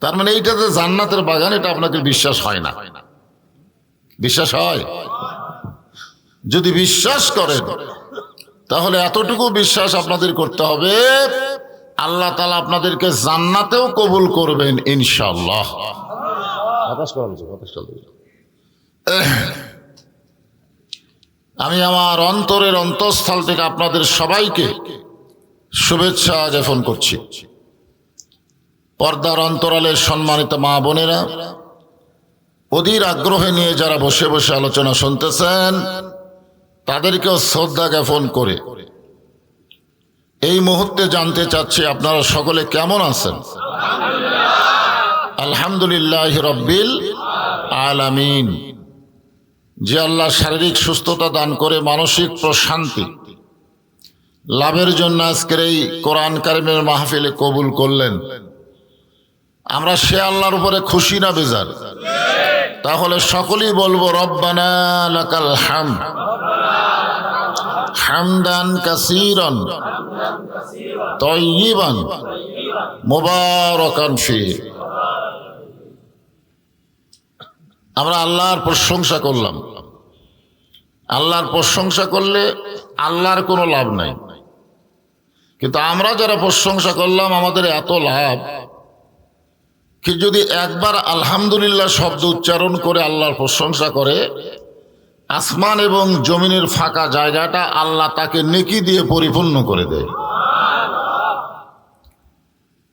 তার মানে এইটা যে জান্নাতের বাগান, এটা আপনাকে বিশ্বাস হয় না। বিশ্বাস হয়? যদি বিশ্বাস করেন তাহলে এতটুকু বিশ্বাস আপনাদের করতে হবে, আল্লাহ তাআলা আপনাদেরকে জান্নাতেও কবুল করবেন ইনশাআল্লাহ। আমি আমার অন্তরের অন্তঃস্থল থেকে আপনাদের সবাইকে শুভেচ্ছা জ্ঞাপন করছি। পর্দার অন্তরালের সম্মানিত মা বোনেরা, অধীর আগ্রহে নিয়ে যারা বসে বসে আলোচনা শুনতেছেন, তাদেরকেও শ্রদ্ধা জ্ঞাপন করে এই মুহূর্তে জানতে চাচ্ছি আপনারা সকলে কেমন আছেন? আলহামদুলিল্লাহ রব্বিল আলামিন। যে আল্লাহ শারীরিক সুস্থতা দান করে মানসিক প্রশান্তি লাভের জন্য আজকের এই কোরআন কারিমের মাহফিলে কবুল করলেন, আমরা সে আল্লাহর উপরে খুশি না বেজার? তাহলে সকলেই বলবো রব্বানা লাকাল হামদ হামদান কাসীরান তাইয়িবান মুবারাকান ফীহি। আমরা আল্লাহর প্রশংসা করলাম। আল্লাহর প্রশংসা করলে আল্লাহর কোনো লাভ নাই, কিন্তু আমরা যারা প্রশংসা করলাম আমাদের এত লাভ কি যদি একবার আলহামদুলিল্লাহ শব্দ উচ্চারণ করে আল্লাহর প্রশংসা করে, আসমান এবং জমিনের ফাঁকা জায়গাটা আল্লাহ তাকে নেকি দিয়ে পরিপূর্ণ করে দেয়।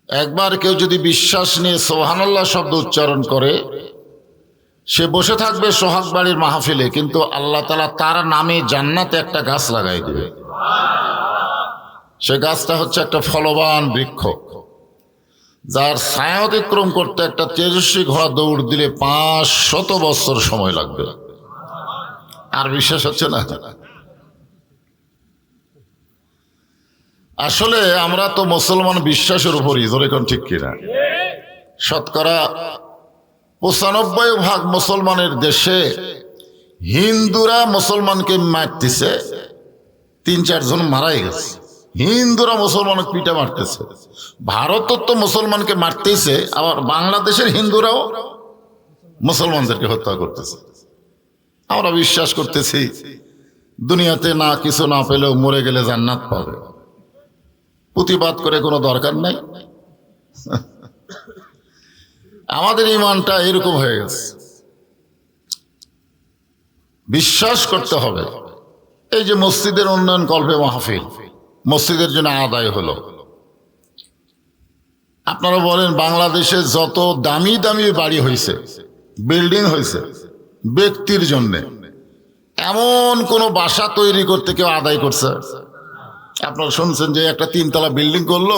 একবার কেউ যদি বিশ্বাস নিয়ে সুবহানাল্লাহ শব্দ উচ্চারণ করে, সে বসে থাকবে সোহাগ বাড়ির মাহফিলে, কিন্তু আল্লাহ তাআলা তার নামে জান্নাতে একটা গাছ লাগাই দেবে। সে গাছটা হচ্ছে একটা ফলবান বৃক্ষ, যার ছায়া অতিক্রম করতে একটা তেজস্বী ঘোড়া দৌড় দিলে 500 বছর সময় লাগবে। আর বিশ্বাস হচ্ছে না? আসলে আমরা তো মুসলমান বিশ্বাসের উপরই, ধরে কোন ঠিক কিনা? শতকরা 95% মুসলমানের দেশে হিন্দুরা মুসলমানকে মারতেছে, 3-4 জন মারাই গেছে। হিন্দুরা মুসলমানকে পিটা মারতেছে। ভারতও তো মুসলমানকে মারতেছে, আবার বাংলাদেশের হিন্দুরাও মুসলমানদেরকে হত্যা করতেছে। আমরা বিশ্বাস করতেছি দুনিয়াতে না কিছু না পেলেও মরে গেলে জান্নাত পাবে। প্রতিবাদ করে কোনো দরকার নাই। আমাদের ঈমানটা এরকম হয়ে গেছে। বিশ্বাস করতে হবে। এই যে মসজিদের উন্নয়ন কল্পে মাহফিল, মসজিদের জন্য আদায় হলো। আপনারা বলেন বাংলাদেশে যত দামি দামি বাড়ি হয়েছে, বিল্ডিং হয়েছে ব্যক্তির জন্যে, এমন কোন বাসা তৈরি করতে কেউ আদায় করছে? আপনারা শুনছেন যে একটা 3 তলা বিল্ডিং করলো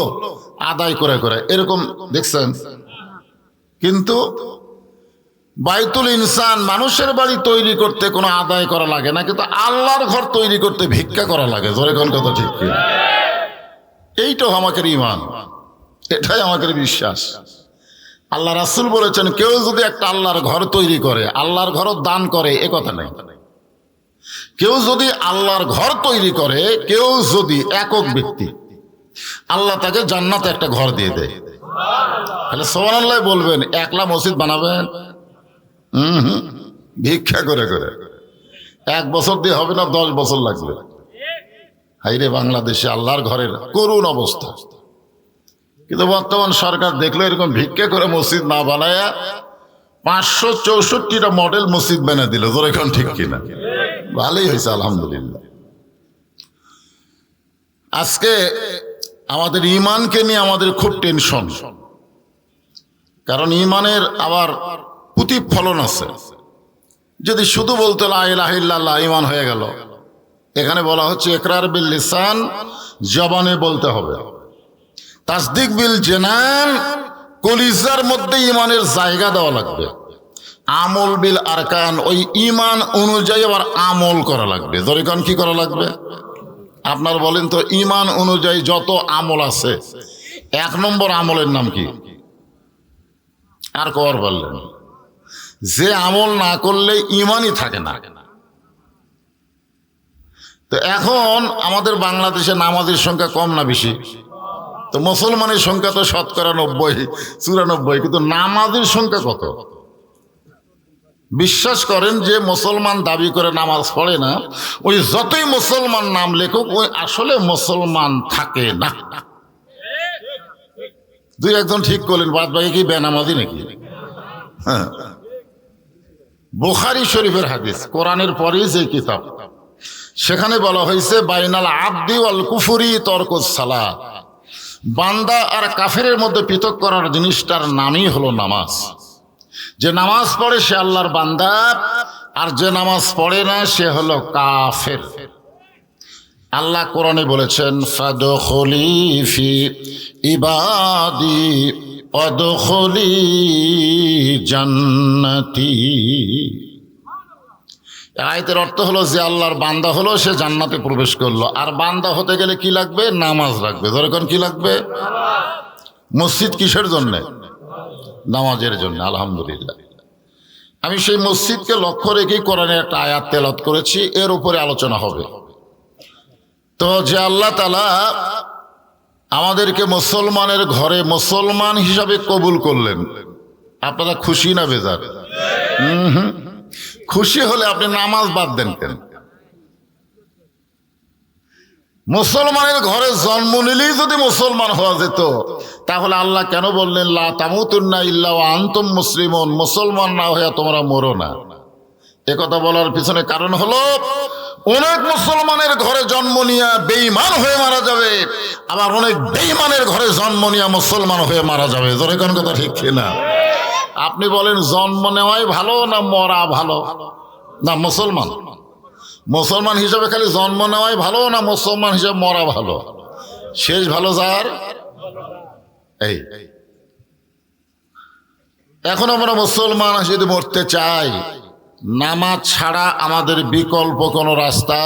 আদায় করে করে, এরকম দেখছেন? কিন্তু বাইতুল ইনসান, মানুষের বাড়ি তৈরি করতে কোনো আদায় করা লাগে না, কিন্তু আল্লাহর ঘর তৈরি করতে ভিক্ষা করা লাগে। জোরে কোন কথা ঠিক কি? এইটাও আমাদের ঈমান, এটাই আমাদের বিশ্বাস। আল্লাহ রাসূল বলেছেন কেউ যদি একটা আল্লাহর ঘর তৈরি করে, আল্লাহর ঘরও দান করে, এ কথা নেই। কেউ যদি আল্লাহর ঘর তৈরি করে, কেউ যদি একক ব্যক্তি, আল্লাহ তাকে জান্নাতে একটা ঘর দিয়ে দেয়। তাহলে সুবহানাল্লাহ বলবেন, একলা মসজিদ বানাবেন? ভিক্ষা করে করে 1 বছর দিয়ে হবে না, 10 বছর লাগবে। হাইরে বাংলাদেশে আল্লাহর ঘরের করুণ অবস্থা। কিন্তু বর্তমান সরকার দেখলো এরকম ভিক্ষা করে মসজিদ না বানায়া 564টা মডেল মসজিদ বানিয়ে দিল। তোর এখন ঠিক কিনা? ভালোই হয়েছে আলহামদুলিল্লাহ। আজকে আমাদের ঈমানকে নিয়ে আমাদের খুব টেনশন, কারণ ঈমানের আবার প্রতিফলন আছে। যদি শুধু বলতে লা ইলাহা ইল্লাল্লাহ ঈমান হয়ে গেল, এখানে বলা হচ্ছে ইকরার বিল লিসান, জবানে বলতে হবে, তাসদিক বিল জানান, কলিজার মধ্যে ঈমানের জায়গা দেওয়া লাগবে, আমল বিল আরকান, ওই ঈমান অনুযায়ী আবার আমল করা লাগবে। দরিকান কি করা লাগবে? আপনার বলেন তো, ঈমান অনুযায়ী যত আমল আছে, 1 নম্বর আমলের নাম কি? আর কবার বললেন? যে আমল না করলে ঈমানই থাকে না। তো এখন আমাদের বাংলাদেশে নামাজের সংখ্যা কম না বেশি? তো মুসলমানের সংখ্যা তো 94 কিন্তু নামাজের সংখ্যা কত? বিশ্বাস করেন যে মুসলমান দাবি করে নামাজ পড়ে না, ওই যতই মুসলমান নাম লেখুক ওই আসলে মুসলমান থাকে না। দুই একজন ঠিক করলেন, বাদ বাকি কি বেনামাজি নাকি? হ্যাঁ, বুখারী শরীফের হাদিস, কোরআনের পরেই যে কিতাব, সেখানে বলা হয়েছে বাইনাল আবদি ওয়াল কুফরি তরকুস সালাত, বান্দা আর কাফেরের মধ্যে পৃথক করার জিনিসটার নামই হলো নামাজ। যে নামাজ পড়ে সে আল্লাহর বান্দা, আর যে নামাজ পড়ে না সে হলো কাফের। আল্লাহ কোরআনে বলেছেন ফাদখুলি ফি ইবাদি ওয়াদখুলি জান্নাতি। আয়াতের অর্থ হলো যে আল্লাহর বান্দা হলো সে জান্নাতে প্রবেশ করলো। আর বান্দা হতে গেলে কি লাগবে? নামাজ লাগবে। যখন কি লাগবে? মসজিদ কিসের জন্যে? নামাজের জন্য। আলহামদুলিল্লাহ, আমি সেই মসজিদকে লক্ষ্য রেখেই কোরআনের একটা আয়াত তেলাওয়াত করেছি, এর উপরে আলোচনা হবে। তো যে আল্লাহ তাআলা আমাদেরকে মুসলমানের ঘরে মুসলমান হিসাবে কবুল করলেন, আপনারা খুশি না বেজার? খুশি হলে আপনি নামাজ বাদ দেন কেন? মুসলমানের ঘরে জন্ম নিলেই যদি মুসলমান হওয়া যেত, তাহলে আল্লাহ কেন বললেন লা তামুতুন্না ইল্লা ওয়া আনতুম মুসলিমুন, মুসলমান না হয়ে তোমরা মরো না? একথা বলার পিছনে কারণ হলো অনেক মুসলমানের ঘরে জন্ম নিয়ে বেঈমান হয়ে মারা যাবে, আবার অনেক বেঈমানের ঘরে জন্ম নিয়ে মুসলমান হয়ে মারা যাবে। জোরে কোন কথা ঠিক কিনা? আপনি বলেন জন্ম নেওয়াই ভালো না মরা ভালো? না, মুসলমান হিসাবে খালি জন্ম নেওয়াই ভালো না মুসলমান হিসাবে মরা ভালো? শেষ ভালো যার। এই এখন আমরা মুসলমান যদি মরতে চাই, নামাজ ছাড়া আমাদের বিকল্প কোনো রাস্তা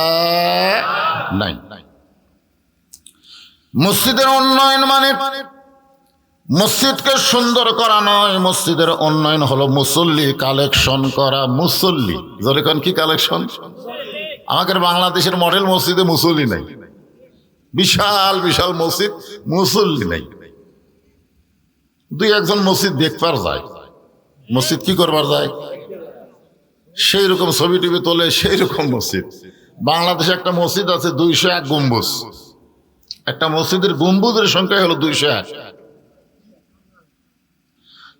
নাই। মসজিদের উন্নয়ন মানে মসজিদকে সুন্দর করা নয়, মসজিদের উন্নয়ন হলো মুসল্লি কালেকশন করা। মুসল্লি যখন কি কালেকশন? আমাদের বাংলাদেশের মডেল মসজিদে মুসল্লি নাই, বিশাল বিশাল মসজিদ, মুসল্লি নাই। দুই একজন মসজিদ দেখবার যায়, মসজিদ কি করবার যায়? সেই রকম ছবি টিভি তোলে, সেই রকম মসজিদ। বাংলাদেশে একটা মসজিদ আছে 201 গম্বুজ, একটা মসজিদের গম্বুজের সংখ্যা হলো 201।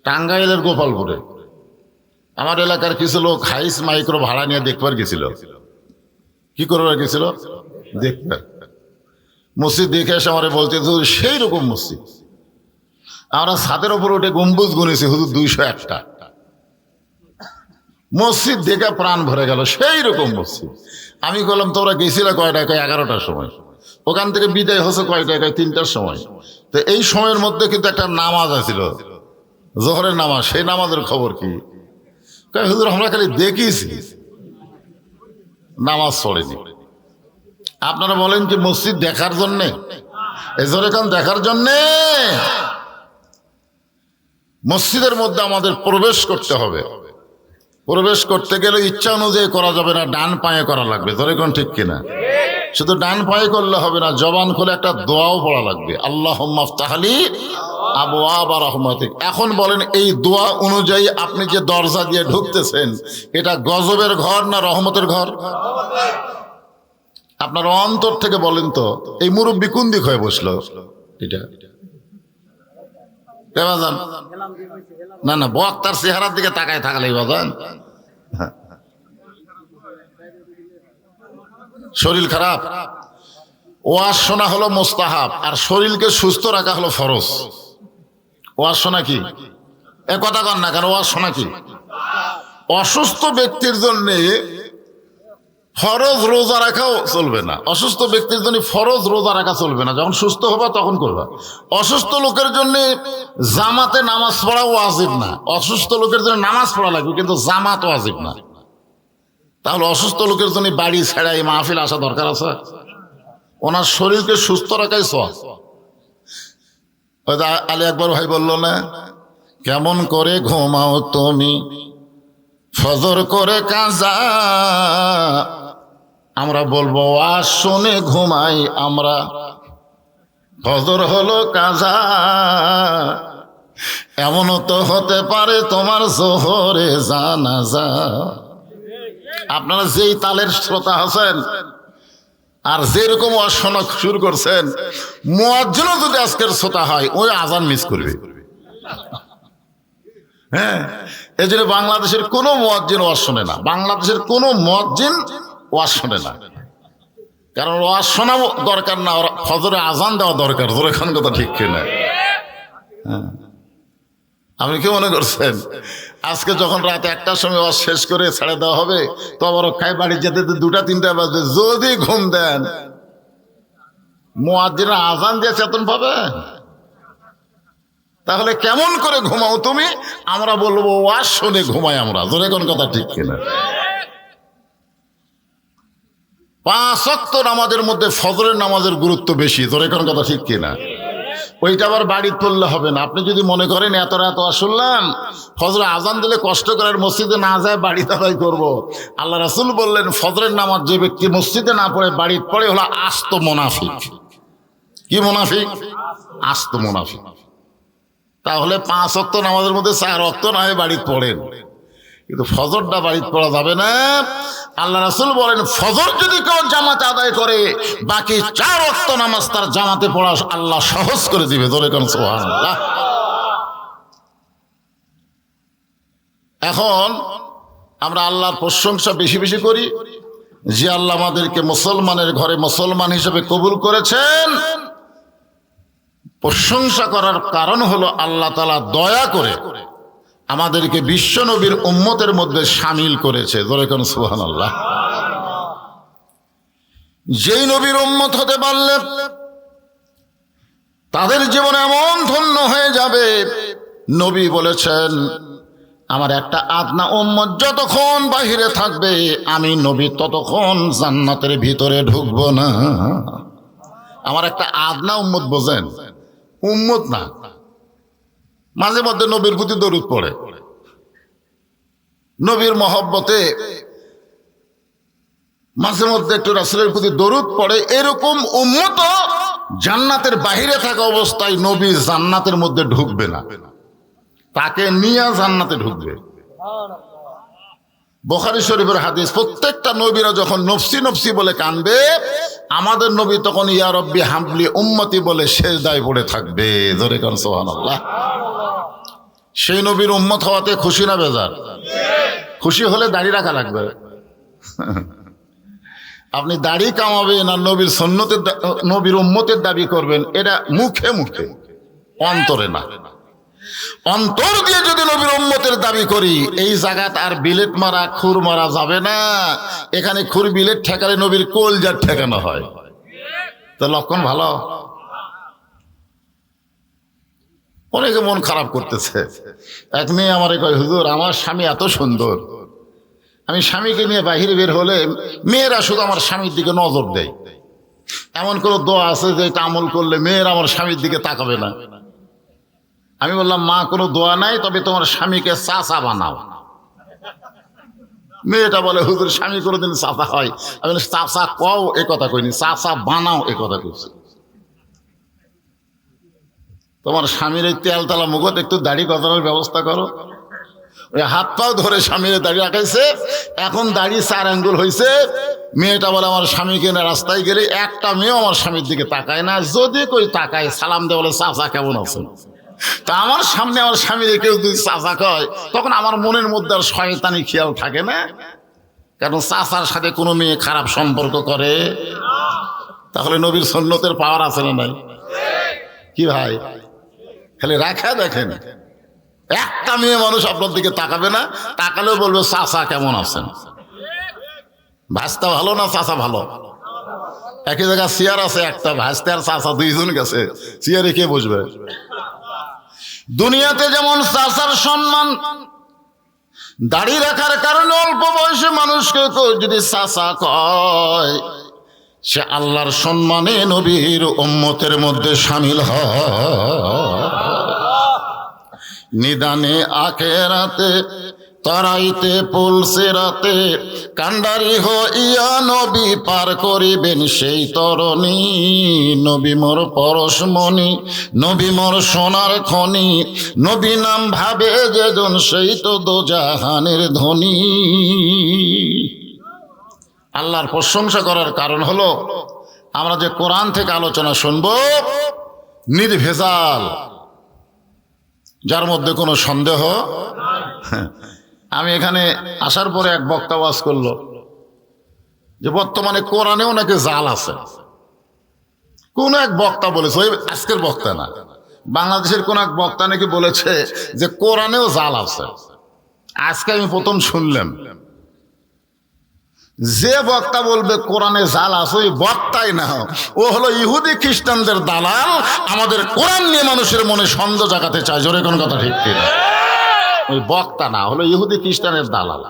টাঙ্গাইলের গোপালপুরে আমার এলাকার কিছু লোক হাইস মাইক্রো ভাড়া নিয়ে দেখবার গেছিল। কি করবার গেছিল? দেখবার। মসজিদ দেখে এসে আমার বলছে সেই রকম মসজিদ। আমরা ছাদের ওপর উঠে গম্বুজ গুনেছি, হুজুর 201টা। মসজিদ দেখে প্রাণ ভরে গেল, সেই রকম মসজিদ। আমি বললাম তোমরা গেছিলা কয়টায়? 11টার সময়। ওখান থেকে বিদায় হচ্ছে কয়টায়? 3টার সময়। তো এই সময়ের মধ্যে কিন্তু একটা নামাজ আছিল, জোহরের নামাজ। সেই নামাজের খবর কি? হুজুর আমরা খালি দেখিছি, নামাজ পড়েনি। আপনারা বলেন কি মসজিদ দেখার জন্যে? এজোরেখান দেখার জন্যে মসজিদের মধ্যে আমাদের প্রবেশ করতে হবে। প্রবেশ করতে গেলে ইচ্ছা অনুযায়ী করা যাবে না, ডান পায়ে করা লাগবে। ধরে কোন ঠিক কিনা? শুধু ডান পায়ে করলে হবে না, জবান খুলে একটা দোয়াও পড়া লাগবে, আল্লাহুম্মা ইফতাহলি আবওয়াবা রাহমাতিক। এখন বলেন এই দোয়া অনুযায়ী আপনি যে দরজা দিয়ে ঢুকতেছেন, এটা গজবের ঘর না রহমতের ঘর? আপনার অন্তর থেকে বলেন তো, এই মুরব্বী কোন দিক হয়ে বসলো? এটা বাজান না, না, বক্তার চেহারার দিকে তাকায় থাকলেই বাজান। শরীর খারাপ, ওয়াজ শোনা হলো মুস্তাহাব, আর শরীরকে সুস্থ রাখা হলো ফরজ। ওয়াজ শোনা কি? এ কথা কন না কেন? ওয়াজ শোনা কি? অসুস্থ ব্যক্তির জন্য ফরজ রোজা রাখাও চলবে না। অসুস্থ ব্যক্তির জন্য ফরজ রোজা রাখা চলবে না, যখন সুস্থ হবা তখন করবা। অসুস্থ লোকের জন্য জামাতে নামাজ পড়া ওয়াজিব না। অসুস্থ লোকের জন্য নামাজ পড়া লাগবে, কিন্তু জামাত ওয়াজিব না। তাহলে অসুস্থ লোকের জন্য বাড়ি ছেড়ে এই মাহফিল আসা দরকার আছে? ওনার শরীরকে সুস্থ রাখাই সওয়াব। আলী আকবর ভাই বলল না, কেমন করে ঘুমাও তুমি ফজর করে কাজা? আমরা বলবো ওয়াজ শুনে ঘুমাই আমরা, ফজর হলো কাজা, এমনও তো হতে পারে তোমার জোহরে জানাজা। আপনারা যেই তালের শ্রোতা আছেন আর যেরকম অশোনা শুরু করছেন, মুয়াজ্জিনও যদি আজকের শ্রোতা হয় ওই আজান মিস করবে। হ্যাঁ, এই জন্য বাংলাদেশের কোনো মুয়াজ্জিন ওয়াজ শোনে না, বাংলাদেশের কোনো মুয়াজ্জিন ওয়াজ শোনে না। কারণ ওয়াজ শোনা দরকার না, ফজরে আজান দেওয়া দরকার। জোরে খান কথা ঠিক কিনা? হ্যাঁ, আপনি কি মনে করছেন আজকে যখন রাত 1টার সময় ওয়াজ শেষ করে ছেড়ে দেওয়া হবে, তো আবার খাই বাড়ি যেতে 2টা-3টা বাজে, যদি ঘুম দেন মুয়াজ্জিন আজান দিয়ে চেতন পাবে? তাহলে কেমন করে ঘুমাও তুমি? আমরা বলবো ওয়াজ শুনে ঘুমাই আমরা। জোরে কোন কথা ঠিক কিনা? 5 ওয়াক্ত নামাজের মধ্যে ফজরের নামাজের গুরুত্ব বেশি। জোরে কোন কথা ঠিক কিনা? ওইটা আবার বাড়ি তুললে হবে না। আপনি যদি মনে করেন এত রাত ওয়াজ শুনলাম, ফজরে আজান দিলে কষ্ট করার মসজিদে না যায় বাড়ি তারাই করবো। আল্লাহ রাসূল বললেন ফজরের নামাজ যে ব্যক্তি মসজিদে না পড়ে বাড়ি পড়ে হলো আস্ত মুনাফিক। কি মুনাফিক? আস্ত মুনাফিক। তাহলে 5 ওয়াক্ত নামাজের মধ্যে 4 ওয়াক্ত না হয় বাড়ি পড়েন, কিন্তু ফজরটা বাড়িতে পড়া যাবে না। আল্লাহ রাসূল বলেন ফজর যদি কেউ জামাতে আদায় করে, বাকি 4 ওয়াক্ত নামাজ তার জামাতে পড়া আল্লাহ সহজ করে দিবে। জোরে কোন সুবহানাল্লাহ। এখন আমরা আল্লাহর প্রশংসা বেশি বেশি করি যে আল্লাহ আমাদেরকে মুসলমানের ঘরে মুসলমান হিসেবে কবুল করেছেন। প্রশংসা করার কারণ হলো আল্লাহ তাআলা দয়া করে আমাদেরকে বিশ্ব নবীর উম্মতের মধ্যে শামিল করেছে। জোরে কোন সুবহানাল্লাহ। যেই নবীর উম্মত হতে পারলে তাদের জীবন এমন ধন্য হয়ে যাবে, নবী বলেছেন আমার একটা আদনা উম্মত যতক্ষণ বাহিরে থাকবে আমি নবী ততক্ষণ জান্নাতের ভিতরে ঢুকবো না। আমার একটা আদনা উম্মত, বোঝেন? উম্মত না, মাঝে মধ্যে নবীর প্রতি দরুদ পড়ে, নবীর মহব্বতে মাঝে মধ্যে একটু রাসূলের প্রতি দরুদ পড়ে, এরকম উম্মত জান্নাতের বাহিরে থাকা অবস্থায় নবী জান্নাতের মধ্যে ঢুকবে না, তাকে নিয়ে জান্নাতে ঢুকবে। বুখারী শরীফের হাদিস, প্রত্যেকটা নবীরা যখন নফসি নফসি বলে কানবে, আমাদের নবী তখন ইয়া রব্বি হাবলি উম্মতি বলে সেজদায় পড়ে থাকবে। জোরে কোন সুবহানাল্লাহ। সেই নবীর উম্মত হওয়াতে খুশি না বেজার? খুশি হলে দাড়ি রাখা লাগবে। আপনি দাড়ি কামাবেন আর নবীর সুন্নতের নবীর উম্মতের দাবি করবেন, এটা মুখে মুখে, অন্তরে না। অন্তর দিয়ে যদি নবীর উম্মতের দাবি করি, এই জায়গাত আর বিলেট মারা খুর মারা যাবে না। এখানে খুর বিলেট ঠেকালে নবীর কলজার ঠেকানো হয়, তো লক্ষণ ভালো। অনেকে মন খারাপ করতেছে। এক মেয়ে আমারে কয় হুজুর আমার স্বামী এত সুন্দর, আমি স্বামীকে নিয়ে বাহিরে বের হলে মেয়েরা শুধু আমার স্বামীর দিকে নজর দেয়। এমন কোনো দোয়া আছে যে এটা আমল করলে মেয়েরা আমার স্বামীর দিকে তাকাবে না? আমি বললাম মা কোনো দোয়া নাই, তবে তোমার স্বামীকে চাচা বানাও। মেয়েটা বলে হুজুর স্বামী কোনোদিন চাচা হয়? আমি বলি চাচা কও এ কথা কইনি, চাচা বানাও এ কথা কইছি। তোমার স্বামীর এই তেল তালা মুখত একটু দাড়ি গজানোর ব্যবস্থা করো। ওই হাত পাও ধরে স্বামীর দাড়ি রাখাইছে, এখন দাড়ি 4 আঙ্গুল হয়েছে। মেয়েটা বলে আমার স্বামীকে না রাস্তায় গেলে একটা মেয়েও আমার স্বামীর দিকে তাকায় না, যদি কই তাকায় সালাম দেয় বলে চাচা কেমন আছেন। তা আমার সামনে আমার স্বামীর কেউ যদি চাচা কয়, তখন আমার মনের মধ্যে আর শয়তানি খেয়াল থাকে না, কারণ চাচার সাথে কোনো মেয়ে খারাপ সম্পর্ক করে। তাহলে নবীর সুন্নতের পাওয়ার আছে না নাই? কি ভাই, খালি রাখা দেখেন, একটা মেয়ে মানুষ আপনার দিকে তাকাবে না, তাকালেও বলবে চাচা কেমন আছেন। ভাস্তা ভালো না চাচা ভালো? একই জায়গায় চেয়ার আছে একটা, ভাস্তা আর চাচা দুইজন গেছে, চেয়ারে কে বসবে? দুনিয়াতে যেমন চাচার সম্মান, দাড়ি রাখার কারণে অল্প বয়সে মানুষকে যদি চাচা কয়, সে আল্লাহর সম্মানে নবীর উম্মতের মধ্যে শামিল হয়। নিদানে আখিরাতে তরাইতে পুলসিরাতে কান্ডারি হইয়া নবী পার করিবেন সেই তরণী। নবী মোর পরশমণি, নবী মোর সোনার খনি, নবী নাম ভাবে যেজন সেই তো দোজাহানের ধনী। আল্লাহর প্রশংসা করার কারণ হলো আমরা যে কোরআন থেকে আলোচনা শুনব নির্ভেজাল, যার মধ্যে কোনো সন্দেহ। আমি এখানে আসার পরে এক বক্তা ওয়াজ করলো যে বর্তমানে কোরআনেও নাকি জাল আছে। কোন এক বক্তা বলেছে, ওই আজকের বক্তা না, বাংলাদেশের কোন এক বক্তা নাকি বলেছে যে কোরআনেও জাল আছে। আজকে আমি প্রথম শুনলাম। যে বক্তা বলবে কোরআনে জাল আছে ওই বক্তাই না, ও হলো ইহুদি খ্রিস্টানদের দালাল। আমাদের কোরআন নিয়ে মানুষের মনে সন্দেহ জাগাতে চায়। জোরে কোন কথা ঠিক কিনা? ওই বক্তা না, হলো ইহুদি খ্রিস্টানের দালাল।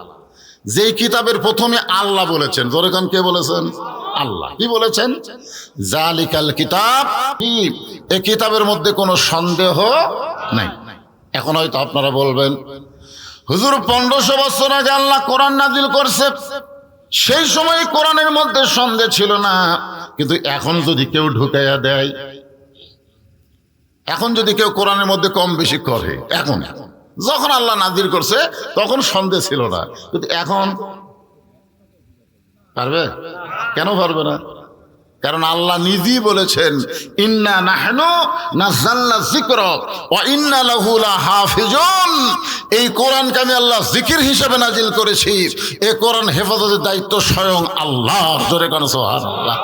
যেই কিতাবের প্রথমে আল্লাহ বলেছেন, জোরে কোন কে বলেছেন? আল্লাহ। কি বলেছেন? জালিকাল কিতাব, কি এই কিতাবের মধ্যে কোনো সন্দেহ নাই। এখন হয়তো আপনারা বলবেন হুজুর 1500 বছর আগে আল্লাহ কোরআন নাজিল করছে, সেই সময় কোরআনের মধ্যে সন্দেহ ছিল না, কিন্তু এখন যদি কেউ ঢুকাইয়া দেয়, এখন যদি কেউ কোরআনের মধ্যে কম বেশি করে, এখন যখন আল্লাহ নাজিল করছে তখন সন্দেহ ছিল না, কিন্তু এখন পারবে? কেন পারবে না? কারণ আল্লাহ নিজেই বলেছেন ইন্না নাহনু নাযালনা যিকরা ওয়া ইন্না লাহু লাহাফিজুন। এই কোরআনকে আমি আল্লাহ জিকির হিসেবে নাজিল করেছি, এই কোরআন হেফাজতের দায়িত্ব স্বয়ং আল্লাহর। জোরে কোন সুবহানাল্লাহ।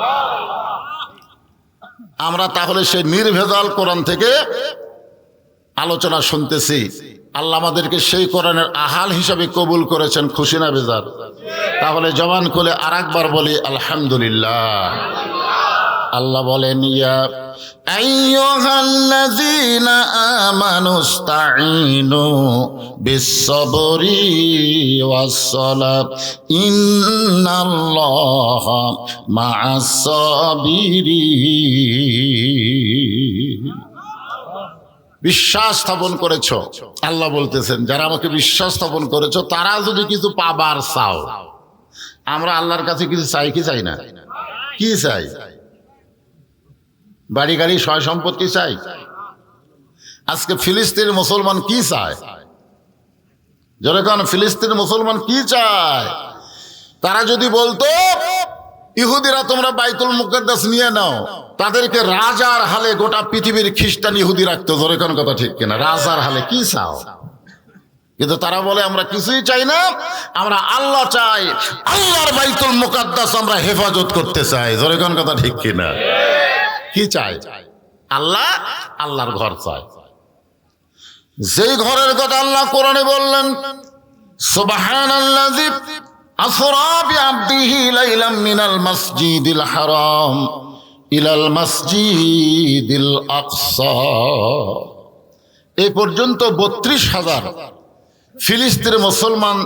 আমরা তাহলে সেই নির্ভেজাল কোরআন থেকে আলোচনা শুনতেছি। আল্লাহ আমাদেরকে সেই কোরআনের আহাল হিসাবে কবুল করেছেন, খুশি না বেজার? তাহলে জবান খুলে আরেকবার বলি আলহামদুলিল্লাহ। আল্লাহ বলেন ইয়া আইয়ুহাল্লাযীনা আমানুস্তাঈনু বিস-সাবরি ওয়াস-সালাত ইন্নাল্লাহা মা'আস-সাবিরিন। বিশ্বাস স্থাপন করেছ, আল্লাহ বলতেছেন যারা আমাকে বিশ্বাস স্থাপন করেছ তারা যদি কিছু পাবার চাও। আমরা আল্লাহর কাছে কিছু চাই কি চাই না? কি চাই? বাড়ি গাড়ি সয় সম্পত্তি চাই? আজকে ফিলিস্তিনের মুসলমান কি চায়? যখন ফিলিস্তিনের মুসলমান কি চায়? তারা যদি বলতো ইহুদিরা তোমরা বাইতুল মুকদ্দাস নিয়ে নাও, তাদেরকে রাজার হালে গোটা পৃথিবীর খ্রিস্টান ইহুদি রাখতো। জোরে কোন কথা ঠিক কিনা? রাজার হালে কি চাও? কিন্তু তারা বলে আমরা কিছুই চাই না, আমরা আল্লাহ চাই, আল্লাহর বাইতুল মুকদ্দাস আমরা হেফাজত করতে চাই। জোরে কোন কথা ঠিক কিনা? কি চাই? আল্লাহ, আল্লাহর ঘর চাই। যেই ঘরের কথা আল্লাহ কোরআনে বললেন সুবহানাল্লাযী আসরা বিআবদিহি লাইলাম মিনাল মাসজিদিল হারাম ইলাল মাসজিদিল আকসা। এই পর্যন্ত 32,000 ফিলিস্তিনের মুসলমান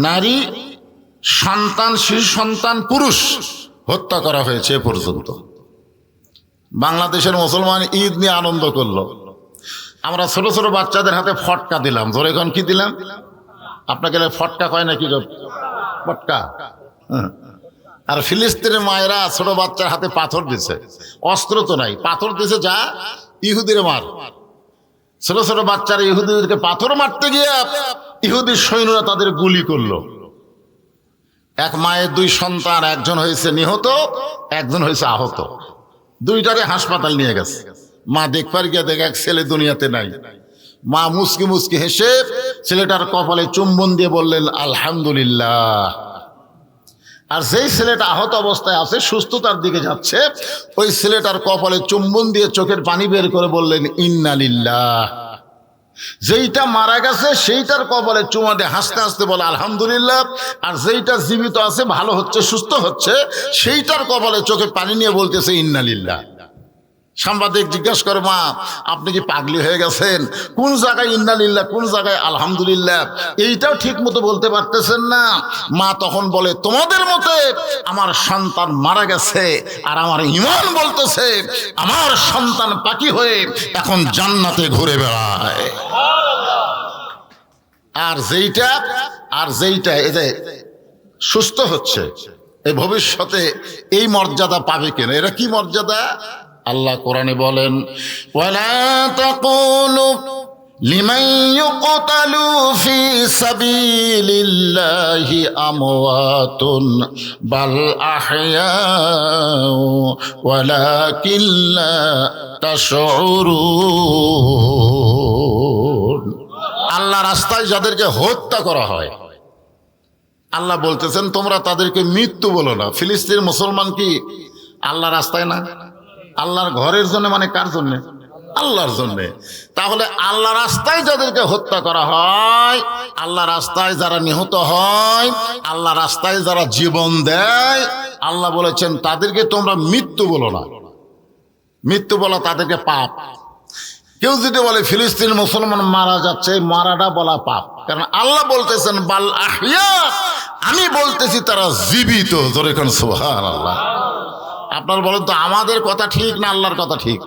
নারী সন্তান, শিশু সন্তান, পুরুষ হত্যা করা হয়েছে এ পর্যন্ত। বাংলাদেশের মুসলমান ঈদ নিয়ে আনন্দ করলো। আমরা ছোট ছোট বাচ্চাদের হাতে ফটকা দিলাম। ধরে এখন কি দিলাম? আপনাকে ফটকা কয় নাকি? ফটকা। আর ফিলিস্তিনের মায়েরা ছোট বাচ্চার হাতে পাথর দিছে। অস্ত্র তো নাই, পাথর দিছে, যা ইহুদির মার। ছোট ছোট বাচ্চারা ইহুদিদেরকে পাথর মারতে গিয়ে ইহুদির সৈন্যরা তাদের গুলি করলো। এক মায়ের 2 সন্তান, একজন হয়েছে নিহত, একজন হয়েছে আহত। দুইটারে হাসপাতাল নিয়ে গেছে। মা দেখবার গিয়ে দেখে এক ছেলে দুনিয়াতে নাই। মা মুসকি মুসকি হেসে ছেলেটার কপালে চুম্বন দিয়ে বললেন আলহামদুলিল্লাহ। আর যেই ছেলেটা আহত অবস্থায় আছে, সুস্থতার দিকে যাচ্ছে, ওই ছেলেটার কপালে চুম্বন দিয়ে চোখের পানি বের করে বললেন ইন্না লিল্লাহ। যেইটা মারা গেছে সেইটার কপালে চুমা দিয়ে হাসতে হাসতে বলে আলহামদুলিল্লাহ। আর যেইটা জীবিত আছে, ভালো হচ্ছে, সুস্থ হচ্ছে, সেইটার কপালে চোখে পানি নিয়ে বলতেছে ইন্না লিল্লাহ। সাংবাদিক জিজ্ঞাসা করে মা আপনি কি পাগলি হয়ে গেছেন? কোন জায়গায় ইন্না লিল্লাহ, কোন জায়গায় আলহামদুলিল্লাহ, এইটাও ঠিক মতো বলতে পারতেছেন না। মা তখন বলে তোমাদের মতে আমার সন্তান মারা গেছে, আর আমার ঈমান বলতেছে আমার সন্তান পাখি হয়ে এখন জান্নাতে ঘুরে বেড়ায়। আর যেইটা এই যে সুস্থ হচ্ছে, এই ভবিষ্যতে এই মর্যাদা পাবে কেন? এরা কি মর্যাদা? আল্লাহ কোরআনে বলেন, ওয়ালা তাকুলু লিমান ইউকতালু ফি সাবিলিল্লাহি আমওয়াতুন বাল আহইয়াউ ওয়ালাকিন লা তাশউরুন। আল্লাহ রাস্তায় যাদেরকে হত্যা করা হয়, আল্লাহ বলতেছেন তোমরা তাদেরকে মৃত্যু বলো না। ফিলিস্তিন মুসলমান কি আল্লাহ রাস্তায় না? আল্লাহর ঘরের জন্য, মানে কার জন্য? আল্লাহর জন্য। তাহলে আল্লাহ রাস্তায় যাদেরকে হত্যা করা হয়, আল্লাহ রাস্তায় যারা নিহত হয়, আল্লাহ রাস্তায় যারা জীবন দেয়, আল্লাহ বলেছেন তাদেরকে তোমরা মৃত্যু বলো না। মৃত্যু বলা তাদেরকে পাপ। কেউ যদি বলে ফিলিস্তিন মুসলমান মারা যাচ্ছে, মারাটা বলা পাপ। কারণ আল্লাহ বলতেছেন বাল আহইয়া, আমি বলতেছি তারা জীবিত। জোরে কোন সুবহানাল্লাহ। আপনার বলেন তো আমাদের কথা ঠিক না আল্লাহর কথা ঠিক?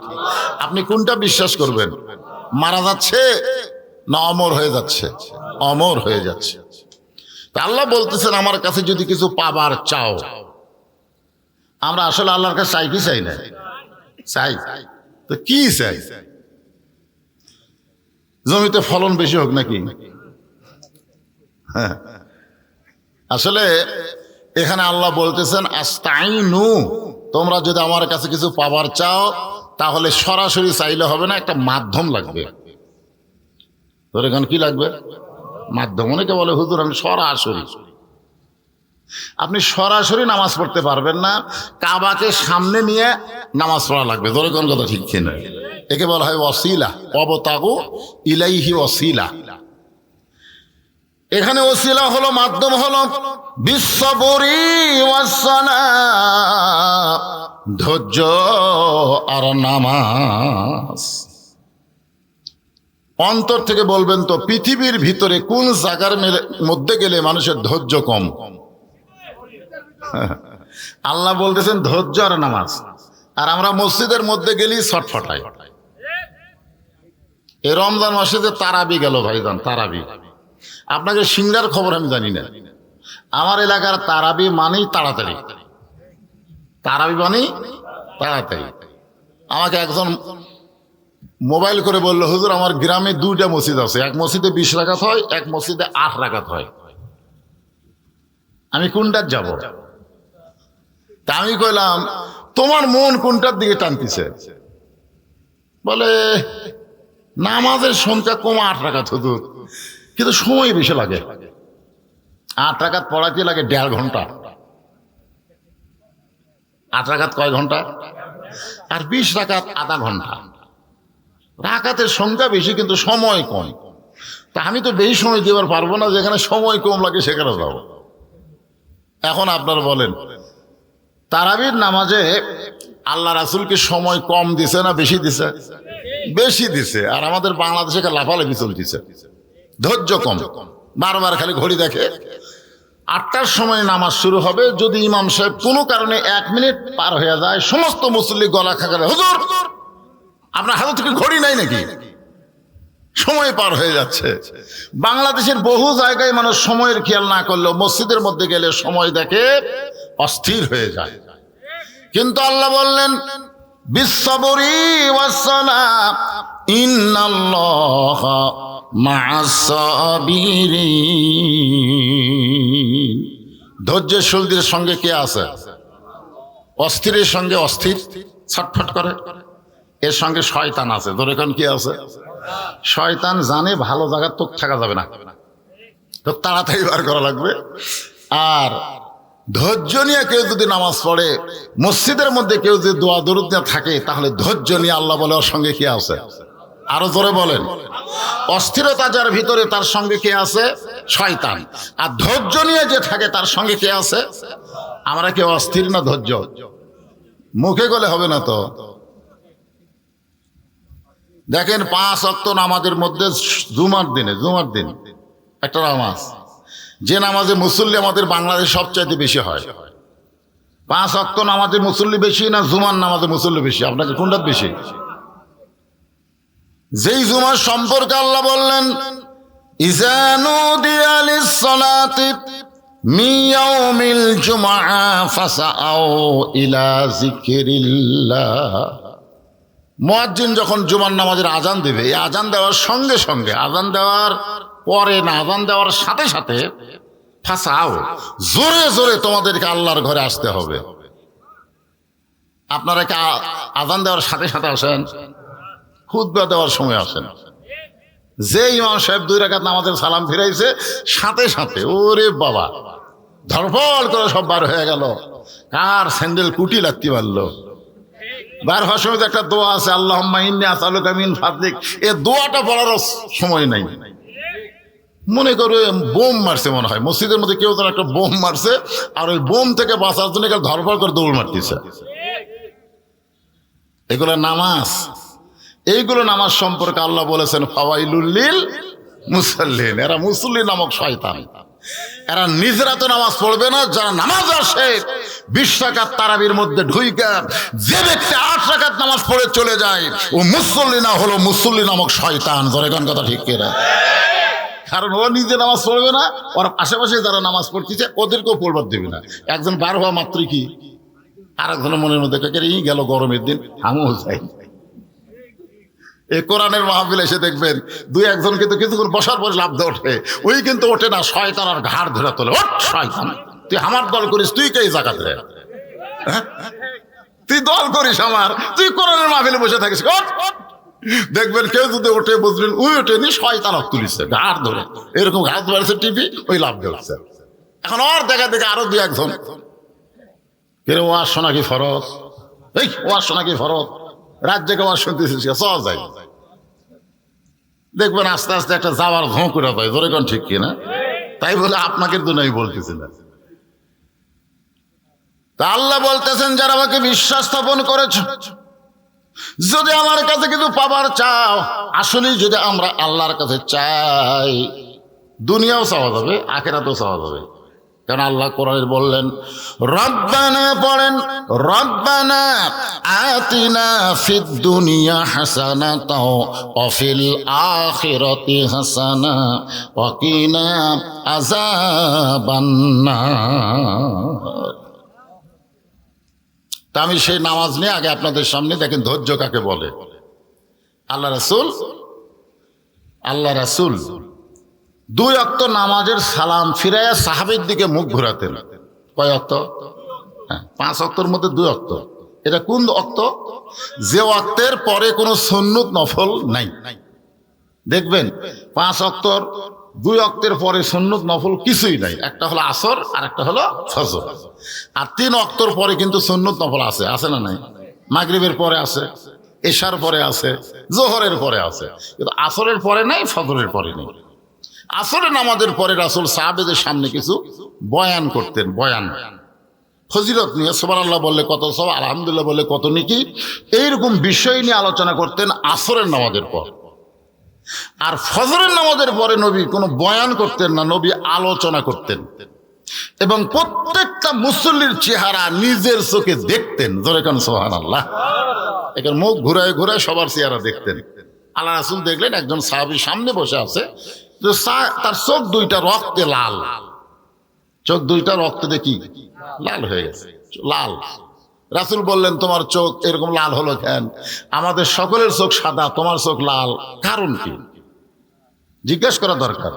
আপনি কোনটা বিশ্বাস করবেন? মারা যাচ্ছে না অমর হয়ে যাচ্ছে? অমর হয়ে যাচ্ছে। তা আল্লাহ বলতেছেন আমার কাছে যদি কিছু পাবার চাও, আমরা আসলে আল্লাহর কাছে চাই কি চাই না? চাই। তো কি চাই? জমিতে ফলন বেশি হোক নাকি? হ্যাঁ, আসলে এখানে আল্লাহ বলতেছেন আস্তাইনু, তোমরা যদি আমার কাছে কিছু পাবার চাও তাহলে সরাসরি চাইলে হবে না, একটা মাধ্যম লাগবে। তোর এখানে কি লাগবে? মাধ্যম। অনেকে বলে হুজুর আমি সরাসরি। আপনি সরাসরি নামাজ পড়তে পারবেন না, কাবাকে সামনে নিয়ে নামাজ পড়া লাগবে। তোর কোন কথা ঠিক কিনা? একে বলা হয় ওয়াসিলা, ওয়াবতাগু ইলাইহি ওয়াসিলা। এখানে ওসিলা হলো, মাধ্যম হলো বিশ্ববরি ওয়াসসালা, ধৈর্য আর নামাজ। অন্তর থেকে বলবেন তো পৃথিবীর ভিতরে কোন জায়গার মধ্যে গেলে মানুষের ধৈর্য কম? আল্লাহ বলতেছেন ধৈর্য আর নামাজ। আর আমরা মসজিদের মধ্যে গেলেই ছটফটাই। এই রমজান মাসে যে তারাবি গেল ভাইজান, তারাবি। আপনাকে সিংহার খবর আমি জানি না। আমার এলাকার তারাবি মানেই তাড়াতাড়ি। তারাবি মানেই তাড়াতাড়ি। আমাকে একজন মোবাইল করে বললো হুজুর আমার গ্রামে 2টা মসজিদ আছে, এক মসজিদে 20 রাকাত হয়, এক মসজিদে 8 রাকাত হয়। আমি কোনটার যাব? তা আমি কইলাম তোমার মন কোনটার দিকে টানতেছে? বলে নামাজের সংখ্যা কম 8 রাকাত হুজুর, কিন্তু সময় বেশি লাগে। 8 রাকাত পড়াতে লাগে 1.5 ঘন্টা। 8 রাকাত কয় ঘন্টা? আর 20 রাকাত আধা ঘন্টা। রাকাতের সংখ্যা বেশি কিন্তু সময় কম। তা আমি তো বেশি সময় দেবার পারবো না, যেখানে সময় কম লাগে সেখানে যাবো। এখন আপনারা বলেন তারাবির নামাজে আল্লাহ রাসূলকে সময় কম দিছে না বেশি দিছে? বেশি দিছে। আর আমাদের বাংলাদেশে লাফালাফি চলতেছে, ধৈর্য কম। বারবার খালি ঘড়ি দেখে। 8টার সময় নামাজ শুরু হবে, যদি ইমাম সাহেব কোনো কারণে 1 মিনিট পার হয়ে যায়, সমস্ত মুসল্লি গলা খাকারে হুজুর আপনার হাতে থেকে ঘড়ি নাই নাকি? সময় পার হয়ে যাচ্ছে। বাংলাদেশের বহু জায়গায় মানুষ সময়ের খেয়াল না করলেও মসজিদের মধ্যে গেলে সময় দেখে অস্থির হয়ে যায়। কিন্তু আল্লাহ বললেন বিশ্ববরি ওয়াসসালা ইন্নাল্লাহা মা'আস সাবিরিন। ধৈর্যশীলদের সঙ্গে কে আছে? অস্থিরের সঙ্গে অস্থির ছটফট করে, এর সঙ্গে শয়তান আছে। ধরে কোন কি আছে? শয়তান জানে ভালো জায়গার তো থাকা যাবে না, তো তাড়াতাড়ি বার করা লাগবে। আর ধৈর্য নিয়ে কেউ যদি নামাজ পড়ে, মসজিদের মধ্যে কেউ যদি দোয়া দরুদ নিয়ে থাকে, তাহলে ধৈর্য নিয়ে আল্লাহ বলে ওর সঙ্গে কে আছে? আরো জোরে বলেন। অস্থিরতা যার ভিতরে, তার সঙ্গে কে আছে? শয়তান। আর ধৈর্য নিয়ে যে থাকে তার সঙ্গে কে আছে? আমরা কেউ অস্থির না ধৈর্য? মুখে গলে হবে না তো। দেখেন 5 ওয়াক্ত নামাজের মধ্যে জুমার দিন একটা নামাজ, যে নামাজে মুসল্লি আমাদের বাংলাদেশ সবচাইতে বেশি হয়। 5 ওয়াক্ত নামাজে মুসল্লি বেশি না জুমার নামাজে মুসল্লি বেশি? আপনাকে কোনটা বেশি? যেই জুমার সম্পর্কে আল্লাহ বললেন ইযা নুদিয়া লিস-সালাতি মিন ইয়াউমিল জুমআ ফাসআউ ইলা যিকরিল্লাহ। মুয়াজ্জিন যখন জুমার নামাজের আজান দেবে, এই আজান দেওয়ার সঙ্গে সঙ্গে, আজান দেওয়ার পরে না, আজান দেওয়ার সাথে সাথে ফাসাও, জোরে জোরে তোমাদেরকে আল্লাহর ঘরে আসতে হবে। আপনারা কি আজান দেওয়ার সাথে সাথে আসেন? খুতবা দেওয়ার সময় আসেন? যে ইমাম সাহেব 2 রাকাত নামাজের সালাম ফিরাইছে, সাথে সাথে ওরে বাবা ধরফড় করে সব বার হয়ে গেল। কার স্যান্ডেল কুটি লাগতে পারলো। বার হওয়ার সময় একটা দোয়া আছে, আল্লাহুম্মা ইন্নী আসআলুকা মিন ফাদলিক। এই দোয়াটা পড়ারও সময় নাই। মনে করো বোম মারছে, মনে হয় মসজিদের মধ্যে কেউ যেন একটা বোম মারছে, আর ওই বোম থেকে বাঁচার জন্য ধরফড় করে দৌড় মারতেছে। এগুলো নামাজ? এইগুলো নামাজ সম্পর্কে আল্লাহ বলেছেন ফাওয়াইলুল লিল মুসাল্লিন। এরা মুসল্লি নামক শয়তান। এরা নিজেরা তো নামাজ পড়বে না, যারা নামাজ আসে 20 রাকাত তারাবির মধ্যে ঢুইকা যে ব্যক্তি 8 রাকাত নামাজ পড়ে চলে যায়, ও মুসল্লি না হলো মুসল্লি নামক শয়তান। ধরে কোন কথা ঠিক কিনা? কারণ ও নিজে নামাজ পড়বে না, ওর আশেপাশে যারা নামাজ পড়তেছে ওদেরকেও পড়বার দেবে না। একজন বার হওয়া মাত্রই কি আর একজনের মনের মধ্যে গেল গরমের দিন আমিও যাই। এই কোরআনের মাহফিল এসে দেখবেন 2-1জন কিন্তু কিছুক্ষণ বসার পরে লাভ দিয়ে ওঠে, ওই কিন্তু ওঠে না, শয়তান আর ঘাড় ধরে তোলে। ওঠ শয়তান, তুই আমার দল করিস, তুই কে জাকাত রে? তুই দল করিস আমার, তুই কোরআনের মাহফিলে বসে থাকিস। দেখবেন কেউ যদি ওঠে, বুঝলেন ওই ওঠেনি, শয়তান তুলিছে ঘাড় ধরে, এরকম ঘাড় ধরেছে টিভি, ওই লাভ ধরছে। এখন ওর দেখা দেখে আরো 2-1জন কেরম ওয়াজ শোনা কি ফরজ? এই ওয়াজ শোনা কি ফরজ? রাত জেগে ওয়াজ শুনতেছিস, সহজ যায়। দেখবেন আস্তে আস্তে একটা যাওয়ার ঘোঁ করে দেয়। ধরে কোন ঠিক কিনা? তাই বলে আপনাকে তো নাই বলতেছি না। তা আল্লাহ বলতেছেন, যারা আমাকে বিশ্বাস স্থাপন করেছ, যদি আমার কাছে কিছু পাবার চাও, আসলে যদি আমরা আল্লাহর কাছে চাই, দুনিয়াও চাওয়া যাবে, আখিরাতেও চাওয়া যাবে। কারণ আল্লাহ কোরআনে বললেন, রব্বানা, পড়েন রব্বানা আতিনা ফিদ দুনিয়া হাসানাতাও ওয়া ফিল আখিরাতি হাসানা ওয়া কিনা আযাবান্নার। তা আমি সেই নামাজ নিয়ে আগে আপনাদের সামনে দেখেন ধৈর্য কাকে বলে। আল্লাহ রাসূল 2 ওয়াক্ত নামাজের সালাম ফিরাইয়া সাহাবীর দিকে মুখ ঘোরাতেন। কয় ওয়াক্ত? 5 ওয়াক্তের মধ্যে 2 ওয়াক্ত। এটা কোন ওয়াক্ত? যে ওয়াক্তের পরে কোনো সুন্নত নফল নাই। দেখবেন 5 ওয়াক্তর 2 ওয়াক্তের পরে সুন্নত নফল কিছুই নাই। একটা হলো আসর আর একটা হলো ফজর। আর 3 ওয়াক্তর পরে কিন্তু সুন্নত নফল আছে, আছে না নাই? মাগরিবের পরে আছে, এশার পরে আছে, জোহরের পরে আছে, কিন্তু আসরের পরে নাই, ফজরের পরে নেই। আসরের নামাজের পরে রাসূল সাহাবেদের সামনে কিছু বয়ান করতেন। বয়ান ফজিলত নিয়ে, সুবহানাল্লাহ বললে কত সব, আলহামদুলিল্লাহ বললে কত নেকি, এইরকম বিষয় নিয়ে আলোচনা করতেন আসরের নামাজের পর। আর ফজরের নামাজের পরে নবী কোনো বয়ান করতেন না, নবী আলোচনা করতেন। এবং প্রত্যেকটা মুসল্লির চেহারা নিজের চোখে দেখতেন। জোরে কান সুবহানাল্লাহ। এখানে মুখ ঘুরায় ঘুরায় সবার চেহারা দেখতেন। আল্লাহ রাসূল দেখলেন একজন সাহাবী সামনে বসে আছে, তার চোখ 2টা রক্তে লাল। চোখ 2টা রক্তে দেখি লাল হয়ে গেছে, লাল। রাসূল বললেন, তোমার চোখ এরকম লাল হলো কেন? আমাদের সকলের চোখ সাদা, তোমার চোখ লাল, কারণ কি? জিজ্ঞেস করা দরকার।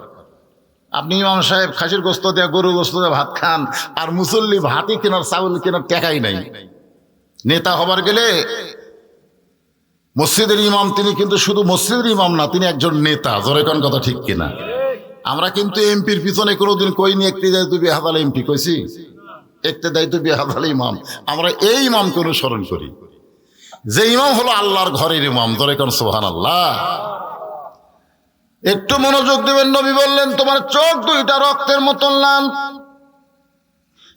আপনি ইমাম সাহেব খাসির গোস্ত দিয়ে, গরু গোস্ত দিয়ে ভাত খান, আর মুসল্লি ভাতই কেনার, চাউল কেনার টাকাই নাই। নেতা হবার গেলে মসজিদের ইমাম, তিনি কিন্তু শুধু মসজিদের ইমাম না, তিনি একজন নেতা। জোরে কোন কথা ঠিক কিনা? আমরা কিন্তু এমপির পিছনে কোনোদিন কইনি একটি দায়িত্ব তুই বেহাদাল এমপি কইছি, একটা দায়িত্ব বেহাদাল ইমাম। আমরা এই ইমামকে অনুসরণ করি, যে ইমাম হলো আল্লাহর ঘরের ইমাম। জোরে কোন সুবহানাল্লাহ। একটু মনোযোগ দেবেন। নবী বললেন, তোমার চোখ 2টা রক্তের মতন লাল।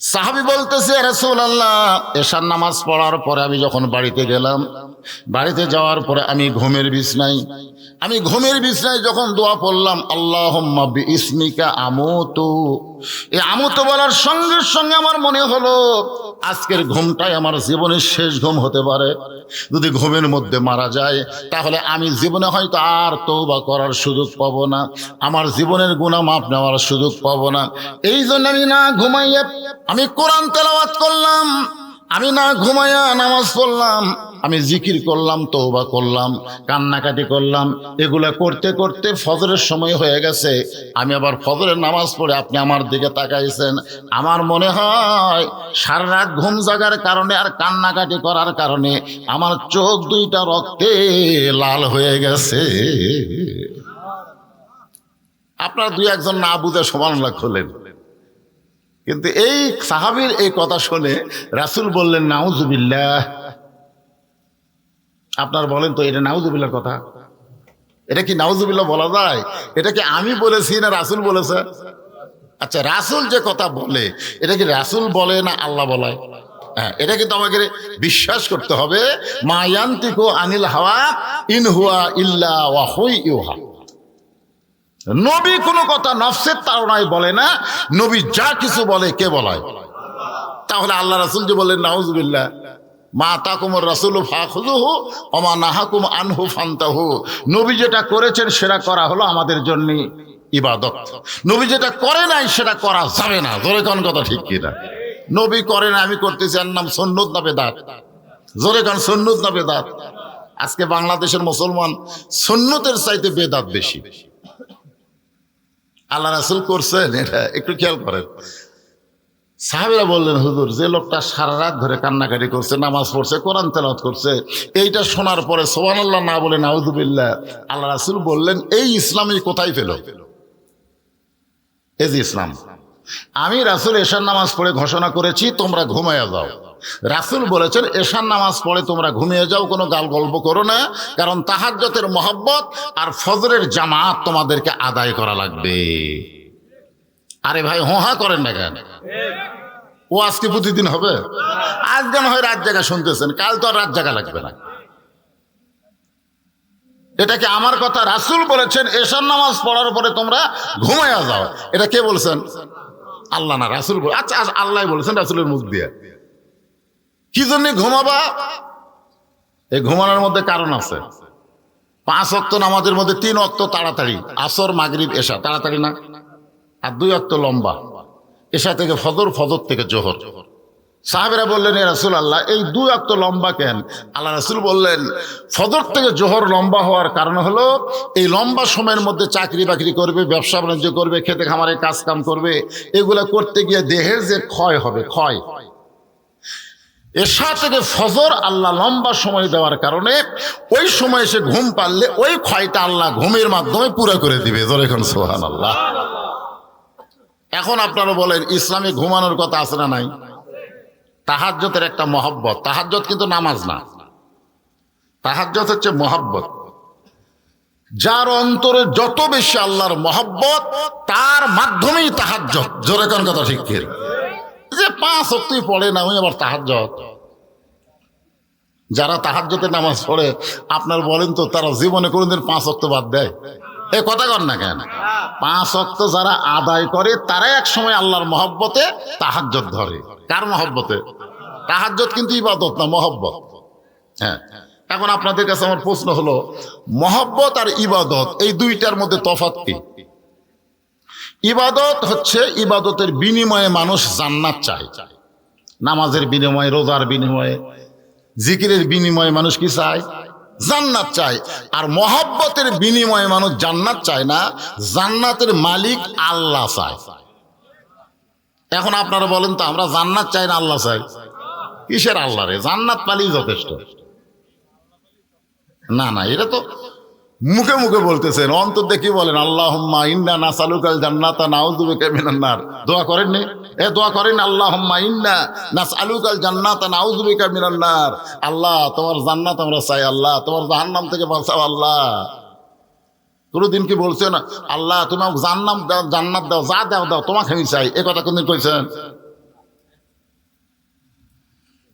সাহাবী বলতেছে, রাসূলুল্লাহ, এশার নামাজ পড়ার পরে আমি যখন বাড়িতে গেলাম, বাড়িতে যাওয়ার পরে আমি ঘুমের বিছনায় যখন দোয়া পড়লাম, আল্লাহুম্মা বিইসমিকা আমুতু এই আমুতো বলার সঙ্গে সঙ্গে আমার মনে হলো আজকের ঘুমটাই আমার জীবনের শেষ ঘুম হতে পারে। যদি ঘুমের মধ্যে মারা যায় তাহলে আমি জীবনে হয়তো আর তওবা করার সুযোগ পাবো না, আমার জীবনের গুনাহ মাফ নেওয়ার সুযোগ পাবো না। এই জন্য আমি না ঘুমাইয়া আমি কোরআন তেলাওয়াত করলাম, আমি না ঘুমাইয়া নামাজ পড়লাম, আমি জিকির করলাম, তওবা করলাম, কান্নাকাটি করলাম। এগুলা করতে করতে ফজরের সময় হয়ে গেছে। আমি আবার ফজরের নামাজ পড়ে আপনি আমার দিকে তাকাইছেন। আমার মনে হয় সারা রাত ঘুম জাগার কারণে আর কান্নাকাটি করার কারণে আমার চোখ দুইটা রক্তে লাল হয়ে গেছে। আপনার দুই একজন না বুঝে সুবহানাল্লাহ খোলেন, কিন্তু এই সাহাবীর এই কথা শুনে রাসূল বললেন নাউজুবিল্লাহ। আপনার বলেন তো এটা নাউজুবিল্লাহর কথা? এটা কি নাউজুবিল্লাহ বলা যায়? এটা কি আমি বলেছি না রাসূল বলেছে? আচ্ছা, রাসূল যে কথা বলে এটা কি রাসূল বলে না আল্লাহ বলে? হ্যাঁ, এটা কিন্তু আমাকে বিশ্বাস করতে হবে। মা ইয়ান্তিকু আনিল হাওয়া ইন হুয়া ইল্লা ওয়াহয়ু ইউহা। নবী কোনো কথা নফসের তাড়নায় বলে না, নবী যা কিছু বলে কে বলায়? তাহলে আল্লাহ রাসূল যে বললেন নাউজুবিল্লাহ, মা আতাকুমুর রাসূলু ফাখুযুহু ওয়া মা নাহাকুম আনহু ফান্তাহু। নবী যেটা করেছেন সেটা করা হলো আমাদের জন্য ইবাদত, নবী যেটা করে নাই সেটা করা যাবে না। জোরে কোন কথা ঠিক কিনা? নবী করে না আমি করতেছি, এর নাম সুন্নত না বেদাত? জোরে কোন সুন্নত না বেদাত? আজকে বাংলাদেশের মুসলমান সুন্নতের চাইতে বেদাত বেশি। আল্লাহ রাসূল করছেন, এটা একটু খেয়াল করেন। সাহাবীরা বললেন হুজুর, যে লোকটা সারা রাত ধরে কান্নাকাটি করছে, নামাজ পড়ছে, কোরআন তেলাওয়াত করছে, এইটা শোনার পরে সুবহানাল্লাহ না বলে নাউযুবিল্লাহ, আল্লাহ রাসূল বললেন এই ইসলামই কোথায় পেল? এই যে ইসলাম, আমি রাসূল এশার নামাজ পড়ে ঘোষণা করেছি তোমরা ঘুমাইয়া যাও। রাসূল বলেছেন এশার নামাজ পড়ে তোমরা ঘুমিয়ে যাও, কোনো গাল গল্প করো না, কারণ তাহাজ্জুদের মহব্বত আর ফজরের জামাত তোমাদেরকে আদায় করা লাগবে। আরে ভাই হোহা করেন না কেন? ও আজকে প্রতিদিন হবে? আজ যেন হয় রাত জায়গা শুনতেছেন, কাল তো আর রাত জায়গা লাগবে না। এটা কি আমার কথা? রাসূল বলেছেন এশার নামাজ পড়ার পরে তোমরা ঘুমাইয়া যাও। এটা কে বলছেন? আল্লাহ না, রাসূল বলে। আচ্ছা, আল্লাহ বলেছেন রাসূলের মুখ দিয়ে। কি জন্য ঘুমাবা? এই ঘুমানোর মধ্যে কারণ আছে। 5 ওয়াক্ত নামাজের মধ্যে 3 ওয়াক্ত তাড়াতাড়ি, আসর মাগরিব এশা তাড়াতাড়ি না, আর 2 ওয়াক্ত লম্বা, এশা থেকে ফজর, ফজর থেকে জোহর। সাহাবীরা বললেন এ রাসূলুল্লাহ, এই 2 ওয়াক্ত লম্বা কেন? আল্লাহ রাসূল বললেন ফজর থেকে জোহর লম্বা হওয়ার কারণ হলো এই লম্বা সময়ের মধ্যে চাকরি বাকরি করবে, ব্যবসা বাণিজ্য করবে, খেতে খামারে কাজ কাম করবে, এগুলা করতে গিয়ে দেহের যে ক্ষয় হবে, ক্ষয়। এশা থেকে ফজর আল্লাহ লম্বা সময় দেওয়ার কারণে ওই সময় সে ঘুম পারলে ওই ক্ষয়টা আল্লাহ ঘুমের মাধ্যমে পুরো করে দিবে। জোরে কোন সুবহানাল্লাহ। এখন আপনারা বলেন ইসলামে ঘুমানোর কথা আছে না নাই? তাহাজ্জুদের একটা মহব্বত। তাহাজ্জুদ কিন্তু নামাজ না, তাহাজ্জুদ হচ্ছে মহব্বত। যার অন্তরে যত বেশি আল্লাহর মহব্বত তার মাধ্যমেই তাহাজ্জুদ। জোরে কোন কথা ঠিক কি? যে 5 ওয়াক্তই পড়ে না, ওই আবার তাহাজ্জুদ। যারা তাহাজ্জুদের নামাজ পড়ে আপনার বলেন তো তারা জীবনে কোনোদিন 5 ওয়াক্ত বাদ দেয়? এ কথা কর না কেন? 5 ওয়াক্ত যারা আদায় করে তারাই এক সময় আল্লাহর মহব্বতে তাহাজ্জুদ ধরে। কার মহব্বতে? তাহাজ্জুদ কিন্তু ইবাদত না, মহব্বত। হ্যাঁ, এখন আপনাদের কাছে আমার প্রশ্ন হলো, মহব্বত আর ইবাদত এই দুইটার মধ্যে তফাৎ কি? ইবাদত হচ্ছে ইবাদতের বিনিময়ে মানুষ জান্নাত চায়। নামাজের বিনিময়ে, রোজার বিনিময়ে, জিকিরের বিনিময়ে মানুষ কি চায়? জান্নাত চায়। আর মহব্বতের বিনিময়ে মানুষ জান্নাত চায় না, জান্নাতের মালিক আল্লাহ চায়। এখন আপনারা বলেন তো আমরা জান্নাত চাই না আল্লাহ চাই? কিসের আল্লাহ রে? জান্নাত পালেই যথেষ্ট। না না, এটা তো মুখে মুখে বলতেছেন, অন্তর দেখি বলেন আল্লাহুম্মা ইন্না নাসআলুকাল জান্নাতা নাউযু বিকা মিনান নার। দোয়া করেননি? দোয়া করেন আল্লাহুম্মা ইন্না নাসআলুকাল জান্নাতা নাউযু বিকা মিনান নার। আল্লাহ তোমার জান্নাত আমরা চাই, আল্লাহ তোমার জাহান্নাম থেকে বাঁচাও। আল্লাহ কোনদিন কি বলছেন আল্লাহ তুমি আমাকে জান্নাত দাও, যা দাও দাও তোমাকে আমি চাই? এ কথা কোনদিন কইছেন?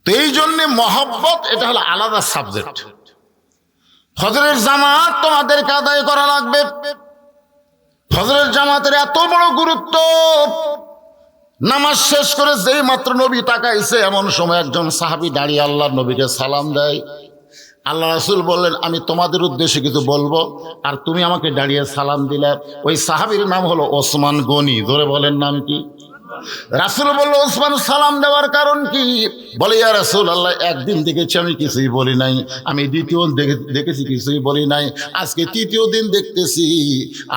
তো এই জন্য মহব্বত এটা হলো আলাদা সাবজেক্ট। ফজরের জামাত তোমাদেরকে আদায় করা লাগবে। ফজরের জামাতের এত বড় গুরুত্ব, নামাজ শেষ করে যেই মাত্র নবী তাকাইছে এমন সময় একজন সাহাবী দাঁড়িয়ে আল্লাহর নবীকে সালাম দেয়। আল্লাহ রাসূল বললেন, আমি তোমাদের উদ্দেশ্যে কিছু বলবো, আর তুমি আমাকে দাঁড়িয়ে সালাম দিলে। ওই সাহাবীর নাম হলো ওসমান গনি। ধরে বলেন নাম কি? রাসূল বলল, ওসমান সালাম দেওয়ার কারণ কি? বলে, ইয়া রাসূলুল্লাহ, একদিন দেখেছি আমি কিছুই বলি নাই, আমি দ্বিতীয় দেখেছি কিছুই বলি নাই, আজকে তৃতীয় দিন দেখতেছি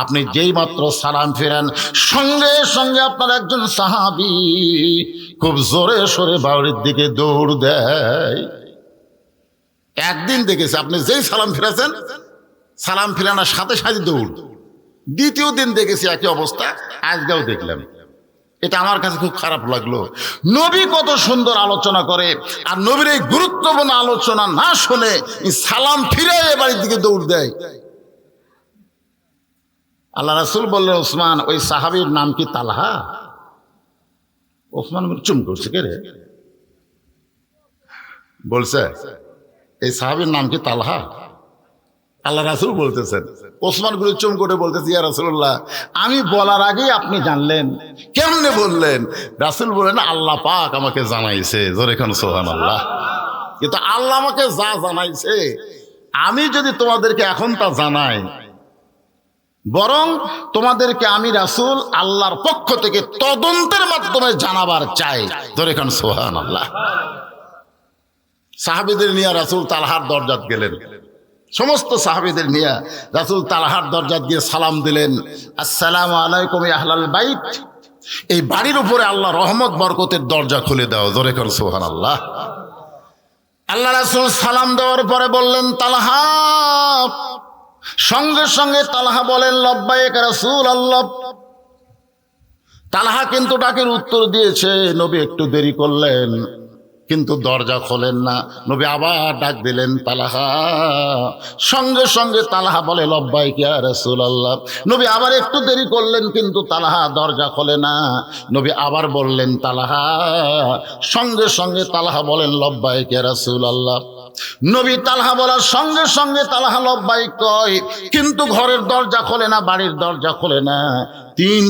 আপনি যেই মাত্র সালাম ফেরান সঙ্গে সঙ্গে আপনার একজন সাহাবী খুব জোরে সোরে বাড়ির দিকে দৌড় দেয়। একদিন দেখেছি আপনি যেই সালাম ফিরেছেন, সালাম ফিরানোর সাথে সাথে দৌড়। দ্বিতীয় দিন দেখেছি একই অবস্থা, আজকেও দেখলাম। এটা আমার কাছে খুব খারাপ লাগলো। নবী কত সুন্দর আলোচনা করে, আর নবীর এই গুরুত্বপূর্ণ আলোচনা না শুনে সালাম ফিরে বাড়ির দিকে দৌড় দেয়। আল্লাহ রাসূল বললেন, ওসমান, ওই সাহাবীর নাম কি তালহা? ওসমান চুম করছে, কে রে? বলছে, এই সাহাবীর নাম কি তালহা? আল্লাহ রাসূল বলতেছেন। ওসমান গুলো চুম করে বলতেছে, ইয়া রাসূলুল্লাহ, আমি বলার আগেই আপনি জানলেন, কেমনে বললেন? রাসূল বলেন, আল্লাহ পাক আমাকে জানাইছে। জোরে খান সুবহানাল্লাহ। কিন্তু আল্লাহ আমাকে যা জানাইছে, আমি যদি তোমাদেরকে এখন তা জানাই, বরং তোমাদেরকে আমি রাসূল আল্লাহর পক্ষ থেকে তদন্তের মাধ্যমে জানাবার চাই। জোরে খান সুবহানাল্লাহ। সাহাবীদের নিয়ে রাসূল তালহার দরজাত গেলেন। সমস্ত সাহাবীদের নিয়ে রাসূল তালহার দরজাত গিয়ে সালাম দিলেন, আসসালামু আলাইকুম ইয়া আহলাল বাইত। এই বাড়ির উপরে আল্লাহ রহমত বরকতের দরজা খুলে দাও। জোরে করে সুবহানাল্লাহ। আল্লাহ রাসূল সালাম দেওয়ার পরে বললেন, তালহা। সঙ্গে সঙ্গে তালহা বলেন, লব্বাইক রাসূলুল্লাহ। তালহা কিন্তু ডাকের উত্তর দিয়েছে, নবী একটু দেরি করলেন, কিন্তু দরজা খোলেন না। নবী আবার ডাক দিলেন, তালহা। সঙ্গে সঙ্গে তালহা বলে, লব্বাইক ইয়া রাসূলুল্লাহ। নবী আবার একটু দেরি করলেন, কিন্তু তালহা দরজা খোলে না। নবী আবার বললেন, তালহা। সঙ্গে সঙ্গে তালহা বলেন, লব্বাইক ইয়া রাসূলুল্লাহ। নবী তালহা বলার সঙ্গে সঙ্গে তালহা লব্বাইক কয়, কিন্তু ঘরের দরজা খোলে না, বাড়ির দরজা খোলে না।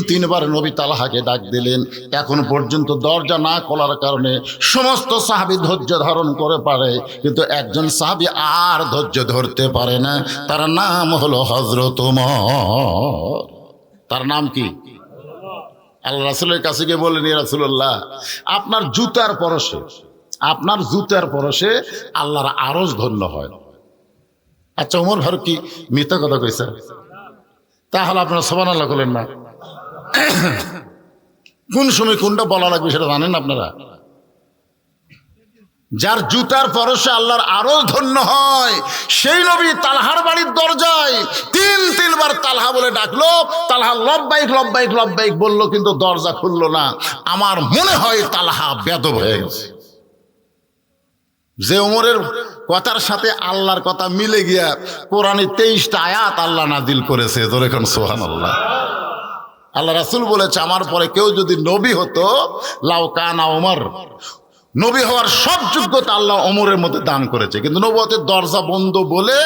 তিনবার নবী তালহাকে ডাক দিলেন। এখন পর্যন্ত দরজা না খোলার কারণে সমস্ত সাহাবী ধৈর্য ধারণ করে পারে, কিন্তু একজন সাহাবী আর ধৈর্য ধরতে পারে না। তার নাম হলো হযরত ওমর। তার নাম কি? আল্লাহ রাসূলের কাছে গিয়ে বললেন, ইয়া রাসূলুল্লাহ, আপনার জুতার পরশে আল্লাহর আরশ ধন্য হয়। আচ্ছা, ওমর ফারুক কি মিথ্যা কথা কইছে? তাহলে আপনারা সুবহানাল্লাহ বলেন না? কোন সময় কোনটা বলা লাগবে সেটা জানেন আপনারা? যার জুতার পরশে আল্লাহর আরো ধন্য হয়, সেই নবী তালহার বাড়ির দরজায় তিনবার তালহা বলে ডাকলো। তালহা লব্বাইক লব্বাইক লব্বাইক বললো, কিন্তু দরজা খুললো না। আমার মনে হয় তালহা বেদব হয়ে গেছে। যে ওমরের কথার সাথে আল্লাহর কথা মিলে গিয়া কোরআনে 23টা আয়াত আল্লাহ নাজিল করেছে। জোরে কোন সুবহানাল্লাহ। আল্লাহ রাসূল বলেছে, আমার পরে কেউ যদি নবী হতো, লাউ কানা ওমর, নবী হওয়ার সব যোগ্যতা আল্লাহ ওমরের মধ্যে দান করেছে, কিন্তু নবুয়তের দরজা বন্ধ বলে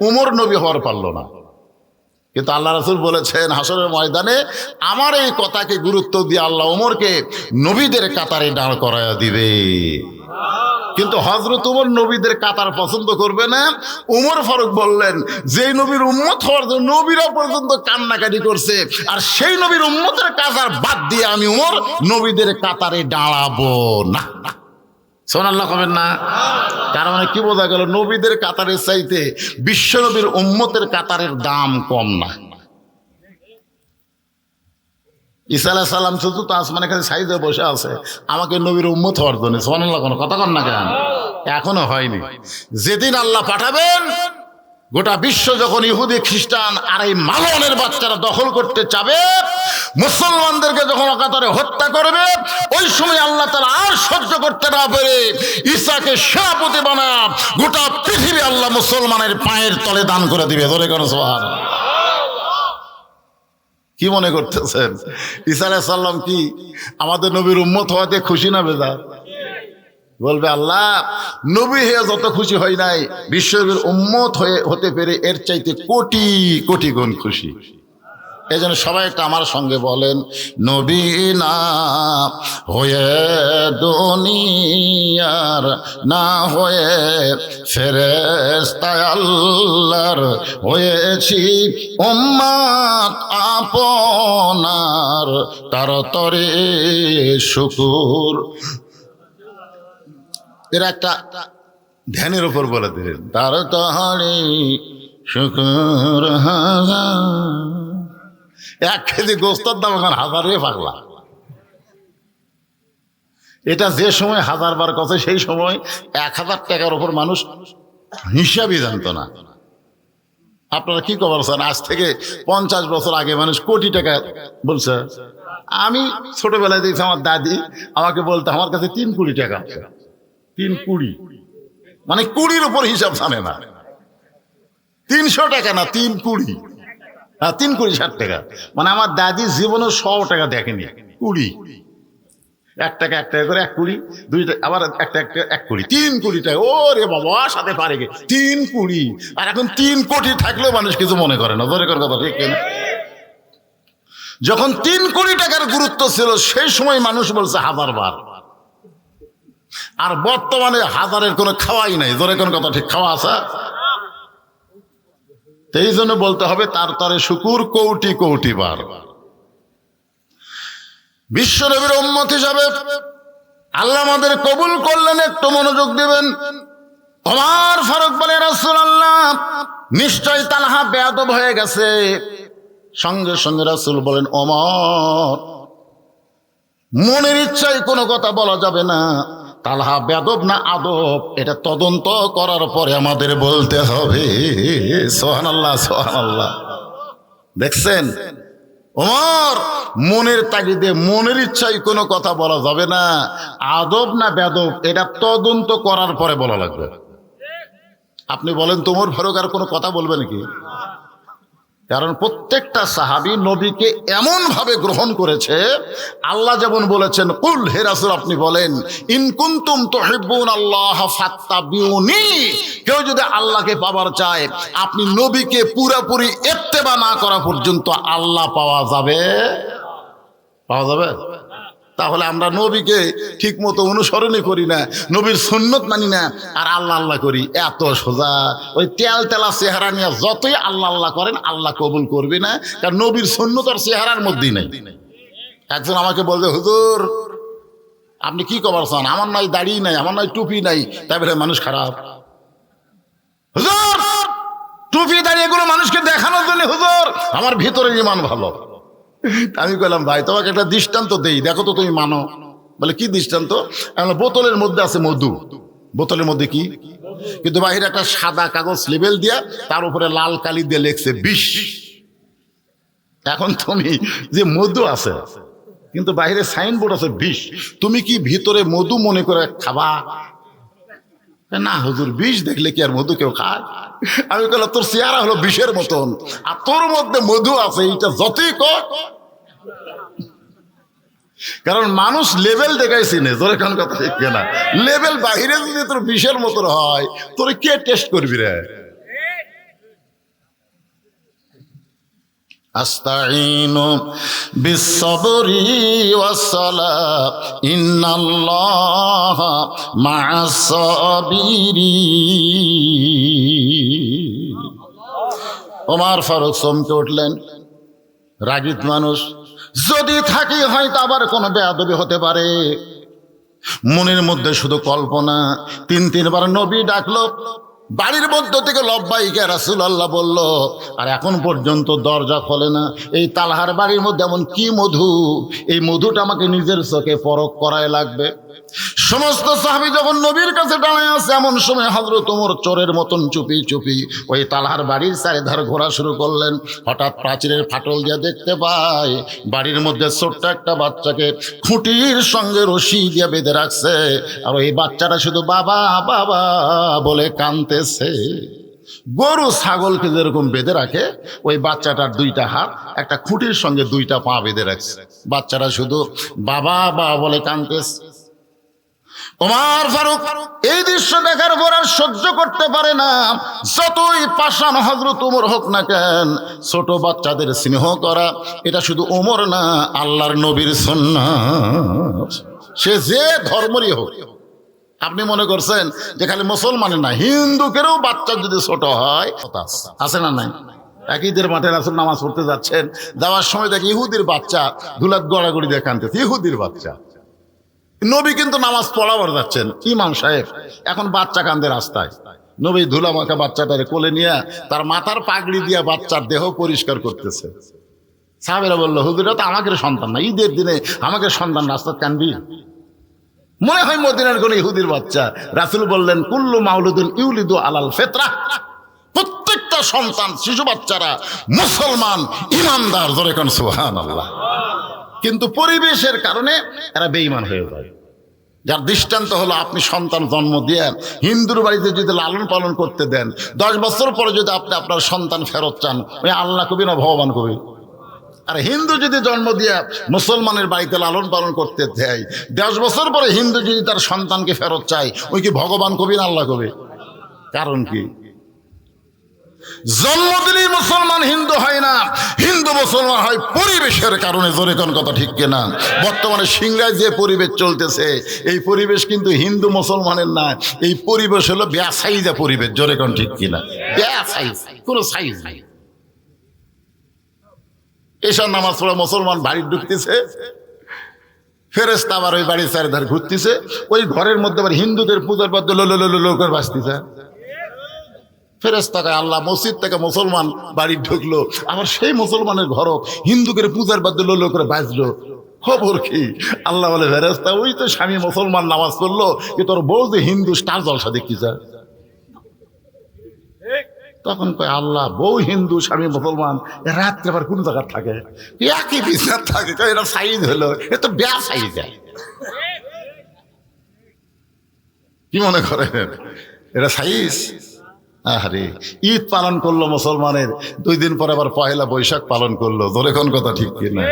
ওমর নবী হওয়ার পারলো না। কিন্তু আল্লাহ রাসূল বলেছেন, হাসরের ময়দানে আমার এই কথাকে গুরুত্ব দিয়ে আল্লাহ ওমরকে নবীদের কাতারে দাঁড় করায়া দিবে। কিন্তু হযরত ওমর নবীদের কাতার পছন্দ করবে না। ওমর ফারুক বললেন, যে নবীর উম্মত হওয়ার জন্য নবীরা পর্যন্ত কান্নাকাটি করছে, আর সেই নবীর উম্মতের কাতার বাদ দিয়ে আমি ওমর নবীদের কাতারে দাঁড়াবো না। সুবহানাল্লাহ কবেন না? তার মানে কি বোঝা গেল? নবীদের কাতারের চাইতে বিশ্ব নবীর উম্মতের কাতারের দাম কম না। ঈসা আলাইহিস সালাম শুধু তো আসমানের কাছে সাইদে বসে আছে আমাকে নবীর উম্মত হওয়ার জন্য। সুবহানাল্লাহ, কোনো কথা কন না কেন? এখনো হয়নি। যেদিন আল্লাহ পাঠাবেন, গোটা বিশ্ব যখন ইহুদি খ্রিস্টান আর এই মালনের বাচ্চারা দখল করতে চাবে, মুসলমানদেরকে যখন অকাতরে হত্যা করবে, ওই সময় আল্লাহ তাআলা আর সহ্য করতে না পেরে ঈসাকে সেনাপতি বানায় গোটা পৃথিবী আল্লাহ মুসলমানের পায়ের তলে দান করে দিবে। ধরে কেন? সুবহানাল্লাহ। কি মনে করতেছেন? ঈসা আলাইহিস সালাম কি আমাদের নবীর উম্মত হওয়াতে খুশি না বেজার? বলবে, আল্লাহ নবী হয়ে যত খুশি হয় নাই, বিশ্বনবীর উম্মত হতে পেরে এর চাইতে কোটি কোটি গুণ খুশি। এই জন্য সবাই একটা আমার সঙ্গে বলেন, নবী না হয়ে দুনিয়ার, না হয়ে ফেরেশতা আল্লাহর, হয়েছি উম্মত আপনার, তার তরে শুকুর। এর একটা ধ্যানের উপর বলে দিলেন, তার তরে শুকুর এক কেজি গোস্তর দাম এখন 1000 পাগলা। এটা যে সময় 1000 বার কথা, সেই সময় 1000 টাকার উপর মানুষ হিসাবই জানতো না। আপনারা কি খবর চান? আজ থেকে 50 বছর আগে মানুষ কোটি টাকা বলছে। আমি ছোটবেলায় দেখছি আমার দাদি আমাকে বলতো আমার কাছে 3 কোটি টাকা আছে। 3 কোটি মানে 20-র উপর হিসাব জানে না। 300 টাকা না, 3 কোটি। হ্যাঁ, 3 কোটি 60 টাকা। মানে আমার দাদি জীবনে 100 টাকা দেখেনি। 20 1 টাকা 1 টাকা করে 1 কোটি, 2 টাকা আবার 1 টাকা 1 কোটি, 3 কোটি টাকা। ও রে বাবা, সাথে পারে গে 3 কোটি। আর এখন 3 কোটি থাকলেও মানুষ কিছু মনে করে না। ধরে কথা ঠিক না? যখন 3 কোটি টাকার গুরুত্ব ছিল সেই সময় মানুষ বলছে 1000 বার। আর বর্তমানে 1000-এর কোনো খাওয়াই নাই। ধরে কোন কথা ঠিক? খাওয়া আছে? এই জন্য বলতে হবে তার তরে শুকুর কোটি কোটি বার। বিশ্ব নবীর উম্মত হিসাবে আল্লাহ আমাদের কবুল করলেন। একটু মনোযোগ দিবেন। ওমর ফারুক বলে, রাসূলুল্লাহ নিশ্চয় তালহা বেয়াদব হয়ে গেছে। সঙ্গে সঙ্গে রাসূল বলেন, ওমর মনের ইচ্ছায় কোনো কথা বলা যাবে না। তালহা বেয়াদব না আদব এটা তদন্ত করার পরে আমাদের বলতে হবে। সুবহানাল্লাহ, সুবহানাল্লাহ। দেখছেন ওমর মনের তাগিদে, মনের ইচ্ছায় কোনো কথা বলা যাবে না। আদব না বেয়াদব এটা তদন্ত করার পরে বলা লাগবে। আপনি বলেন তো ওমর ফারুক আর কোনো কথা বলবে নাকি? কারণ প্রত্যেকটা সাহাবী নবীকে এমন ভাবে গ্রহণ করেছে। আল্লাহ যেমন বলেছেন, কুল হে রাসূল আপনি বলেন, ইন কুনতুম তুহিব্বুনাল্লাহ ফাত্তাবিউনি, কেউ যদি আল্লাহকে পাওয়ার চায় আপনি নবীকে পুরোপুরি ইত্তেবা না করা পর্যন্ত আল্লাহ পাওয়া যাবে? পাওয়া যাবে? তাহলে আমরা নবীকে ঠিক মতো অনুসরণই করি না, নবীর সুন্নত মানি না, আর আল্লাহ আল্লাহ করি। এত সোজা? ওই তেল তেলা চেহারা নিয়ে যতই আল্লাহ আল্লাহ করেন আল্লাহ কবুল করবে না, কারণ নবীর সুন্নত আর চেহারার মধ্যেই নেই। একজন আমাকে বলবে, হুজুর আপনি কি খবর চান? আমার নাই দাড়ি নাই, আমার নাই টুপি নাই, তাই বলে মানুষ খারাপ? হুজুর টুপি দাড়ি এগুলো মানুষকে দেখানোর জন্য। হুজুর আমার ভিতরে ইমান ভালো। আমি বললাম, ভাই তোমাকে একটা দৃষ্টান্ত দেই, দেখো তো তুমি মানো। বলে কি দৃষ্টান্ত? বোতলের মধ্যে আছে মধু। বোতলের মধ্যে কি? কিন্তু বাহিরে একটা সাদা কাগজ লেবেল দিয়া তার উপরে লাল কালি দিয়ে লেখছে বিষ। এখন তুমি যে মধু আছে কিন্তু বাহিরে সাইনবোর্ড আছে বিষ, তুমি কি ভিতরে মধু মনে করে খাবা? না হুজুর, বিষ দেখলে কি আর মধু কেউ খায়? আমি বললাম, তোর চেহারা হলো বিষের মতন, আর তোর মধ্যে মধু আছে, এইটা যতই কর। কারণ মানুষ লেভেল দেখাইছি না। তোর এখন কথা ঠিক না? লেভেল বাহিরে যদি তোর বিষের মতন হয়, তোর কে টেস্ট করবি রে? আস্তাইনু বিসসবরি ওয়াসসালাহ ইন্নাল্লাহা মা'আস সাবিরিন। ওমর ফারুক চমকে উঠলেন। রাগীব মানুষ যদি থাকি হয়তো আবার কোনো বেয়াদবি হতে পারে। মনের মধ্যে শুধু কল্পনা। 3-3 বার নবী ডাকলো, বাড়ির মধ্য থেকে লব্বাইকা রাসূলুল্লাহ বলল, আর এখন পর্যন্ত দরজা খোলে না। এই তালহার বাড়ির মধ্যে এমন কি মধু, এই মধুটা আমাকে নিজের চোখে পরখ করায় লাগবে। সমস্ত সাহাবী যখন নবীর কাছে দাঁড়ায় আছে, এমন সময় হযরত ওমর চোরের মতন চুপি চুপি ওই তালহার বাড়ির চারিধার ঘোরা শুরু করলেন। হঠাৎ প্রাচীরের ফাটল দিয়ে দেখতে পায় বাড়ির মধ্যে ছোট্ট একটা বাচ্চাকে খুঁটির সঙ্গে রশি দিয়ে বেঁধে রাখছে, আর ওই বাচ্চাটা শুধু বাবা বাবা বলে কাঁদতেছে। গরু ছাগলকে যেরকম বেঁধে রাখে, ওই বাচ্চাটার 2টা হাত একটা খুঁটির সঙ্গে 2টা পা বেঁধে রাখছে। বাচ্চাটা শুধু বাবা বাবা বলে কাঁদতেছে। ওমর ফারুক এই দৃশ্য দেখার পর আর সহ্য করতে পারে না। যতই পাষাণ হযরত ওমর হোক না কেন, ছোট বাচ্চাদের স্নেহ করা এটা শুধু ওমর না, আল্লাহর নবীর সুন্নাত। সে যে ধর্মেরই হোক। আপনি মনে করছেন যে খালি মুসলমানের না, হিন্দুকেরও বাচ্চা যদি ছোট হয় আছে না নাই? একইদের মাঠে রাসূল নামাজ পড়তে যাচ্ছেন, যাওয়ার সময় দেখি ইহুদির বাচ্চা ধুলাত গড়াগড়ি দিয়ে কাঁদতেছে। ইহুদির বাচ্চা, নবী কিন্তু নামাজ পড়াবার যাচ্ছেন, ইমাম সাহেব এখন বাচ্চা কান্দে রাস্তায়। নবী ধুলা মাখা বাচ্চাটারে কোলে নিয়ে তার মাথার পাগড়ি দিয়ে বাচ্চার দেহ পরিষ্কার করতেছে। সাহাবেরা বললো, হুজুরা তো আমাদের সন্তান না, ঈদের দিনে আমাদের সন্তান রাস্তা কানবি? মনে হয় মদিনার কোন ইহুদির বাচ্চা। রাসূল বললেন, কুল্লু মাউলুদুন ইউলিদু আলাল ফিতরাহ, প্রত্যেকটা সন্তান শিশু বাচ্চারা মুসলমান ইমানদার, জোরে কোন সুবহানাল্লাহ। কিন্তু পরিবেশের কারণে এরা বেঈমান হয়ে যায়। যার দৃষ্টান্ত হলো, আপনি সন্তান জন্ম দিয়ে হিন্দুর বাড়িতে যদি লালন পালন করতে দেন, 10 বছর পরে যদি আপনি আপনার সন্তান ফেরত চান, ওই আল্লাহ কবি না ভগবান কবি? আর হিন্দু যদি জন্ম দিয়ে মুসলমানের বাড়িতে লালন পালন করতে দেয়, 10 বছর পরে হিন্দু যদি তার সন্তানকে ফেরত চায়, ওই কি ভগবান কবি না আল্লাহ কবি? কারণ কি? জন্ম দিলেই মুসলমান হিন্দু হয় না, হিন্দু মুসলমান হয় পরিবেশের কারণে। জোরে কোন কথা ঠিক কিনা? বর্তমানে সিংড়ায় যে পরিবেশ চলতেছে, এই পরিবেশ কিন্তু হিন্দু মুসলমানের না, এই পরিবেশ হলো বেসাইজা পরিবেশ। জোরে কোন ঠিক কিনা? বেসাইজ, কোনো সাইজ নাই। এসব নামাজ পড়া মুসলমান বাড়ি ঢুকতেছে, ফেরেশতা আবার ওই বাড়ির চারিধার ঘুরতেছে, ওই ঘরের মধ্যে আবার হিন্দুদের পূজার পদ্ধতি লো করে বাঁচতেছে। ফেরেশতা কয়, আল্লাহ মসজিদ থেকে মুসলমান বাড়ি ঢুকলো, আবার সেই মুসলমানের ঘরও হিন্দুদের পূজার বাদ্য লো করে বাজলো, খবর কি? আল্লাহ বলে, ফেরেশতা ওই তো স্বামী মুসলমান নামাজ পড়লো, কি তোর বউ যে হিন্দু স্টার জলসা দেখি যা। তখন কয়, আল্লাহ বউ হিন্দু স্বামী মুসলমান, রাত্রে আবার কোন জায়গার থাকে? একই বিছানার থাকে। এটা সাইজ হলো, এ তো বেয়া সাইজ যায়। কি মনে করেন এটা সাইজ? আরে ঈদ পালন করলো মুসলমানের, 2 দিন পরে আবার পয়লা বৈশাখ পালন করলো। ধরে কোন কথা ঠিক কিনা?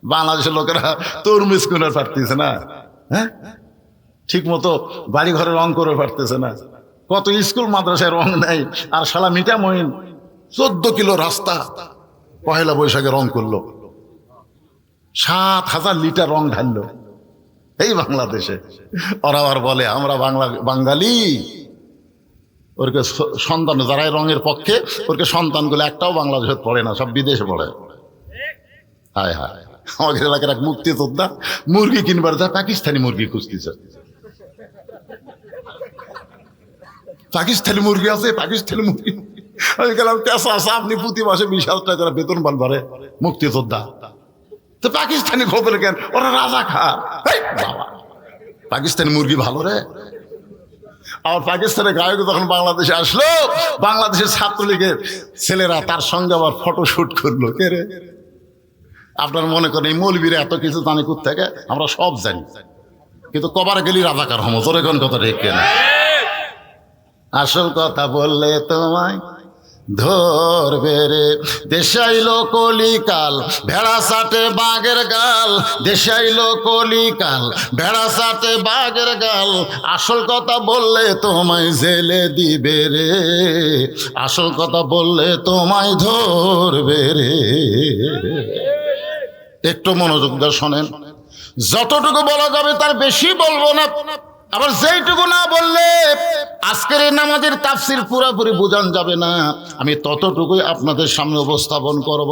বাংলাদেশের লোকেরা তরমুজ কিনে পারতেছে না, হ্যাঁ ঠিক মতো বাড়ি ঘরে রং করে পারতেছে না। কত স্কুল মাদ্রাসায় রং নেই, আর শালা মিঠা মহিন 14 কিলো রাস্তা পয়লা বৈশাখে রং করলো, 7,000 লিটার রং ঢাললো এই বাংলাদেশে। ওরা আবার বলে আমরা বাঙালি। ওরকে সন্তান, যারাই রঙের পক্ষে, ওরকে সন্তানগুলো একটাও বাংলাদেশে পড়ে না, সব বিদেশে পড়ে। হায় হায়, আমাদের এলাকার এক মুক্তিযোদ্ধা মুরগি কিনবার যায়, পাকিস্তানি মুরগি খুঁজতেছে। পাকিস্তানি মুরগি আছে, পাকিস্তানি মুরগি। আমি গেলাম, পেশা আছে, আপনি প্রতি মাসে 20,000 টাকা করে বেতন পান পারে মুক্তিযোদ্ধা, তো পাকিস্তানি খবর কেন? ওরা রাজা খা। বাবা, পাকিস্তানি মুরগি ভালো রে। আর পাকিস্তানের গায়ক যখন বাংলাদেশে আসলো, বাংলাদেশের ছাত্রলীগের ছেলেরা তার সঙ্গে আবার ফটোশুট করলো। কে রে? আপনার মনে করেন এই মৌলবীরা এত কিছু জানে কোত্থেকে? আমরা সব জানি, কিন্তু কবার গেলি রাজাকার হমো। তোর এখন কথা রেখে না, আসল কথা বললে তোমায় ধরবে রে। দেশাইলো কলিকাল ভেড়া সাটে বাঘের গাল, দেশাইলো কলিকাল ভেড়া সাটে বাঘের গাল, আসল কথা বললে তোমায় জেলে দিবে রে, আসল কথা বললে তোমায় ধরবে রে। একটু মনোযোগ দিয়ে শোনেন, যতটুকু বলা যাবে তার বেশি বলবো না, আবার যেইটুকু না বললে আজকের এই নামাজের তাফসির পুরোপুরি বোঝান যাবে না। আমি ততটুকুই আপনাদের সামনে উপস্থাপন করব।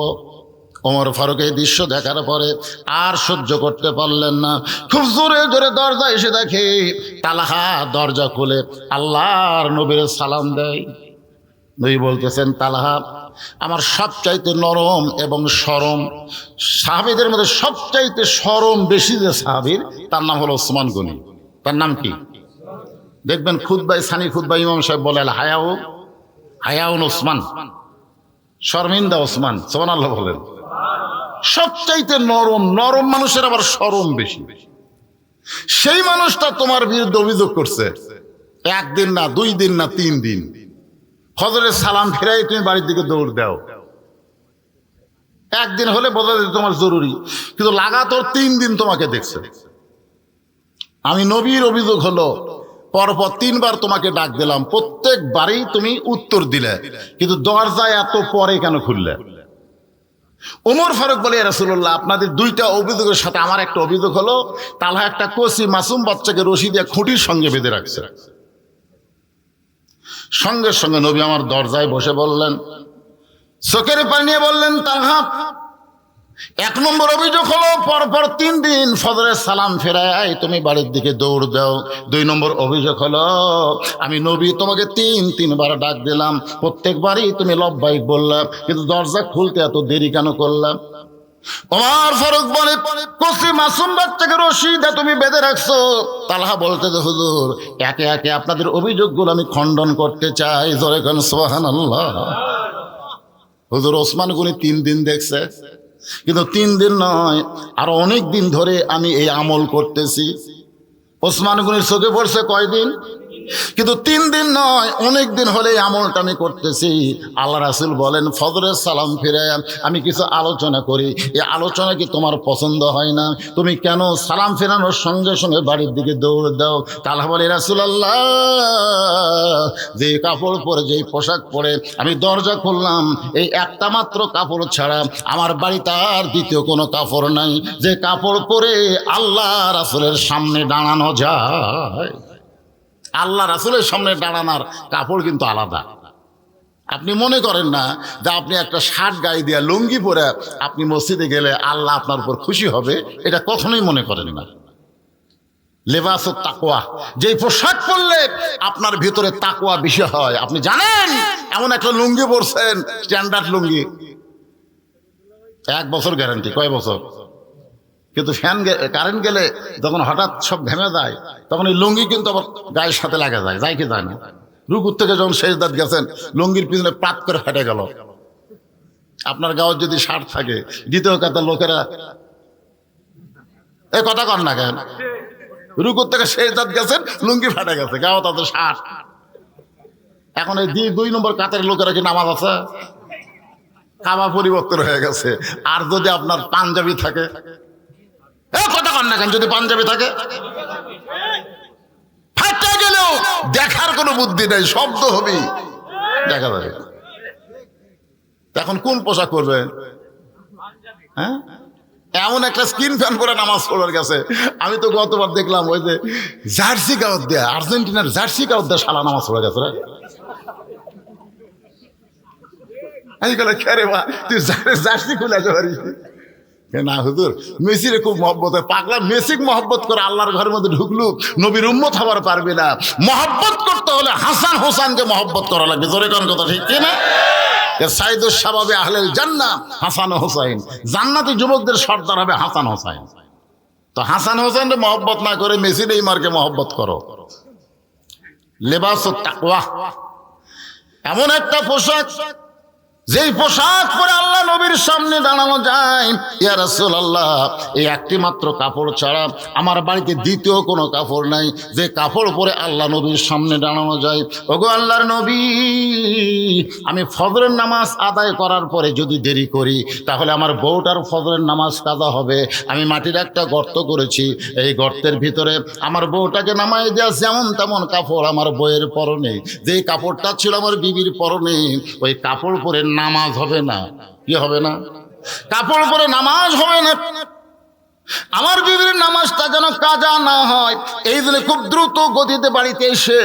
ওমর ফারুক এই দৃশ্য দেখার পরে আর সহ্য করতে পারলেন না, খুব জোরে জোরে দরজা এসে দেখে তালহা দরজা খুলে আল্লাহর নবীর সালাম দেয়। নবী বলতেছেন, তালহা আমার সবচাইতে নরম এবং সরম সাহাবীদের মধ্যে সবচাইতে সরম বেশি যে সাহাবীর, তার নাম হলো ওসমান গনি। তার নাম কি? দেখবেন খুতবায়, সানি খুতবায় ইমাম সাহেব বলে হায়াউন ওসমান, শর্মিন্দা ওসমান, সুবহানাল্লাহ বলেন। সবচাইতে নরম, নরম মানুষের আবার সরম বেশি। সেই মানুষটা তোমার বিরুদ্ধে অভিযোগ করছে, 1 দিন না 2 দিন না 3 দিন, ফজরের সালাম ফিরাই তুমি বাড়ির দিকে দৌড় দাও। 1 দিন হলে বোঝা যায় তোমার জরুরি, কিন্তু লাগাতার 3 দিন তোমাকে দেখছে। আমি নবীর অভিযোগ হলো পরপর 3 বার তোমাকে ডাক দিলাম, প্রত্যেকবারই তুমি উত্তর দিলে, কিন্তু দরজায় এত পরে কেন খুললে? ওমর ফারুক বলে, ইয়া রাসূলুল্লাহ, আপনাদের 2টা অভিযোগের সাথে আমার একটা অভিযোগ হলো, তালহা একটা কচি মাসুম বাচ্চাকে রশি দিয়ে খুঁটির সঙ্গে বেঁধে রাখছে। সঙ্গে সঙ্গে নবী আমার দরজায় বসে বললেন, চোখের পানি নিয়ে বললেন, তালহা, 1 নম্বর অভিযোগ হলো পরপর 3 দিন ফজরের সালাম ফেরায় তুমি বাড়ির দিকে দৌড় দাও। 2 নম্বর অভিযোগ হলো আমি নবী তোমাকে 3 বার ডাক দিলাম, প্রত্যেকবারই তুমি লব্বাইক বললাম, কিন্তু দরজা খুলতে এত দেরি কেন করলাম? ওমর ফারুক বলে, কচি মাসুম বাচ্চাকে রশি দিয়ে তুমি বেঁধে রাখছো। তালহা বলতে, হুজুর, একে একে আপনাদের অভিযোগগুলো আমি খণ্ডন করতে চাই। জোরে কোন সুবহানাল্লাহ। হুজুর, ওসমান গনি 3 দিন দেখছে, কিন্তু 3 দিন নয়, আরো অনেক দিন ধরে আমি এই আমল করতেছি। ওসমান গনির চোখে পড়ছে কয়দিন? কিন্তু 3 দিন নয়, অনেক দিন হলে এই আমলটা আমি করতেছি। আল্লাহ রাসূল বলেন, ফজরের সালাম ফিরে আমি কিছু আলোচনা করি, এই আলোচনা কি তোমার পছন্দ হয় না? তুমি কেন সালাম ফেরানোর সঙ্গে সঙ্গে বাড়ির দিকে দৌড় দাও? তালহা বলে, রাসূলুল্লাহ, যে কাপড় পরে, যেই পোশাক পরে আমি দরজা খুললাম, এই একটা মাত্র কাপড় ছাড়া আমার বাড়িতে আর দ্বিতীয় কোনো কাপড় নাই, যে কাপড় পরে আল্লাহ রাসূলের সামনে দাঁড়ানো যায়। আল্লাহ রাসূলের সামনে দাঁড়ানোর কাপড় কিন্তু আলাদা। আপনি মনে করেন না যে আপনি একটা শার্ট গায়ে দিয়ে লুঙ্গি পরে আপনি মসজিদে গেলে আল্লাহ আপনার উপর খুশি হবে, এটা কখনোই মনে করেন না। লেবাসুত তাকওয়া, যেই পোশাক পরলে আপনার ভিতরে তাকওয়া বেশি হয়। আপনি জানেন, এমন একটা লুঙ্গি পরছেন, স্ট্যান্ডার্ড লুঙ্গি, 1 বছর গ্যারান্টি। কয় বছর? কিন্তু ফ্যান কারেন্ট গেলে যখন হঠাৎ সব ঘেমে যায়, তখন এই লুঙ্গি কিন্তু আবার গায়ের সাথে লাগা যায়, যায় কি যায় না? রুকুর থেকে যখন সেজদাত গেছেন, লুঙ্গির পিছনে পাত করে ফেটে গেল। আপনার গাঁয়ের যদি শার্ট থাকে, দ্বিতীয় কাতার লোকেরা এ কথা কর না কেন? রুকুর থেকে সেজদাত গেছেন, লুঙ্গি ফেটে গেছে, গাঁও তাদের শার্ট। এখন এই 2 নম্বর কাতারের লোকেরা কি নামাজ আছে? কাবা পরিবর্তন হয়ে গেছে। আর যদি আপনার পাঞ্জাবি থাকে, কথা কন না কেন? যদি পাঞ্জাবি থাকে, ফাটা গেলেও দেখার কোনো বুদ্ধি নেই, শব্দ হবে, দেখা যাবে। এখন কোন পোশাক করবে? হ্যাঁ, এমন একটা স্কিন ফ্যান পরে নামাজ পড়ার গেছে। আমি তো গতবার দেখলাম ওই যে জার্সি গাউত দেয়া, আর্জেন্টিনার জার্সি গাউত দেয়া শালা নামাজ পড়ে গেছে। আমি বলে, খেরে বা তুই জার্সি খুলে আসতে পারিস না? হুজুর, মেসিরে খুব মহব্বত, পাগলা মেসি মহব্বত করে আল্লাহর ঘরের মধ্যে ঢুকলু, নবীর উম্মত হবার পারবে না। মহব্বত করতে হলে হাসান হোসেনকে মহব্বত করা লাগবে। জোরে কোন কথা, ঠিক কিনা? সাইদুস শাবাবে আহলেল জান্নাহ হাসান হোসেন, জান্নাতি যুবকদের সর্দার হবে হাসান হোসেন। তো হাসান হোসেনকে মহব্বত না করে মেসি নেইমারকে মহব্বত করো। লেবাসুত তাকওয়া, এমন একটা পোশাক, যেই পোশাক পরে আল্লাহ নবীর সামনে দাঁড়ানো যায়। ইয়া রাসূলুল্লাহ, এই একটি মাত্র কাপড় ছাড়া আমার বাড়িতে দ্বিতীয় কোনো কাপড় নাই, যে কাপড় পরে আল্লাহ নবীর সামনে দাঁড়ানো যায়। ওগো আল্লাহর নবী, আমি ফজরের নামাজ আদায় করার পরে যদি দেরি করি, তাহলে আমার বউটার ফজরের নামাজ কাজা হবে। আমি মাটির একটা গর্ত করেছি, এই গর্তের ভিতরে আমার বউটাকে নামাই দেওয়া, যেমন তেমন কাপড় আমার বউয়ের পরনে, যেই কাপড়টা ছিল আমার বিবির পরনে, ওই কাপড় পরে নামাজ হবে না। কি হবে না? কাপড় পরে নামাজ হবে না। আমার বিবির নামাজটা যেন কাজা না হয়, এই জন্য খুব দ্রুত গতিতে বাড়িতে এসে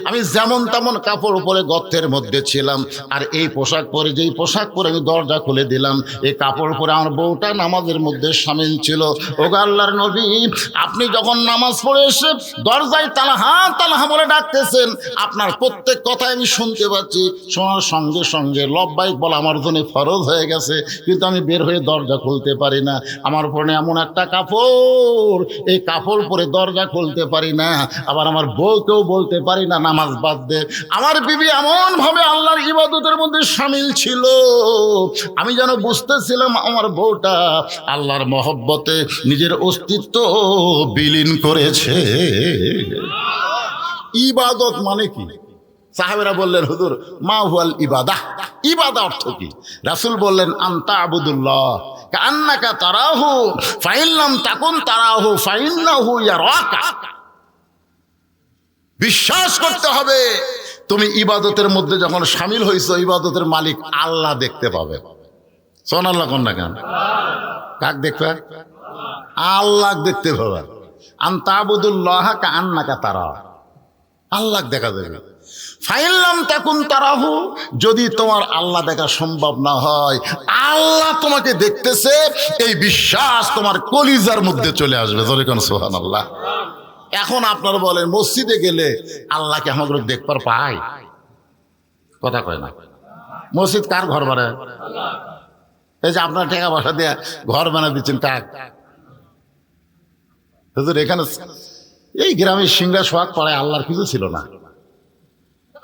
আমি যেমন তেমন কাপড় পরে গর্তের মধ্যে ছিলাম, আর এই পোশাক পরে, যেই পোশাক পরে আমি দরজা খুলে দিলাম, এই কাপড় পরে আমার বউটা নামাজের মধ্যে সামিল ছিল। ওগো আল্লাহর নবী, আপনি যখন নামাজ পড়ে এসে দরজায় তালহা তালহা বলে ডাকতেছেন, আপনার প্রত্যেক কথাই আমি শুনতে পাচ্ছি। শোনার সঙ্গে সঙ্গে লব্বাইক বলা আমার জন্য ফরজ হয়ে গেছে, কিন্তু আমি বের হয়ে দরজা খুলতে পারি না। আমার পরনে এমন একটা কাপড়, এই কাপড় পরে দরজা খুলতে পারি না, আবার আমার বউকেও বলতে পারি না নামাজ বাদ দে। আমার বিবি এমন ভাবে আল্লাহর ইবাদতের মধ্যে শামিল ছিল, আমি যেন বুঝতেছিলাম আমার বউটা আল্লাহর মহব্বতে নিজের অস্তিত্ব বিলীন করেছে। ইবাদত মানে কি? সাহাবেরা বললেন, হুজুর, মা হুয়াল ইবাদাহ, ইবাদা অর্থ কি? রাসূল বললেন, আনতা আবুদুল্লাহ কান্নাকা তারাহু ফাইন লাম তাকুন তারাহু ফাইন্নাহু ইয়ারাকা। বিশ্বাস করতে হবে তুমি ইবাদতের মধ্যে যখন শামিল হয়েছো, ইবাদতের মালিক আল্লাহ দেখতে পাবে। সুবহানাল্লাহ কোন না কেন? কাক দেখবে? আল্লাহ দেখতে পাবে। আনতাবুদুল্লাহ কান্নাকা তারা, আল্লাহ দেখা যাবে। ফাইল্লাম তাকুন তারাহু, যদি তোমার আল্লাহ দেখা সম্ভব না হয়, আল্লাহ তোমাকে দেখতেছে এই বিশ্বাস তোমার কলিজার মধ্যে চলে আসবে। জোরে কোন সুবহানাল্লাহ। এখন আপনারা বলেন মসজিদে গেলে আল্লাহকে আমাদের দেখবার পাই? কথা কয় না। মসজিদ কার ঘর বানায়? এই যে আপনার টাকা পয়সা দিয়ে ঘর বানিয়ে দিচ্ছেন, টাক হুজুর এখানে এই গ্রামের সিংড়া সোহাগ পাড়ায় আল্লাহর কিছু ছিল না,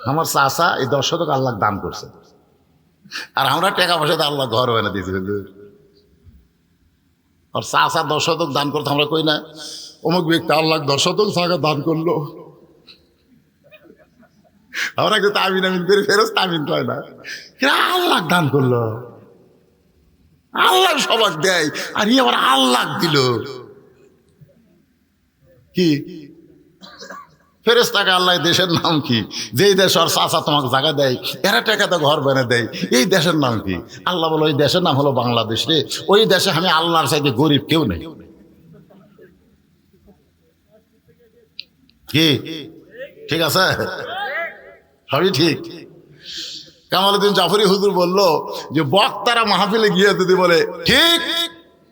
আমার চাচা এই 10 শতক আল্লাহ দান করছে, আর আমরা টাকা পয়সা দিয়ে আল্লাহ ঘর বানিয়ে দিয়েছি। হুজুর আর চাচা 10 শতক দান করতে আমরা কই না অমুক ব্যক্তি আল্লাহ 10 শতক জায়গা দান করলো, আমরা কিন্তু তামিন আমিন করে ফেরত তামিন কয় না, আল্লাহ দান করলো, আল্লাহ সবাক দেয়, আর ই আবার আল্লাহ দিল। কি ফেরেশতাকে আল্লাহ দেশের নাম কি? যেই দেশ আর চাচা তোমাকে জায়গা দেয়, এরা টাকাতে ঘর বেনে দেয়, এই দেশের নাম কি? আল্লাহ বলো ওই দেশের নাম হলো বাংলাদেশ রে, ওই দেশে আমি আল্লাহর চাইতে গরিব কেউ নেই। কি ঠিক আছে? সবই ঠিক। কামালউদ্দিন জাফরি হুজুর বলল যে বক্তারা মাহফিলে গিয়ে যদি বলে ঠিক,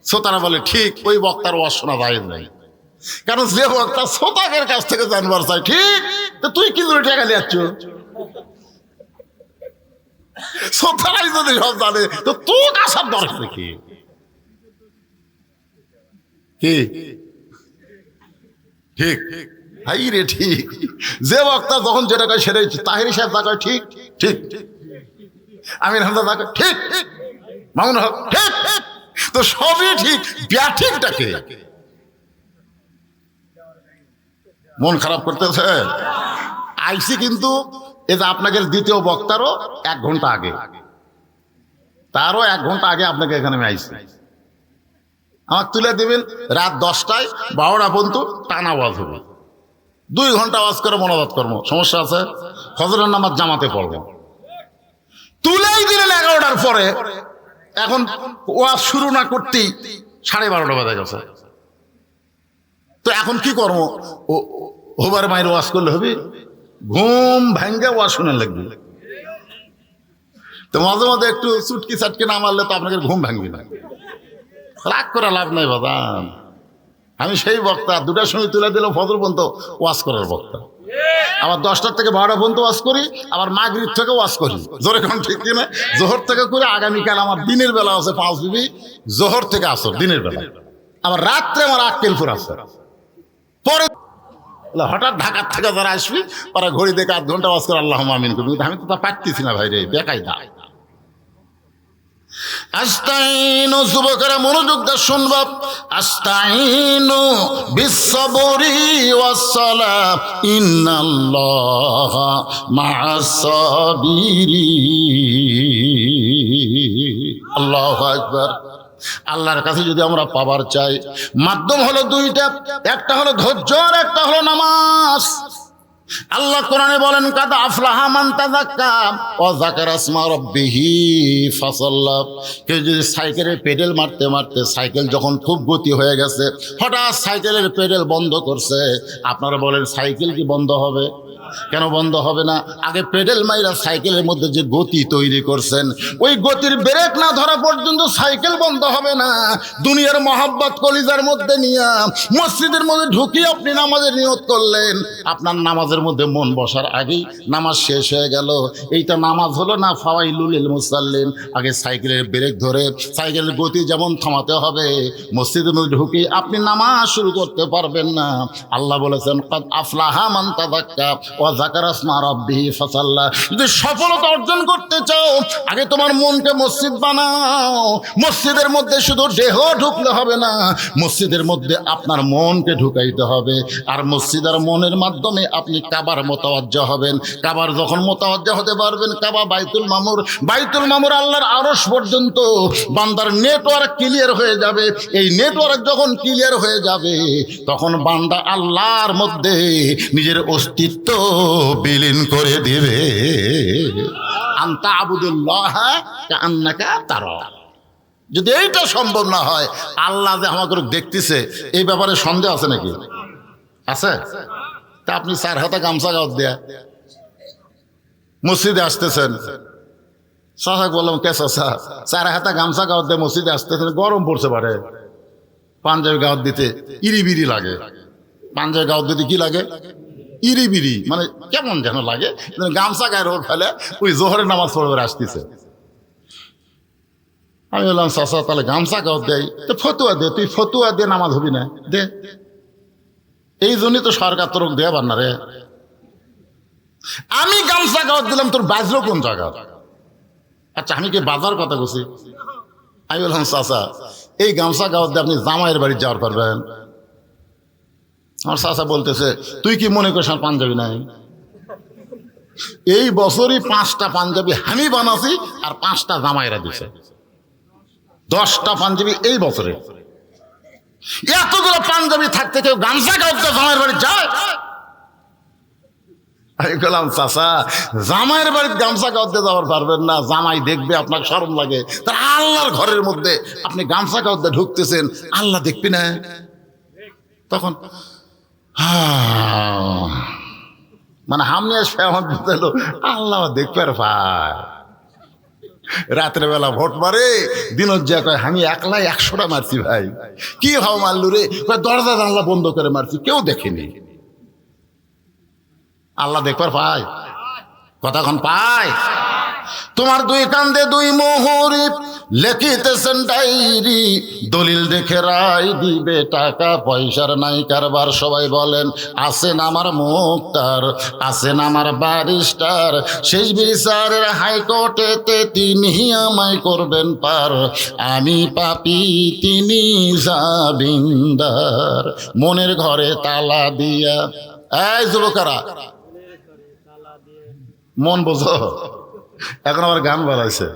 শ্রোতারা বলে ঠিক, ওই বক্তার ওয়াজ শোনা যায় নাই। কারণ যে বক্তা শ্রোতাদের কাছ থেকে জানবার চাই ঠিক, তো তুই কি করে টাকা নিচ্ছ? শ্রোতারাই যদি সব জানে তো তোর আসার দরকার কি? ঠিক হাই রে ঠিক। যে বক্তা যখন যেটা কয় সেটাই তাহিরি সাহেব যা কয় ঠিক ঠিক, আমির হামজা যা কয় ঠিক, মামুন হক ঠিক, তো সবই ঠিক। ব্যাঠিকটাকে মন খারাপ করতেছে আইসি, কিন্তু এই যে আপনাকে দ্বিতীয় বক্তারও 1 ঘন্টা আগে, তারও 1 ঘন্টা আগে আপনাকে এখানে আমি আইসি। আমাকে তুলে দিবেন রাত 10টায় 12টা পর্যন্ত টানা ওয়াজ হবে, 2 ঘন্টা ওয়াজ করে মনোবাদ করবো, সমস্যা আছে? ফজরের নামাজ জামাতে পড়বো, তুলেই দিলেন 11টার পরে। এখন ওয়াজ শুরু না করতেই 12:30 বাজে গেছে, তো এখন কি করবো? ওবার মায়ের ওয়াজ করলে হবে? ঘুম ভাঙ্গে ওয়াজ শুনে লাগবে, তো মাঝে মাঝে একটু চুটকি চাটকি না মারলে তো আপনাকে ঘুম ভাঙবি না। রাগ করে লাভ নাই বাদাম, আমি সেই বক্তা 2টার সময় তুলে দিলাম ফজর পর্যন্ত ওয়াজ করার বক্তা, আবার 10টা থেকে 12টা পর্যন্ত ওয়াজ করি, আবার মাগরিব থেকে ওয়াজ করি। জোরে কোন ঠিক কিনা? জোহর থেকে করে আগামীকাল আমার দিনের বেলা আছে 5 বিবি, জোহর থেকে আসর দিনের বেলা, আবার রাত্রে আমার আক্কেলপুর আছে। পরে হঠাৎ ঢাকার থেকে যারা আসবি ওরা ঘড়ি দেখে 8 ঘন্টা ওয়াজ করে আল্লাহুম্মা আমিন করবি, আমি তো তা পারতেছি না ভাই রে, বেকাই দা। আস্তাইনু, যুবকেরা মনোযোগ দিয়ে শুনবা, আস্তাইনু বিসসবরি ওয়াসসালাহ ইন্নাল্লাহা মা'আস সাবিরিন। আল্লাহু আকবার। আল্লাহর কাছে যদি আমরা পাবার চাই, মাধ্যম হলো 2টা, একটা হলো ধৈর্য আর একটা হলো নামাজ। আল্লাহ কোরআনে বলেন কাদ আফলাহা মান তাযাক্কা ওয়া যাকারা ইসমা রাব্বিহি ফাসাল্লা। কেউ যদি সাইকেলের পেডেল মারতে মারতে সাইকেল যখন খুব গতি হয়ে গেছে, হঠাৎ সাইকেলের পেডেল বন্ধ করছে, আপনারা বলেন সাইকেল কি বন্ধ হবে? কেন বন্ধ হবে না? আগে পেডেল মাইরা সাইকেলের মধ্যে যে গতি তৈরি করছেন, ওই গতির ব্রেক না ধরা পর্যন্ত সাইকেল বন্ধ হবে না। দুনিয়ার মহাব্বত কলিজার মধ্যে নিয়ে মসজিদের মধ্যে ঢুকিয়ে আপনি নামাজের নিয়ত করলেন, আপনার নামাজের মধ্যে মন বসার আগেই নামাজ শেষ হয়ে গেল। এইটা নামাজ হলো না ফাওয়াইলুল লিল মুসাল্লিন। আগে সাইকেলের ব্রেক ধরে সাইকেলের গতি যেমন থামাতে হবে, মসজিদের মধ্যে ঢুকিয়ে আপনি নামাজ শুরু করতে পারবেন না। আল্লাহ বলেছেন কাদ আফলাহা মান তাযাক্কা ওয়া যাকারা ইসমা রাব্বিহি ফাসাল্লা। যদি সফলতা অর্জন করতে চাও আগে তোমার মনকে মসজিদ বানাও। মসজিদের মধ্যে শুধু দেহ ঢুকলে হবে না, মসজিদের মধ্যে আপনার মনকে ঢুকাইতে হবে। আর মসজিদ আর মনের মাধ্যমে আপনি কাবার মোতাওয়াজ্জা হবেন। কাবার যখন মোতাওয়াজ্জা হতে পারবেন, কাবা বাইতুল মামুর, বাইতুল মামুর আল্লাহর আরশ পর্যন্ত বান্দার নেটওয়ার্ক ক্লিয়ার হয়ে যাবে। এই নেটওয়ার্ক যখন ক্লিয়ার হয়ে যাবে তখন বান্দা আল্লাহর মধ্যে নিজের অস্তিত্ব বিলীন করে দিবে। আনতা আবুদুল্লাহ কাআন্নাকা তারা। যদি এইটা সম্ভব না হয়, আল্লাহ যে আমাকে দেখতেছে এই ব্যাপারে সন্দেহ আছে নাকি? আছে? তা আপনি 4 হাতে গামছা গাওয়াত দেয়া মসজিদে আসতেছেন, চাচা বললাম কে চাচা 4 হাতে গামছা গাওয়াত দিয়ে মসজিদে আসতেছেন, গরম পড়ছে পারে, পাঞ্জাবি গাওয়াত দিতে ইরিবিরি লাগে। পাঞ্জাবি গাওয়াত দিতে কি লাগে? ইরিবিরি, মানে কেমন যেন লাগে। গামছা গায়ের ওর ফেলে ওই জোহরের নামাজ পড়বে আসতেছে। আমি বললাম চাচা তাহলে গামছা গাওয়াত দেয়, তো ফতুয়া দে, তুই ফতুয়া দিয়ে নামাজ হবি না দে। এই জন্যই তো সরকার তোর দেওয়ার না রে। আমি গামছা গাওয়াত দিলাম, তোর বাজলো কোন জায়গা? আচ্ছা আমি কি বাজার কথা বলছি? আমি বললাম চাচা এই গামছা গাওয়াত দিয়ে আপনি জামাইয়ের বাড়ি যাওয়ার পারবেন? আমার চাচা বলতেছে তুই কি মনে করিস আমার পাঞ্জাবি নাই? এই বছরই 5টা পাঞ্জাবি আমি বানাছি আর 5টা জামাইরা দিছে। 10টা পাঞ্জাবি এই বছরে। এতগুলো পাঞ্জাবি থাকতে কেউ গামছা গাওয়াত দিয়ে জামাইয়ের বাড়ি যায়? আমি বললাম চাচা জামাইয়ের বাড়িতে গামছা গাওয়াত দিয়ে যাওয়ার পারবেন না, জামাই দেখবে, আপনার শরম লাগে। তার আল্লাহর ঘরের মধ্যে আপনি গামছা গাওয়াত দিয়ে ঢুকতেছেন, আল্লাহ দেখবি না? তখন মানে হামনি আসবে আমার বুঝলো আল্লাহ দেখবে আর ভাই। রাতের বেলা ভোট মারে, দিনজ্জা কয় আমি একলাই 100টা মারছি ভাই। কি হাও মারলু রে? দরজা জানলা বন্ধ করে মারছি, কেউ দেখেনি। আল্লাহ দেখবার পায়? কতক্ষণ পায়? তোমার 2 কান্দে 2 মোহরি লেখিতেছেন ডায়েরি, দলিল দেখে রায় দিবে, টাকা পয়সার নাই কারবার। সবাই বলেন আছেন আমার মুক্তার, আছেন আমার ব্যারিস্টার, শেষ বিচারের হাইকোর্টেতে তিনি আমায় করবেন পার। আমি পাপী তিনি জামিনদার, মনের ঘরে তালা দিয়া। এই যুবকেরা মন বোঝো, এখন আবার গান বাড়াইছে।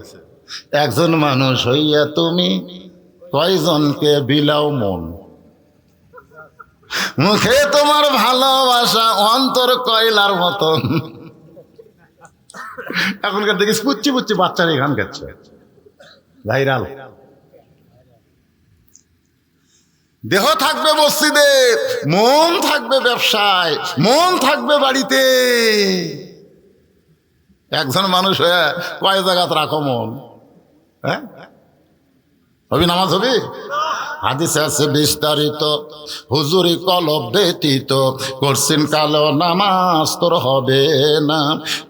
একজন মানুষ হইয়া তুমি কয়জনকে বিলাও মন, মুখে তোমার ভালোবাসা অন্তর কয়লার মতন। এখনকার দেখিস পুচ্ছি পুচ্ছি বাচ্চারা গান গাচ্ছে, ভাইরাল। দেহ থাকবে মসজিদে, মন থাকবে ব্যবসায়, মন থাকবে বাড়িতে। একজন মানুষ হয়ে কয় জায়গাত রাখো মন? হ্যাঁ হবি নামাজ হবি? হাদিসে আছে বিস্তারিত, হুজুরি কলব ব্যতীত করছেন কালো নামাজ তোর হবে না।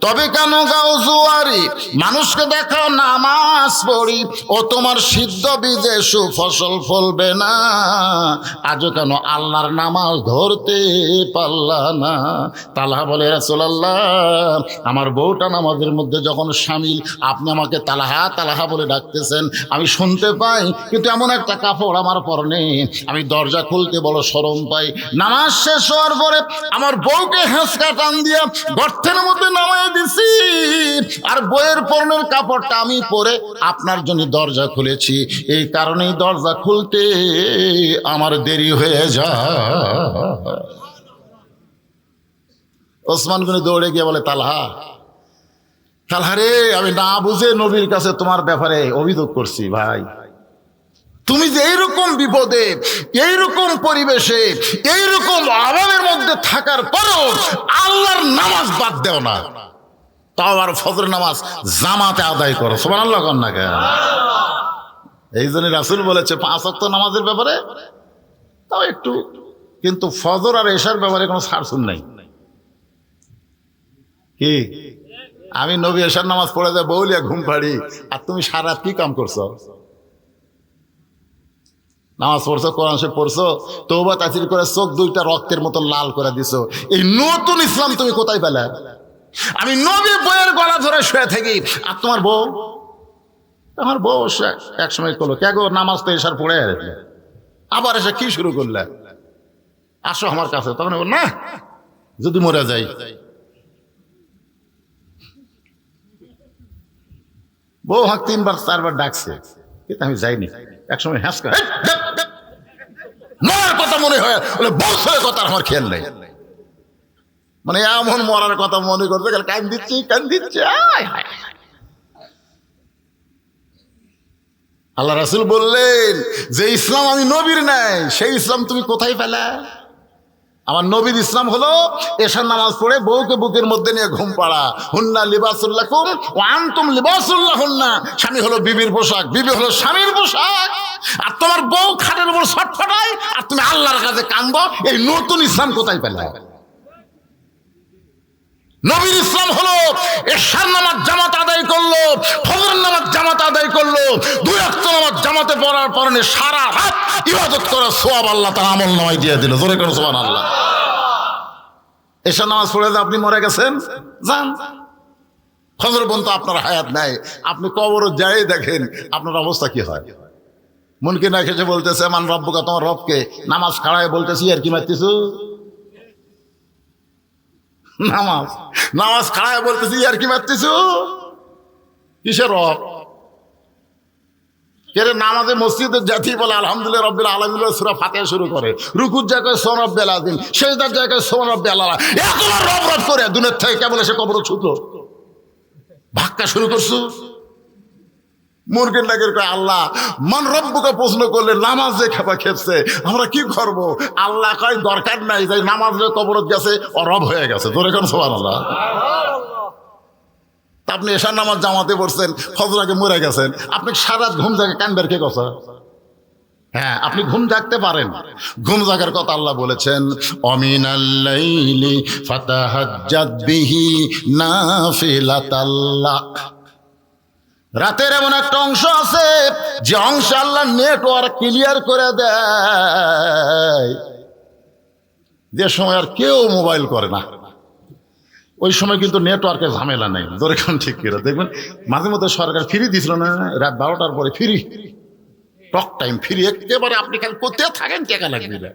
তবে কেন গাও জুয়ারি, মানুষকে দেখাও নামাজ পড়ি, ও তোমার সিদ্ধ বীজে সুফসল ফলবে না। আজও কেন আল্লাহর নামাজ ধরতে পারলা না? তালহা বলে রাসূলুল্লাহ আমার বউটা নামাজের মধ্যে যখন শামিল, আপনি আমাকে তালহা তালহা বলে ডাকতেছেন, আমি শুনতে পাই, কিন্তু এমন একটা কাপড় আমার পরনে, আমি দরজা খুলতে বড় শরম পাই। নামাজ শেষ হওয়ার পরে আমার বউকে হেঁচকা টান দিয়া গর্তের মধ্যে নামায় দিছি, আর বইয়ের পরনের কাপড়টা আমি পরে আপনার জন্য দরজা খুলেছি। এই কারণেই দরজা খুলতে আমার দেরি হয়ে যায়। ওসমান গনি দৌড়ে গিয়ে বলে তালহা, তালহা রে, আমি না বুঝে নবীর কাছে তোমার ব্যাপারে অভিযোগ করছি ভাই। তুমি যে এইরকম বিপদে, এইরকম পরিবেশে, এইরকম অভাবের মধ্যে থাকার পরও আল্লাহর নামাজ বাদ দেও না, তাও আর ফজর নামাজ জামাতে আদায় করো। সুবহানাল্লাহ কন না কেন? এই জন্য রাসূল বলেছে 5 ওয়াক্ত নামাজের ব্যাপারে তাও একটু, কিন্তু ফজর আর এশার ব্যাপারে কোনো ছাড়ছুন নাই। কি আমি নবী এশার নামাজ পড়ে যায় বউলিয়া ঘুম পাড়ি, আর তুমি সারা রাত কি কাম করছো? নামাজ পড়ছো, কোরআন শরীফ পড়ছো, তওবা তাসির করে চোখ দুইটা রক্তের মতো লাল করে দিছো, এই নতুন ইসলাম তুমি কোথায় পেলে? আমি নবী বইয়ের গলা ধরে শুয়ে থাকি, আর তোমার বউ, আমার বউ এক সময় করলো, কে গো নামাজ তো এসার পড়ে আবার এসে কি শুরু করলে, আসো আমার কাছে। তখন না, যদি মরে যাই। বউ হাক 3 বার 4 বার ডাকছে, কিন্তু আমি যাইনি। একসময় হ্যাঁ মরার কথা মনে হয়, বলে বউ ছেলে কথা আমার খেয়াল নেই, মানে এমন মরার কথা মনে করতে গেলে কান দিচ্ছি কান দিচ্ছে। আল্লাহ রাসূল বললেন যে ইসলাম আমি নবীর নাই, সেই ইসলাম তুমি কোথায় পেলে? আমার নবীর ইসলাম হলো এশার নামাজ পড়ে বউকে বুকের মধ্যে নিয়ে ঘুম পাড়া। হুন্না লিবাসুল লাকুম ওয়া আনতুম লিবাসুল লাহুন্না। স্বামী হলো বিবির পোশাক, বিবি হলো স্বামীর পোশাক। আর তোমার বউ খাটের উপর ছটফটায় আর তুমি আল্লাহর কাছে কাঁদো, এই নতুন ইসলাম কোথায় পেলে? নবীর ইসলাম হলো এশার নামাজ জামাত আদায় করলো, ফজরের নামাজ জামাত আদায় করলো, 2 ওয়াক্ত নামাজ জামাতে পড়ার পরনে সারা রাত ইবাদত করার সওয়াব আল্লাহ তাআলা আমলনামায় দিয়ে দিল। জোরে করে সুবহানাল্লাহ। এশার নামাজ পড়ে আপনি মরে গেছেন, যান, ফজর পর্যন্ত আপনার হায়াত নাই, আপনি কবর যাই দেখেন আপনার অবস্থা কি হয়। মনকে না খেসে বলতেছে মান রব্বুকা, তোমার রবকে। নামাজ খাড়ায় বলতেছি আর কি মারতেছো, নামাজ খাড়ায় বলতেছি আর কি মারতেছো, কিসের রব? কেরে নামাজে মসজিদে জাতি বলে আলহামদুলিল্লাহ রাব্বিল আলামিন সূরা ফাতিহা শুরু করে, রুকুর জায়গায় সুবহান রাব্বিল আযীম, সিজদার জায়গায় সুবহান রাব্বিল আলা, এত রব রব করে দুনিয়া থেকে কেবল এসে কবর ছুটলো, ভাক্কা শুরু করছো। মুরগির লাগের কয় আল্লাহ মান রব্বুকে প্রশ্ন করলে নামাজ যে খেপা খেপছে, আমরা কি করব? আল্লাহ কয় দরকার নাই, যে নামাজ যে কবরত গেছে ও রব হয়ে গেছে। ধরে কোন সুবহানাল্লাহ। আপনি এশার নামাজ জামাতে পড়ছেন, ফজর আগে মরে গেছেন, আপনি সারা রাত ঘুম জাগে কান বের কে কথা? হ্যাঁ, আপনি ঘুম জাগতে পারেন, ঘুম জাগার কথা আল্লাহ বলেছেন অমিনাল লাইলি ফাতাহাজ্জাদ বিহি নাফিলাতাল লাক। রাতের এমন একটা অংশ আছে যে অংশ আল্লাহ নেটওয়ার্ক ক্লিয়ার করে দেয়, যে সময় আর কেউ মোবাইল করে না, ওই সময় কিন্তু নেটওয়ার্কের ঝামেলা নেই। ধরে কোন ঠিক করে দেখবেন মাঝে মধ্যে সরকার ফ্রি দিছিল না, রাত 12টার পরে ফ্রি টক টাইম ফ্রি, একেবারে আপনি খালি করতে থাকেন, টাকা লাগবে না।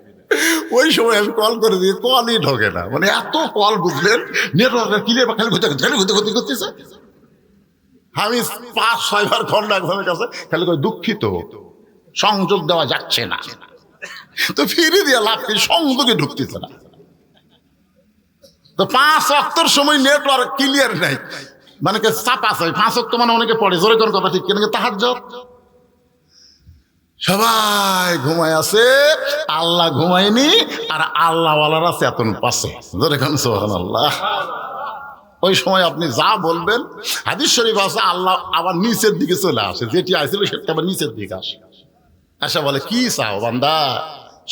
ওই সময় আমি কল করে দিই, কলই ঢোকে না, মানে এত কল বুঝলেন নেটওয়ার্কের ক্লিয়ার, খালি ঘুরতে করতেছে। আমি 5-6 বার খন্ড একজনের কাছে খালি করে দুঃখিত সংযোগ দেওয়া যাচ্ছে না, তো ফিরে দিয়ে লাভ কি, সংযোগে ঢুকতেছে না। তো 5 ওয়াক্তের সময় নেটওয়ার্ক ক্লিয়ার নাই, মানে চাপ আছে। 5 ওয়াক্ত মানে অনেকে পড়ে, জোরে কোন কথা ঠিক কিনা, তাহাজ্জুদ সবাই ঘুমায় আছে, আল্লাহ ঘুমায়নি, আর আল্লাহ ওয়ালারা চেতন পাশে। জোরে কোন সুবহানাল্লাহ। ওই সময় আপনি যা বলবেন, হাদিস শরীফ আছে আল্লাহ আবার নিচের দিকে চলে আসে, যেটি আসছিল সেটা আবার নিচের দিকে আসে, আচ্ছা বলে কি চাও বান্দা,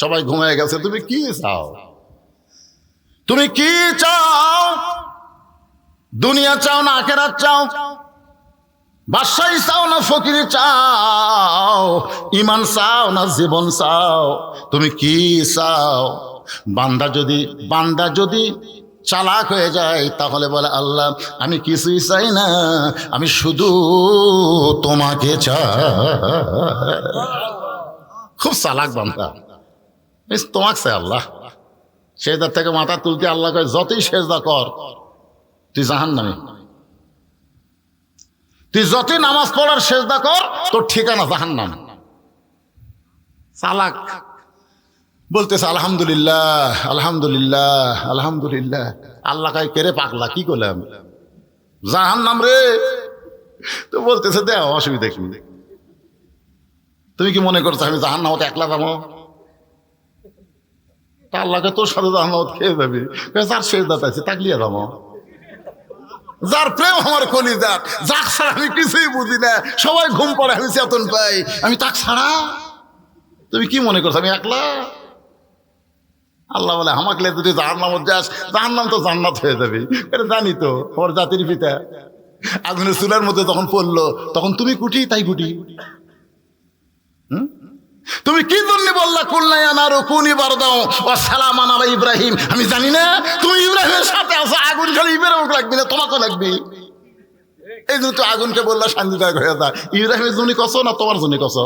সবাই ঘুমায় গেছে, তুমি কি চাও? তুমি কি চাও? দুনিয়া চাও না আখিরাত চাও? বাদশাহী চাও না ফকিরি চাও? ঈমান চাও না জীবন চাও? তুমি কি চাও? বান্দা যদি চালাক হয়ে যায় তাহলে বলে আল্লাহ আমি কিছুই চাই না, আমি শুধু তোমাকে চাই। খুব চালাক বান্দা, তোমাকে চাই আল্লাহ। সেজদার থেকে মাথা তুলতে আল্লাহ কয় যতই সেজদা কর তুই জাহান্নামী, তুই যতই নামাজ পড়ার সেজদা কর তোর ঠিকানা জাহান্নাম। চালাক বলতেছে আলহামদুলিল্লাহ আলহামদুলিল্লাহ আলহামদুলিল্লাহ। আল্লাহ কয় কেরে পাগলা কি করলাম, জাহান্নাম রে। তো বলতেছে দেও অসুবিধা কি, তুমি কি মনে করছো আমি জাহান্নামত একলা যাবো? তা আল্লাহকে তোর সাথে জাহান্নামত খেয়ে যাবি, যার সেজদা পাইছে তাকলিয়ে যাবো, যার প্রেম আমার কলিজাত, যাক ছাড়া আমি কিছুই বুঝি না, সবাই ঘুম পড়ে আমি চেতন পাই, আমি তাক ছাড়া। তুমি কি মনে করছো আমি একলা? আল্লাহ বলে আমাকে যদি জাহান্নামত যাস, জাহান্নাম তো জান্নাত হয়ে যাবে। এটা জানি তো, ওর জাতির পিতা আগুনের চুলার মধ্যে তখন পড়লো, তখন তুমি কুটি তাই কুটি। তুমি কি জন্য বললা কুলনা ইয়া নারু কুনি বারদাও ওয়া সালামান আলা ইব্রাহিম? আমি জানি না তুমি ইব্রাহিমের সাথে আছো, আগুন খালি ইব্রাহিম লাগবে না তোমাকে লাগবে। এই জন্য তো আগুনকে বললা শান্তিদায়ক হয়ে যায়। ইব্রাহিমের জন্য কছো না তোমার জন্য কছো?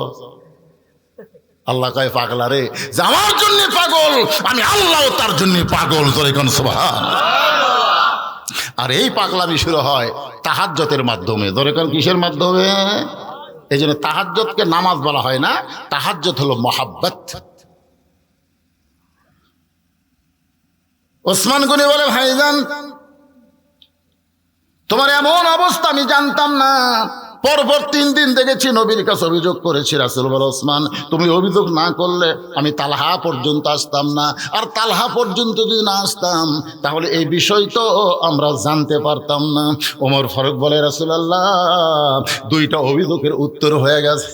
আল্লাহ কয় পাগলা রে, যে আমার জন্য পাগল আমি আল্লাহ তার জন্য পাগল। তোরে কোন সুবহান। আর এই পাগলামি শুরু হয় তাহাজ্জুদের মাধ্যমে। ধরে কোন কিসের মাধ্যমে? এই জন্য তাহাজ্জুদকে নামাজ বলা হয় না, তাহাজ্জুদ হলো মহাব্বত। ওসমান গনি বলে, ভাইজান তোমার এমন অবস্থা আমি জানতাম না। পরপর 3 দিন দেখেছি, নবীর কাছে অভিযোগ করেছি। রাসূল বলে, ওসমান তুমি অভিযোগ না করলে আমি তালহা পর্যন্ত আসতাম না, আর তালহা পর্যন্ত যদি না আসতাম তাহলে এই বিষয় তো আমরা জানতে পারতাম না। ওমর ফারুক বলে, রাসূলুল্লাহ 2টা অভিযোগের উত্তর হয়ে গেছে।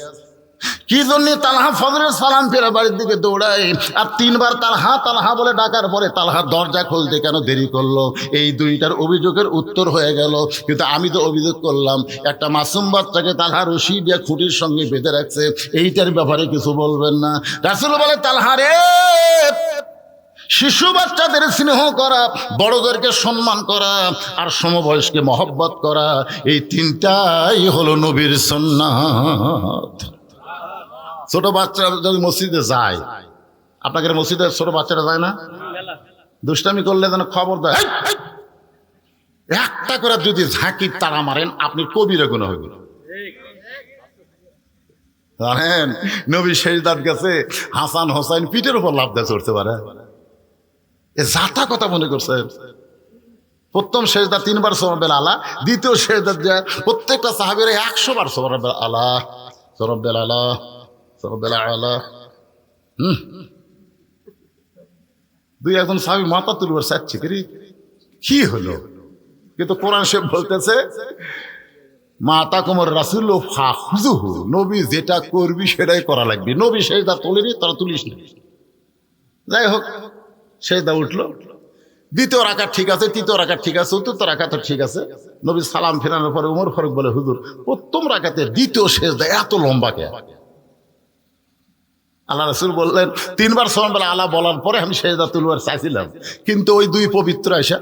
কি জন্য? তালহা ফজরের সালাম ফেরে বাড়ির দিকে দৌড়ায়, আর 3 বার তালহা তালহা বলে ডাকার পরে তালহা দরজা খুলতে কেন দেরি করলো? এই 2টার অভিযোগের উত্তর হয়ে গেল। কিন্তু আমি তো অভিযোগ করলাম একটা মাসুম বাচ্চাকে তালহা রশি দিয়ে খুঁটির সঙ্গে বেঁধে রাখছে, এইটার ব্যাপারে কিছু বলবেন না? রাসূল বলে, তালহা রে, শিশু বাচ্চাদের স্নেহ করা, বড়দেরকে সম্মান করা, আর সমবয়স্কে মহব্বত করা, এই 3টাই হলো নবীর সুন্নাত। ছোট বাচ্চারা যদি মসজিদে যায়, আপনাদের মসজিদে ছোট বাচ্চারা যায় না? দুষ্টামি করলে যেন খবর দেয়, একটা করে যদি ঝাঁকি তাড়া মারেন আপনি কবিরা গুনাহ হইবে। জানেন নবী সেজদার গেছে, হাসান হোসাইন পিঠের উপর লাফ দিয়ে চড়তে পারে? এ জাতা কথা মনে করছে? প্রথম সেজদা 3 বার সুবহানাল আলা, দ্বিতীয় সেজদা যায় প্রত্যেকটা সাহাবীরা 100 বার সুবহানাল আলা, সুবহানাল আলা, সুবহানাল আলা। 2-1 সাহাবী মাথা তুলবার চাচ্ছে, কি হলো? কিন্তু কোরআন শরীফ বলতেছে, মাতা কুমার রাসূল ফাখুযুহু, নবী যেটা করবি সেটাই করা লাগবে। নবী সেজদা তোলেনি, তারা তুলিস না। যাই হোক, সেজদা উঠলো, 2য় রাকাত ঠিক আছে, 3য় রাকাত ঠিক আছে, 4th রাকাত ঠিক আছে। নবী সালাম ফেরানোর পরে ওমর ফারুক বলে, হুজুর প্রথম রাকাতে 2য় সেজদা এত লম্বা কে? আল্লাহ রাসূল বললেন, 3 বার সুবহানাল্লাহ আলা বলার পরে আমি সেজদা তুলবার চাইছিলাম, কিন্তু ওই 2 পবিত্র আয়সা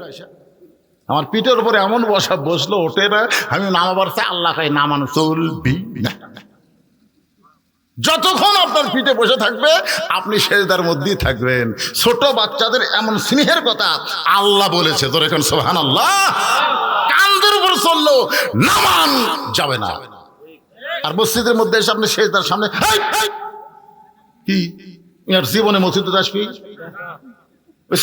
আমার পিঠের উপরে এমন বসলো, ওঠে না। আমি নামাবার চাই, আল্লাহ কয় নামানো চলবি না। যতক্ষণ আপনার পিঠে বসে থাকবে আপনি সেজদার মধ্যেই থাকবেন। ছোট বাচ্চাদের এমন স্নেহের কথা আল্লাহ বলেছে, তোর এখন সুবহানাল্লাহ। কাঁধের উপর চললো, নামান যাবে না। আর মসজিদের মধ্যে এসে আপনি সেজদার সামনে কি আর জীবনে মসজিদে আসবি?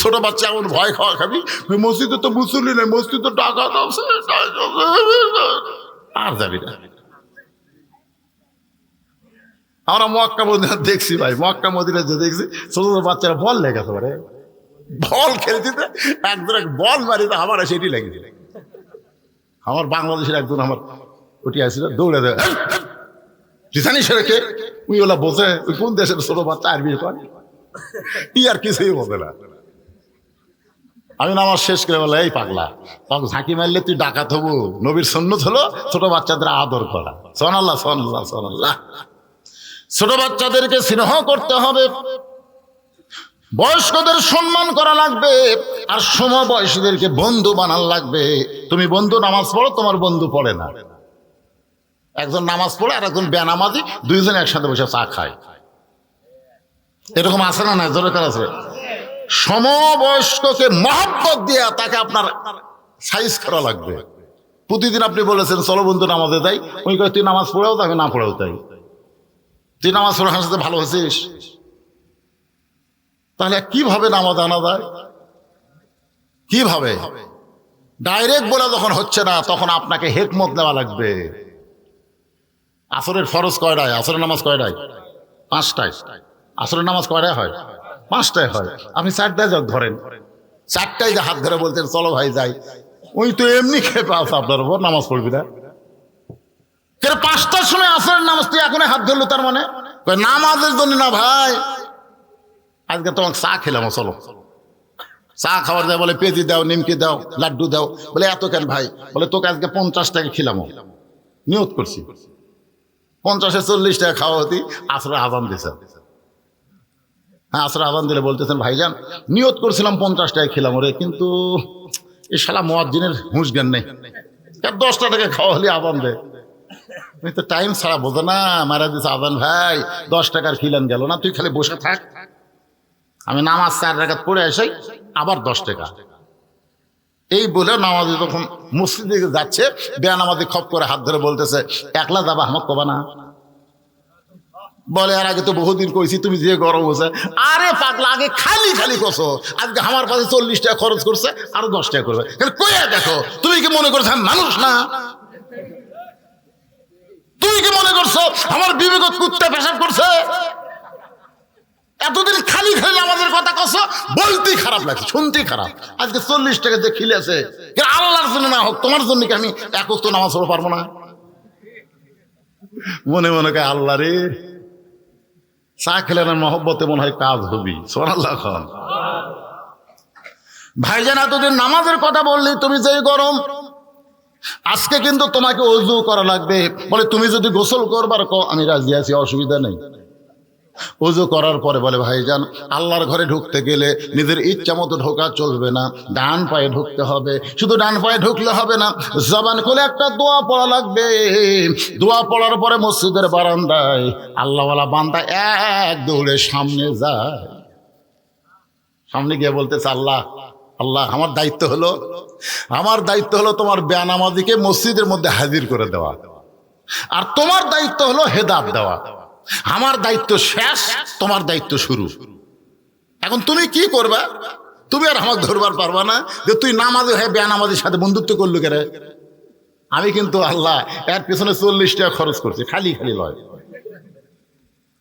ছোট বাচ্চা এমন ভয় খাওয়া খাবি, মসজিদে তো মুসল্লি নেই, মসজিদে তো টাকা আছে, আর যাবি না। আমরা মক্কা মদিনা দেখছি ভাই, মক্কা মদিনা যে দেখছি ছোট ছোট বাচ্চারা বল লেগেছে, পারে বল খেলতে একজন বল মারিতে আমার সেটি লেগেছে। আমার বাংলাদেশের একজন আমার উঠে আসছিল, দৌড়ে দেয়, তুই জানিস কে? ওই ওলা বোঝে, ওই কোন দেশের ছোট বাচ্চা আরবি করে, ই আর কিছুই বোঝে না। আমি নামাজ শেষ করে বলে, এই পাগলা, তখন ঝাঁকি মারলে তুই ডাকাত হবো? নবীর সুন্নাত হলো ছোট বাচ্চাদের আদর করা। সুবহানাল্লাহ, সুবহানাল্লাহ, সুবহানাল্লাহ। ছোট বাচ্চাদেরকে স্নেহ করতে হবে, বয়স্কদের সম্মান করা লাগবে, আর সমবয়সীদেরকে বন্ধু বানান লাগবে। তুমি বন্ধু নামাজ পড়ো, তোমার বন্ধু পড়ে না। একজন নামাজ পড়ে আর একজন বেনামাজি, 2জন একসাথে বসে চা খায়। এরকম আছে না? না, দরকার আছে। সমবয়স্ককে মহব্বত দিয়ে তাকে আপনার সাইজ করা লাগবে। প্রতিদিন আপনি বলেছেন চলো বন্ধু নামাজে যাই, ওই কয় তুই নামাজ পড়েও তাকে না পড়েও তাই, তুই নামাজ পড়ার সাথে ভালো হয়েছিস। তাহলে কিভাবে নামাজ আনা যায়? কিভাবে? ডাইরেক্ট বলে যখন হচ্ছে না, তখন আপনাকে হিকমত নেওয়া লাগবে। আসরের ফরজ কয়টায়? আসরের নামাজ কয়টায়? 5টায়। আসরের নামাজ কয়টায় হয়? 5টায় হয়। আপনি 4টায় ধরেন, 4টায় যে হাত ধরে বলতেন চলো ভাই যাই, ওই তো এমনি খেপে আছে আপনার উপর, নামাজ পড়বি না। 5টার সময় আসরের নামাজ তুই এখন হাত ধরলো, তার মানে নামাজের জন্য না ভাই। আজকে তোমাকে চা খেলাম, চলো চা খাবার দেয়, বলে পেঁজি দাও, নিমকি দাও, লাড্ডু দাও। বলে এত কেন ভাই? বলে তোকে আজকে 50 টাকা খিলাম, নিয়ত করছি 50-এ 40 টাকা খাওয়া হতি। আসরে আজান দিছে, হ্যাঁ, আসলে আজান দিলে বলতেছেন ভাইজান নিয়ত করছিলাম 50 টাকা খেলাম ওরে, কিন্তু এই শালা মুয়াজ্জিনের হুঁশ জ্ঞান নেই, 10 টাকা খাওয়া হলে আজান দে। তুমি তো টাইম ছাড়া বোঝো না, মারা দিছে আজান, ভাই 10 টাকার খিলান গেল না, তুই খালি বসে থাক, আমি নামাজ 4 রাকাত পড়ে আসি, আবার 10 টাকা। এই বলে নামাজে যখন মসজিদে যাচ্ছে, বেয়ানামাজি খপ করে হাত ধরে বলতেছে, একলা যাবা, আমাকে কবা না? বলে, আর আগে তো বহুদিন কইছি, তুমি যে গরম হচ্ছে। আরে পাগলা, আগে খালি খালি কছো, আজকে আমার কাছে 40 টাকা খরচ করছে, আরো 10 টাকা করবে, কইয়া দেখো। তুমি কি মনে করছো আমি মানুষ না? তুমি কি মনে করছো আমার বিবেক কুত্তা পেশাব করছে? এতদিন খালি খালি আমাদের কথা কছো, বলতেই খারাপ লাগছে, শুনতেই খারাপ। আজকে 40 টাকা যে খিলেছে, আল্লাহর জন্য না হোক, তোমার জন্য কি আমি এক ওয়াক্ত নামাজ পড়তে পারবো না? মনে মনে কে আল্লাহ রে, চা খেলে না মহব্বতে মনে হয় কাজ হবি। সুবহানাল্লাহ। ভাইজান, এতদিন নামাজের কথা বললি, তুমি যে গরম, আজকে কিন্তু তোমাকে ওযু করা লাগবে। বলে, তুমি যদি গোসল করবার কও, আমি রাজি আছি, অসুবিধা নেই। ওযু করার পরে বলে, ভাইজান আল্লাহর ঘরে ঢুকতে গেলে নিজের ইচ্ছা মতো ঢোকা চলবে না, ডান পায়ে ঢুকতে হবে। শুধু ডান পায়ে ঢুকলে হবে না, জবান খুলে একটা দোয়া পড়া লাগবে। দোয়া পড়ার পরে মসজিদের বারান্দায় আল্লাহওয়ালা বান্দা এক দৌড়ে সামনে যায়। সামনে গিয়ে বলতেছে, আল্লাহ আল্লাহ, আমার দায়িত্ব হলো তোমার বেয়ানামাজিকে মসজিদের মধ্যে হাজির করে দেওয়া, আর তোমার দায়িত্ব হলো হেদায়েত দেওয়া। আমার দায়িত্ব শেষ, তোমার দায়িত্ব শুরু। এখন তুমি কি করবা? তুমি আর আমাকে ধরবার পারবা না যে তুই নামাজি হয়ে বেয়ানামাজির সাথে বন্ধুত্ব করলু কেরে। আমি কিন্তু আল্লাহ এর পিছনে 40 টাকা খরচ করছি, খালি খালি লয়।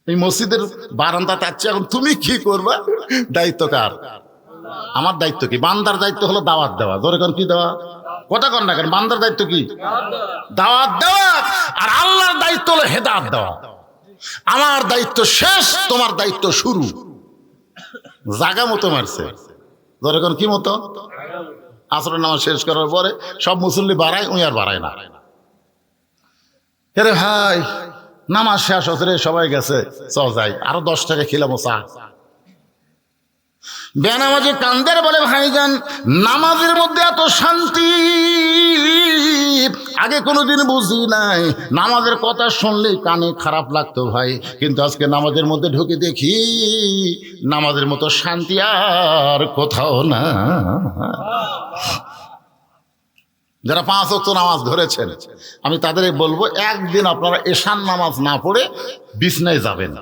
এই মসজিদের বারান্দা চাচ্ছি, এখন তুমি কি করবা? দায়িত্ব কার? আমার দায়িত্ব কি? বান্দার দায়িত্ব হলো দাওয়াত দেওয়া। ধরে কোন কি দেওয়া? কথা কন না কেন? বান্দার দায়িত্ব কি? দাওয়াত দেওয়া। আর আল্লাহর দায়িত্ব হলো হেদায়েত দেওয়া। আমার দায়িত্ব শেষ, তোমার দায়িত্ব শুরু। জাগা মতো মারছে। ধরে কোন কি মতো? আসরের নামাজ শেষ করার পরে সব মুসল্লি বাড়ায়, উনি আর বাড়ায় না। আরে ভাই, নামাজ শেষ হচ্ছে রে, সবাই গেছে, চল যাই, আরো 10 টাকা খেলাম চা। বেনামাজি কান্দের বলে, ভাইজান নামাজের মধ্যে এত শান্তি আগে কোনোদিন বুঝি নাই। নামাজের কথা শুনলেই কানে খারাপ লাগতো ভাই, কিন্তু আজকে নামাজের মধ্যে ঢুকে দেখি নামাজের মতো শান্তি আর কোথাও না। যারা 5 ওয়াক্ত নামাজ ধরেছেন, আমি তাদের বলবো, একদিন আপনারা এশার নামাজ না পড়ে বিছনায় যাবেন।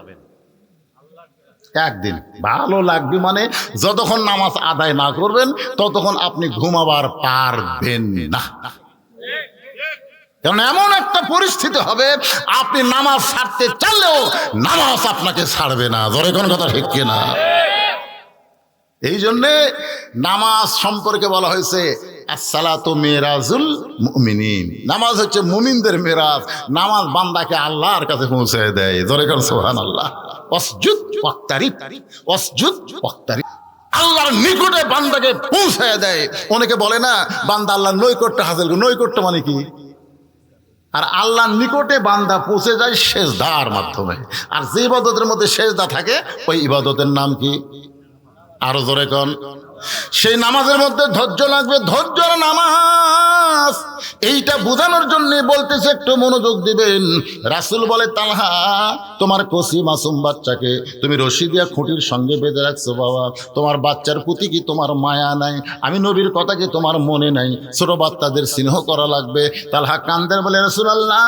একদিন ভালো লাগবে, মানে যতক্ষণ নামাজ আদায় না করবেন ততক্ষণ আপনি ঘুমাবার পারবেন না। কারণ এমন একটা পরিস্থিতি হবে, আপনি নামাজ ছাড়তে চাইলেও নামাজ আপনাকে ছাড়বে না। জোরে কোন কথা ঠিক কিনা? এই জন্যে নামাজ সম্পর্কে বলা হয়েছে, আসসালাতু মিরাজুল মুমিনিন। নামাজ হচ্ছে মুমিনদের মিরাজ। নামাজ বান্দাকে আল্লাহর কাছে পৌঁছে দেয়। জোরে কোন সুবহানাল্লাহ। ওয়াসজুদ ওয়াক্তারিব, ওয়াসজুদ ওয়াক্তারিব। আল্লাহর নিকটে বান্দাকে পৌঁছে দেয়। অনেকে বলে না, বান্দা আল্লাহর নৈকট্য হাসিল করে। নৈকট্য মানে কি? আর আল্লাহর নিকটে বান্দা পৌঁছে যায় সেজদার মাধ্যমে। আর যে ইবাদতের মধ্যে সেজদা থাকে, ওই ইবাদতের নাম কি? আরো জোরে কোন। সেই নামাজের মধ্যে ধৈর্য লাগবে, ধৈর্যর নামাজ। এইটা বোঝানোর জন্য বলতেছে, একটু মনোযোগ দিবেন। রাসূল বলে, তালহা তোমার কসি মাসুম বাচ্চাকে তুমি রশি দিয়া খুঁটির সঙ্গে বেঁধে রাখছো বাবা, তোমার বাচ্চার প্রতি কি তোমার মায়া নাই? আমি নবীর কথা কি তোমার মনে নাই? ছোট বাচ্চাদের স্নেহ করা লাগবে। তালহা কান্দের বলে, রাসূলুল্লাহ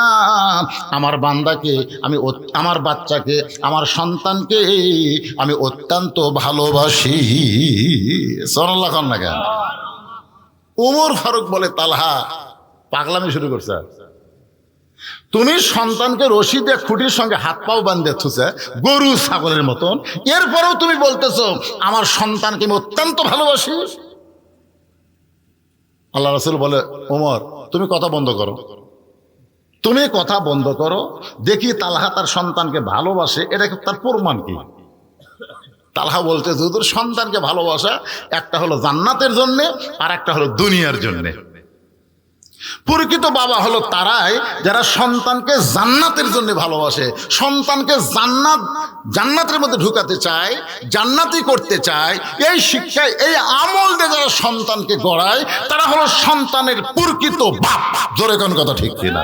আমার বান্দাকে আমি, আমার বাচ্চাকে, আমার সন্তানকে আমি অত্যন্ত ভালোবাসি। সুবহানাল্লাহ না কেন? ওমর ফারুক বলে, তালহা পাগলামি শুরু করছে। তুমি সন্তানকে রশি দিয়ে খুঁটির সঙ্গে হাত পাও বাঁধে থুছে গরু ছাগলের মতন, এরপরেও তুমি বলতেছো আমার সন্তানকে আমি অত্যন্ত ভালোবাসি। আল্লাহ রাসূল বলে, ওমর তুমি কথা বন্ধ করো, তুমি কথা বন্ধ করো, দেখি তালহা তার সন্তানকে ভালোবাসে, এটা তার প্রমাণ কি? তালহা বলতে, হুজুর সন্তানকে ভালোবাসা একটা হলো জান্নাতের জন্যে, আর একটা হলো দুনিয়ার জন্যে। প্রকৃত বাবা হলো তারাই যারা সন্তানকে জান্নাতের জন্য ভালোবাসে, সন্তানকে জান্নাতের মধ্যে ঢুকাতে চায়, জান্নাতি করতে চায়। এই শিক্ষায় এই আমল দিয়ে যারা সন্তানকে গড়ায় তারা হলো সন্তানের প্রকৃত বাপ। জোরে কোন কথা ঠিক কিনা?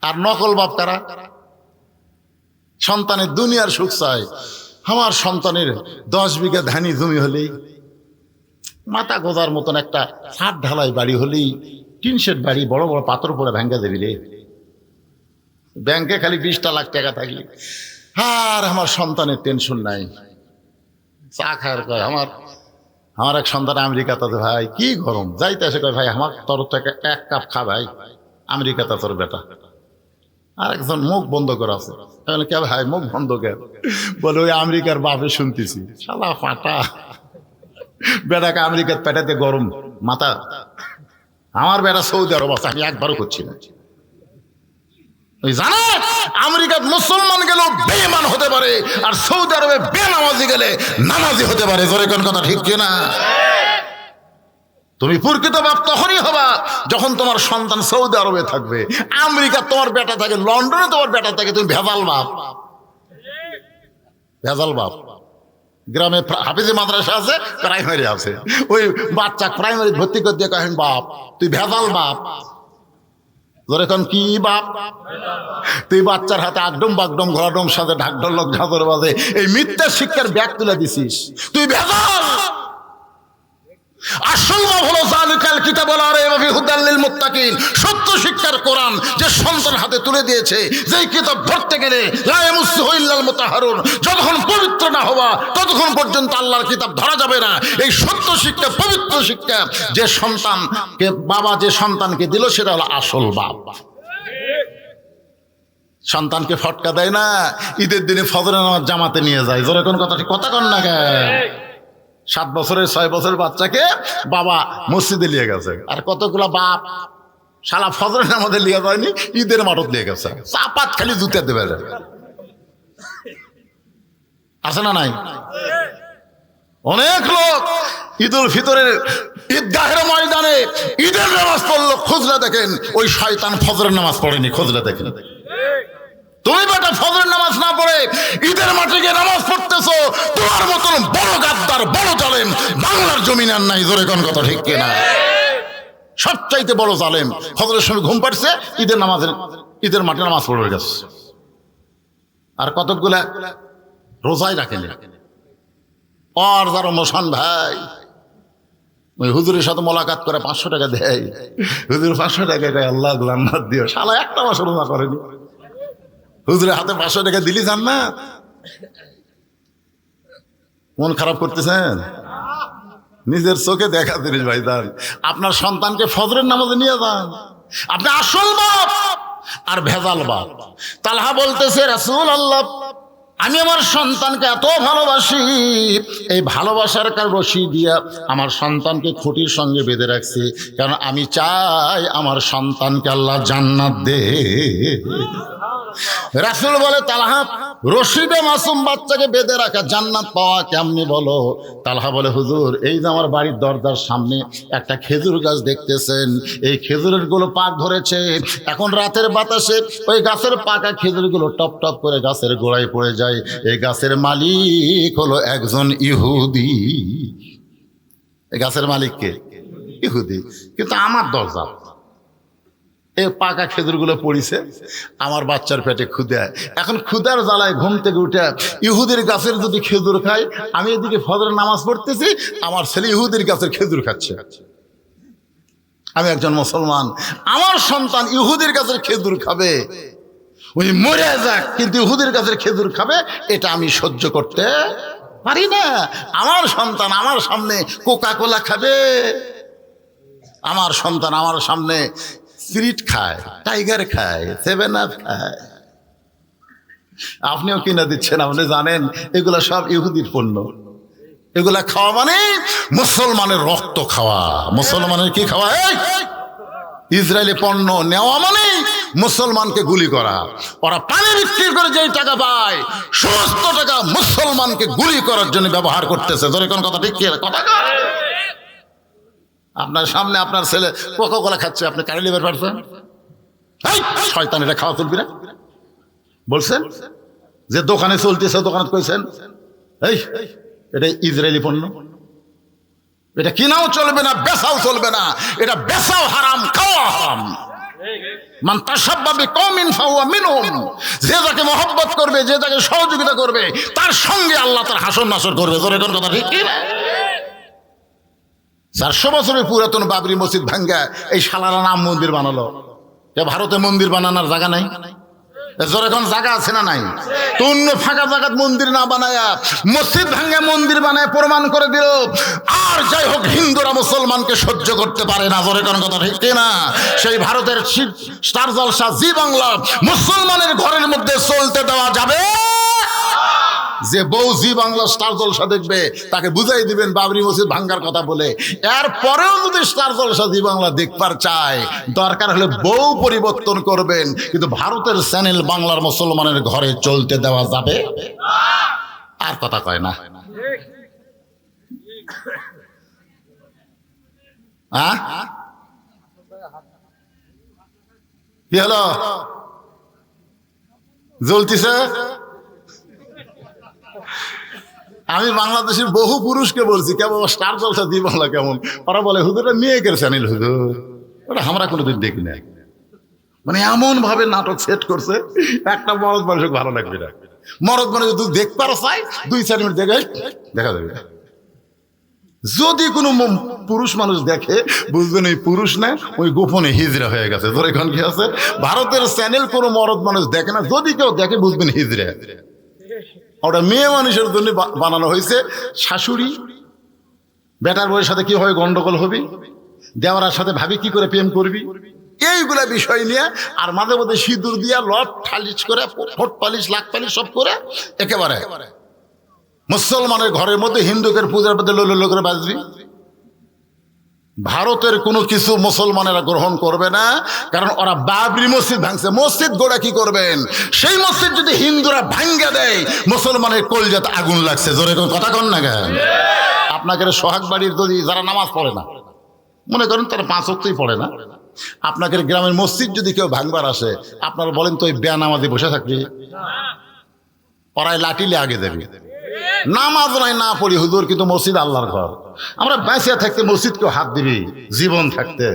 আর নকল বাপ কারা? সন্তানের দুনিয়ার সুখ চায়। আমার সন্তানের 10 বিঘা ধানি জমি হলেই, মাথা গোজার মতন একটা ছাদ ঢালাই বাড়ি হলেই, টিন শেড বাড়ি, বড় বড় পাথর পরে ভাঙ্গা দেবি রে, ব্যাংকে খালি 20টা লাখ টাকা থাকলে আর আমার সন্তানের টেনশন নাই। চা খাওয়ার কয় আমার এক সন্তান আমেরিকাতে, ভাই কি গরম, যাইতে আসে কয় ভাই আমার তরফ থেকে 1 কাপ খা ভাই, আমেরিকাতে তোর বেটা। আর একজন মুখ বন্ধ করে আছে, কে ভাই মুখ বন্ধ কেন? বলে ওই আমেরিকার বাপে শুনতেছি, শালা ফাটা বেটাকে আমেরিকার পেটাতে গরম মাথা। আমার বেটা সৌদি আরব আছে, আমি একবারও করছি না। ওই জানো আমেরিকার মুসলমান গেলেও বেঈমান হতে পারে, আর সৌদি আরবে বেনামাজি গেলে নামাজি হতে পারে। জোরে কোন কথা ঠিক কিনা? তুমি প্রকৃত বাপ তখনই হবা যখন তোমার সন্তান সৌদি আরবে থাকবে, আমেরিকা তোমার বেটা থাকে, লন্ডনে তোমার বেটা থাকে, তুমি ভেজাল বাপ। ভেজাল বাপ। গ্রামে হাফিজি মাদ্রাসা আছে, প্রাইমারি আছে, ওই বাচ্চা প্রাইমারি ভর্তি করে দিয়ে কহেন বাপ, তুই ভেজাল বাপ। ধরে এখন কি বাপ? তুই বাচ্চার হাতে আগডম বাগডম ঘরডম সাথে ঢাকঢোলক ঝাঁঝর বাজে এই মিথ্যা শিক্ষার ব্যাগ তুলে দিছিস, তুই ভেজাল। আসল বাপ হলো যালিকাল কিতাবুল রাইবা ফীহি হুদাল লিল মুত্তাকিন, সত্য শিক্ষার কোরআন যে সন্তান হাতে তুলে দিয়েছে, যেই কিতাব ধরতে গেলে লা ইয়ামুসসুহু ইল্লাল মুতাহহারুন, যতক্ষণ পবিত্র না হবা ততক্ষণ পর্যন্ত আল্লাহর কিতাব ধরা যাবে না। এই সত্য শিক্ষা, পবিত্র শিক্ষা যে সন্তানকে বাবা যে সন্তানকে দিল সেটা হলো আসল বাপ। সন্তানকে ফটকা দেয় না, ঈদের দিনে ফজরের নামাজ জামাতে নিয়ে যায়। জোরে কোন কথা ঠিক কথা কন না কেন? 7 বছরের 6 বছরের বাচ্চাকে বাবা মসজিদে নিয়ে গেছে, আর কতগুলা বাপ শালা ফজরের নামাজে নিয়ে যায়নি, ঈদের মাঠত নিয়ে গেছে, চাপাত খালি জুতে দেবে। আছে না নাই? অনেক লোক ঈদুল ফিতরের ঈদগাহের ময়দানে ঈদের নামাজ পড়লো, খুঁজলে দেখেন ওই শয়তান ফজরের নামাজ পড়েনি, খুঁজলে দেখেন। তুমি বেটা ফজরের নামাজ না পড়ে ঈদের মাঠে গিয়ে নামাজ পড়তেছো, তোমার মতন বড় গাদ্দার, বড় জালেম বাংলার জমিন আর নাই। জোরে কোন কথা ঠিক কিনা? সবচাইতে বড় জালেম ফজরের সময় ঘুম পাড়ছে, ঈদের মাঠে নামাজ পড়ে গেছে। আর কতকগুলা রোজাই রাখেনি। আর যারা মোশান ভাই ওই হুজুরের সাথে মোলাকাত করে 500 টাকা দেয়, হুজুর 500 টাকা দেয়, আল্লাহ জান্নাত দিও, শালা একটা মাস রোজা করেনি, হুজুরের হাতে 500 টাকা দিলি জান্নাত। মন খারাপ করতেছেন? নিজের চোখে দেখা জিনিস ভাই যান, আপনার সন্তানকে ফজরের নামাজে নিয়ে যান। আপনি আসল বাপ আর ভেজাল বাপ। তালহা বলতেছে রাসূলুল্লাহ, আমি আমার সন্তানকে এত ভালোবাসি, এই ভালোবাসার রশি দিয়া আমার সন্তানকে খুঁটির সঙ্গে বেঁধে রাখছি, কারণ আমি চাই আমার সন্তানকে আল্লাহ জান্নাত দে। রাসূল বলে, তালহা রশিদে মাসুম বাচ্চাকে বেঁধে রাখা জান্নাত পাওয়া কেমনি বলো? তালহা বলে, হুজুর এই যে আমার বাড়ির দরজার সামনে একটা খেজুর গাছ দেখতেছেন, এই খেজুরের গুলো পাক ধরেছে, এখন রাতের বাতাসে ওই গাছের পাকা খেজুরগুলো টপ টপ করে গাছের গোড়ায় পড়ে যায়। এই গাছের মালিক হলো একজন ইহুদি। এই গাছের মালিককে ইহুদি, কিন্তু আমার দরজা এই পাকা খেজুরগুলো পড়িছে, আমার বাচ্চার পেটে ক্ষুধা। এখন ক্ষুধার জ্বালায় ঘুম থেকে উঠে ইহুদির গাছের যদি খেজুর খাই, আমি এদিকে ফজরের নামাজ পড়তেছি, আমার ছেলে ইহুদির গাছের খেজুর খাচ্ছে। আমি একজন মুসলমান, আমার সন্তান ইহুদির গাছের খেজুর খাবে, ওই মরে যাক, কিন্তু ইহুদির গাছের খেজুর খাবে, এটা আমি সহ্য করতে পারি না। আমার সন্তান আমার সামনে কোকা কোলা খাবে, আমার সন্তান আমার সামনে স্পিরিট খায়, টাইগার খায়, 7 আপ খায়। আপনিও কিনা দিচ্ছেন, আপনি জানেন এগুলা সব ইহুদির পণ্য। এগুলা খাওয়া মানে মুসলমানের রক্ত খাওয়া। মুসলমানের কি খাওয়া? ইসরায়েলি পণ্য নেওয়া মানে মুসলমানকে গুলি করা। ওরা পানি বিক্রি করে যেই টাকা পায়, সমস্ত টাকা মুসলমানকে গুলি করার জন্য ব্যবহার করতেছে। ধরে কোন কথা ঠিক কি কথা? আপনার সামনে আপনার ছেলে কোকা-কোলা খাচ্ছে, আপনি কারে লিভার পারছেন? শয়তান, এটা খাওয়া চলবি না বলছেন? যে দোকানে চলতেছে, দোকানে কইছেন এই এটা ইসরায়েলি পণ্য, এটা কিনাও চলবে না, বেচাও চলবে না, এটা বেচাও হারাম, খাওয়া হারাম। মান তাশাব্বা বিকওমিন ফাহুয়া মিনহুম, যে যাকে মহব্বত করবে, যে যাকে সহযোগিতা করবে, তার সঙ্গে আল্লাহ তার হাসর নাসর করবে। জোরে কোন কথা ঠিক কি না? 400 বছরের পুরাতন বাবরি মসজিদ ভাঙ্গা এই শালারা নাম মন্দির বানালো। ভারতে মন্দির বানানোর জায়গা নাই? জোরে কোন জায়গা আছে না নাই? তো অন্য ফাঁকা জায়গাত মন্দির না বানায়া মসজিদ ভাঙ্গা মন্দির বানায় প্রমাণ করে দিল। আর যাই হোক, হিন্দুরা মুসলমানকে সহ্য করতে পারে না। জোরে কোন কথা ঠিক না? সেই ভারতের স্টার জলসা জি বাংলা মুসলমানের ঘরের মধ্যে চলতে দেওয়া যাবে? যে বউ জি বাংলা স্টার জলসা দেখবে তাকে বুঝাই দিবেন বাবরি মসজিদ ভাঙ্গার কথা বলে। এরপরেও যদি স্টার জলসা জি বাংলা দেখবার চায়, দরকার হলে বউ পরিবর্তন করবেন, কিন্তু ভারতের চ্যানেল বাংলার মুসলমানের ঘরে চলতে দেওয়া যাবে? আর কথা কয় না। কি হলো? জ্বলতিছে? আমি বাংলাদেশের বহু পুরুষকে বলছি কেমন স্টার জলসা জি বাংলা কেমন, ওরা বলে হুজুরটা মেয়েকের চ্যানেল, হুজুর ওটা আমরা কোনোদিন দেখি না। মানে এমন ভাবে নাটক সেট করছে, একটা মরদ মানুষকে ভালো লাগবে না। মরদ মানুষ তুই দেখবার চাই 2-4 মিনিট দেখে দেখা যাবে। যদি কোনো পুরুষ মানুষ দেখে, বুঝবেন ওই পুরুষ না, ওই গোপনে হিজড়া হয়ে গেছে। ধর এখন কি আছে, ভারতের চ্যানেল কোনো মরদ মানুষ দেখে না, যদি কেউ দেখে বুঝবেন হিজড়া। ওটা মেয়ে মানুষের জন্য বানানো হয়েছে। শাশুড়ি বেটার বউয়ের সাথে কি হয় গন্ডগোল হবি, দেওয়ার সাথে ভাবি কি করে প্রেম করবি, এইগুলা বিষয় নিয়ে। আর মাঝে মধ্যে সিঁদুর দিয়া লট ফালিশ করে, ঠোঁট পালিশ, লাক পালিশ সব করে একেবারে মুসলমানের ঘরের মধ্যে হিন্দুকের পূজার মধ্যে লো করে বাজবি। ভারতের কোনো কিছু মুসলমানেরা গ্রহণ করবে না, কারণ ওরা বাবরি মসজিদ ভাঙছে। মসজিদ গোড়া কি করবেন? সেই মসজিদ যদি হিন্দুরা ভাঙ্গা দেয়, মুসলমানের কলজাতে আগুন লাগছে। জোরে কথা কন না কেন? আপনাকে সোহাগ বাড়ির যদি যারা নামাজ পড়ে না, মনে করেন তারা 5 ওয়াক্তই পড়ে না, আপনাকে গ্রামের মসজিদ যদি কেউ ভাঙবার আসে, আপনারা বলেন তো ওই বেনামাজি বসে থাকবে? ওরাই লাঠিলে আগে দেবে। নামাজ নাই না পড়ি হুজুর, কিন্তু মসজিদ আল্লাহর ঘর, আমরা বেঁচে থাকতে মসজিদকেও হাত দিবি জীবন থাকতে।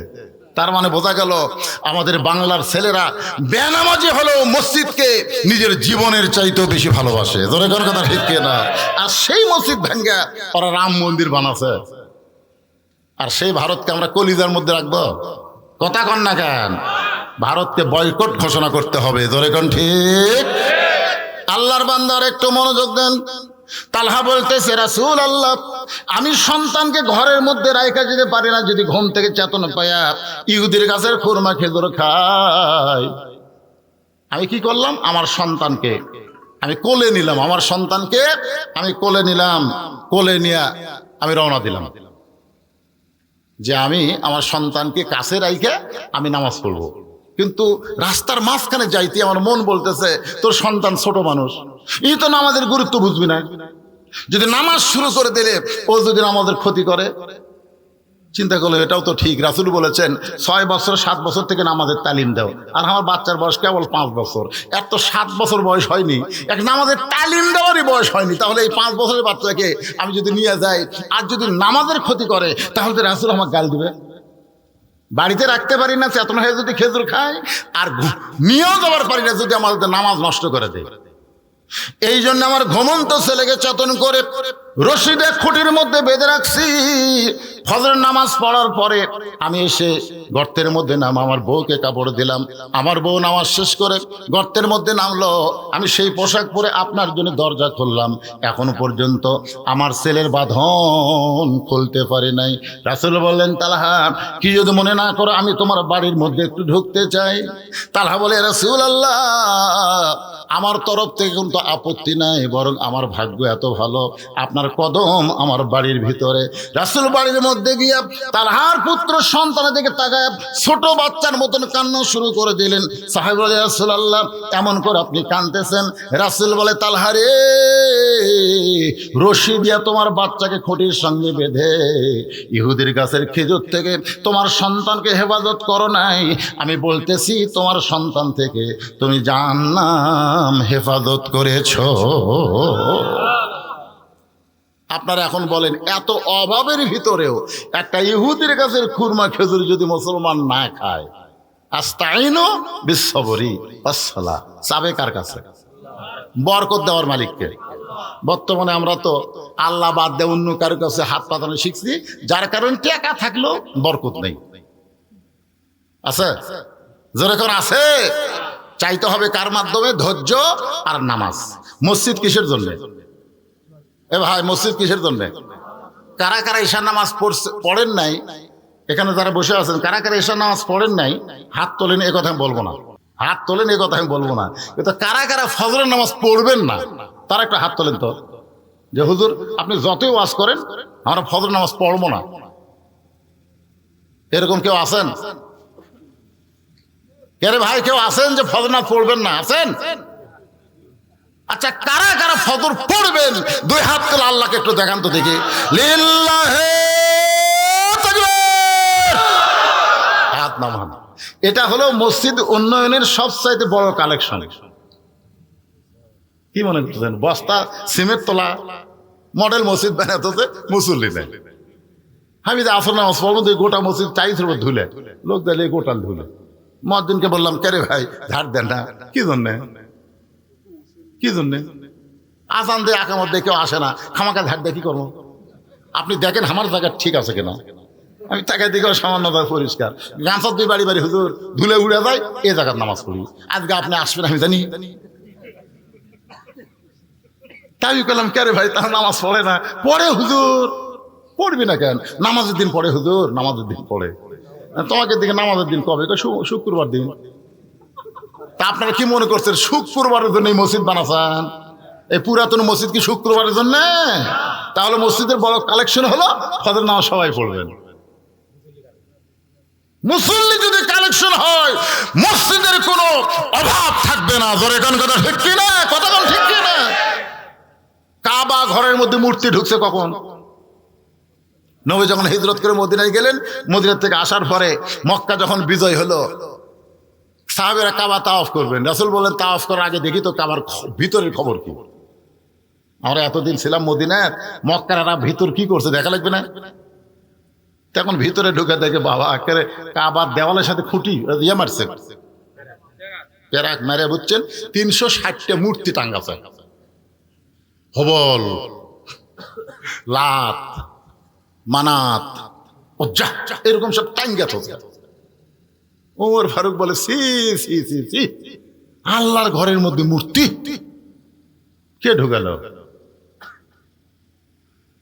তার মানে বোঝা গেল আমাদের বাংলার ছেলেরা বেনামাজি হলেও মসজিদকে নিজের জীবনের চাইতেও বেশি ভালোবাসে। জোরে কোন কথা ঠিক না? আর সেই মসজিদ ভাঙ্গা ওরা রাম মন্দির বানাছে। আর সেই ভারতকে আমরা কলিজার মধ্যে রাখবো? কথা কন না কেন? ভারতকে বয়কট ঘোষণা করতে হবে। জোরে কোন ঠিক? আল্লাহর বান্দার একটু মনোযোগ দেন। তালহা বলতেছে, রাসূল আল্লাহ, আমি সন্তানকে ঘরের মধ্যে রাইখা যেতে পারি না, যদি ঘুম থেকে চেতনা পায়া ইহুদির গাছের খুরমা খেজুর খাই। আমি কি করলাম? আমার সন্তানকে আমি কোলে নিলাম, আমার সন্তানকে আমি কোলে নিলাম, কোলে নিয়ে আমি রওনা দিলাম যে আমি আমার সন্তানকে কাছে রাইখে আমি নামাজ পড়বো। কিন্তু রাস্তার মাঝখানে যাইতে আমার মন বলতেছে, তোর সন্তান ছোট মানুষ, এই তো নামাজের গুরুত্ব বুঝবি না। যদি নামাজ শুরু করে দিলে ও যদি নামাজের ক্ষতি করে, চিন্তা করলো এটাও তো ঠিক। রাসূল বলেছেন 6 বছর 7 বছর থেকে নামাজের তালিম দাও। আর আমার বাচ্চার বয়স কেবল 5 বছর, এত 7 বছর বয়স হয়নি, এক নামাজের তালিম দেওয়ারই বয়স হয়নি। তাহলে এই 5 বছরের বাচ্চাকে আমি যদি নিয়ে যাই, আর যদি নামাজের ক্ষতি করে, তাহলে রাসূল আমাকে গাল দিবে। বাড়িতে রাখতে পারি না, চেতনা হয়ে যদি খেজুর খায়, আর নিয়েও যাবার পারি না যদি আমাদের নামাজ নষ্ট করে দেয়। এই জন্য আমার ঘুমন্ত ছেলেকে চেতন করে রশিদে খুঁটির মধ্যে বেঁধে রাখছি। ফজরের নামাজ পড়ার পরে আমি এসে গর্তের মধ্যে নাম আমার বউকে কাপড় দিলাম। আমার বউ নামাজ শেষ করে গর্তের মধ্যে নামলো। আমি সেই পোশাক পরে আপনার জন্য দরজা খুললাম। এখনো পর্যন্ত আমার ছেলের বাঁধন খুলতে পারি নাই। রাসূল বললেন, তালহা, কি যদি মনে না করো, আমি তোমার বাড়ির মধ্যে একটু ঢুকতে চাই। তালহা বলে, রাসূল আল্লাহ, আমার তরফ থেকে কিন্তু আপত্তি নাই, বরং আমার ভাগ্য এত ভালো, আপনার কদম আমার বাড়ির ভিতরে। রাসূল বাড়ির মধ্যে মধ্যে গিয়া তালহার পুত্র সন্তানের দিকে তাকায় ছোট বাচ্চার মতন কান্না শুরু করে দিলেন। সাহেব বলে, ইয়া রাসূলুল্লাহ, এমন করে আপনি কাঁদতেছেন? রাসূল বলে, তালহারে, রশি দিয়া তোমার বাচ্চাকে খুঁটির সঙ্গে বেঁধে ইহুদির গাছের খেজুর থেকে তোমার সন্তানকে হেফাজত করো নাই। আমি বলতেছি তোমার সন্তান থেকে তুমি জাহান্নাম হেফাজত করেছো। আপনারা এখন বলেন, এত অভাবের ভিতরেও একটা ইহুদির গাছের খুরমা খেজুর যদি মুসলমান না খায়, আস্তাইনু বিসসবরি ওয়াসসালাহ, চাবে কার কাছে? বরকত দেওয়ার মালিককে। বর্তমানে আমরা তো আল্লাহ বাদ দিয়ে অন্য কারো কাছে হাত পাতানো শিখছি, যার কারণে টাকা থাকলেও বরকত নেই। আছে? যেরকম আছে, চাইতে হবে কার মাধ্যমে? ধৈর্য আর নামাজ। মসজিদ কিসের জন্য? এ ভাই, মসজিদ কিসের জন্য? কারা কারা ঈশার নামাজ পড়েন নাই? এখানে যারা বসে আছেন, কারা কারা ঈশার নামাজ পড়েন নাই? হাত তোলেন। এ কথা আমি বলবো না। হাত তোলেন, এ কথা আমি বলবো না। কিন্তু কারা কারা ফজরের নামাজ পড়বেন না, তারা একটা হাত তোলেন তো, যে হুজুর আপনি যতই ওয়াজ করেন আমরা ফজর নামাজ পড়বো না। এরকম কেউ আছেন? কে রে ভাই, কেউ আছেন যে ফজর নামাজ পড়বেন না? আছেন? আচ্ছা, কারা কারা ফজর পড়বেন? দুই হাত তোলা, আল্লাহকে একটু দেখান তো দেখি। লিল্লাহে তাকবীর। হাত নামান। এটা হলো মসজিদ উন্নয়নের সবচাইতে বড় কালেকশন। কি মনে করতেছেন? বস্তা সিমেন্ট তোলা মডেল মসজিদ বানাতে মুসল্লি নেই। আমি যে আসর নামাজ পড়বো, গোটা মসজিদ চাইছে ধুলে, লোক দিলে গোটা ধুলে। মুয়াজ্জিনকে বললাম, কে রে ভাই, ঝাড় দেন না। কি জন্যে? কি জন্যে? আজান দিয়ে আকামত দিয়ে কেউ আসে না, খামাকা ঝাড় দিয়ে কি করবো? আপনি দেখেন আমার জায়গা ঠিক আছে কিনা। আমি তাকে দিকেও সামান্য পরিষ্কার, গামছা দুই বাড়ি বাড়ি হুজুর ধুলে উড়ে যায়, এই জায়গার নামাজ পড়ি। আজকে আপনি আসবেন আমি জানি। তাই করলাম, কে রে ভাই, তার নামাজ পড়ে না? পড়ে হুজুর। পড়বি না কেন? নামাজের দিন পড়ে হুজুর, নামাজের দিন পড়ে। তোমাকে দিকে নামাজের দিন কবে? শুক্রবার দিন। তা আপনারা কি মনে করছেন শুক্রবারের জন্য এই মসজিদ বানাচ্ছেন? এই পুরাতন মসজিদ কি শুক্রবারের জন্য? তাহলে মসজিদের বড় কালেকশন হলো ফজর নামাজ সবাই পড়বেন। মুসল্লি যদি কালেকশন হয়, মসজিদের কোনো অভাব থাকবে না। জোরে কোন কথা ঠিক কি না? কথা কোন ঠিক কি না? কাবা ঘরের মধ্যে মূর্তি ঢুকছে কখন? নবী যখন হিজরত করে মদিনায় গেলেন, মদিনা থেকে আসার পরে মক্কা যখন বিজয় হলো, সাহাবেরা কাবা তাওয়াফ করবেন। রাসূল বলেন, তাওয়াফ করার আগে দেখি তো কাবার ভিতরের খবর কি। আমরা এতদিন ছিলাম মদিনায়, মক্কার ভিতর কি করছে দেখা লাগবে না? তখন ভিতরে ঢুকে দেখে বাবা একেবারে কাবার দেওয়ালের সাথে খুঁটি ইয়ে মারছে, প্যারাক মেরে, বুঝছেন, 360টা মূর্তি টাঙ্গাছে। হবল, লাত, মানাত, উজ্জা, এরকম সব টাঙ্গা থাকে। ওমর ফারুক বলে, সি সি সি সি, আল্লাহর ঘরের মধ্যে মূর্তি কে ঢুকালো?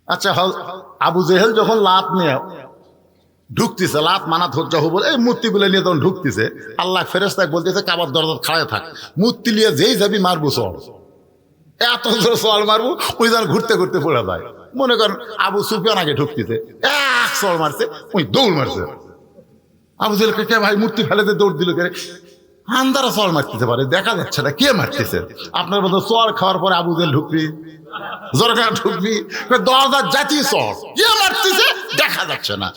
আচ্ছা, আবু জেহেল যখন লাত নিয়ে ঢুকতেছে, লাত মানাত হজ্জা হবল এই মূর্তিগুলো নিয়ে যখন ঢুকতেছে, আল্লাহ ফেরেশতাকে বলতেছে কাবার দরজা খাড়ায় থাক, মূর্তি নিয়ে যেই যাবি মারবো চল। এত জোর চল মারবো, ওই যেন ঘুরতে ঘুরতে পড়ে যায়। মনে করেন আবু সুফিয়ান আগে ঢুকতেছে, এক চল মারছে, ওই দৌড় মারছে। আবু জেহেলকে, কে ভাই মূর্তি ফেলেতে দৌড় দিল কে? আন্দারা চল মারতেছে পারে, দেখা যাচ্ছে না কে মারতেছে। আপনার মতো চল খাওয়ার পরে আবু জেহেল ঢুকবি, জোরে ঢুকবি, দরজার জাতি চল, কে মারতেছে দেখা যাচ্ছে না।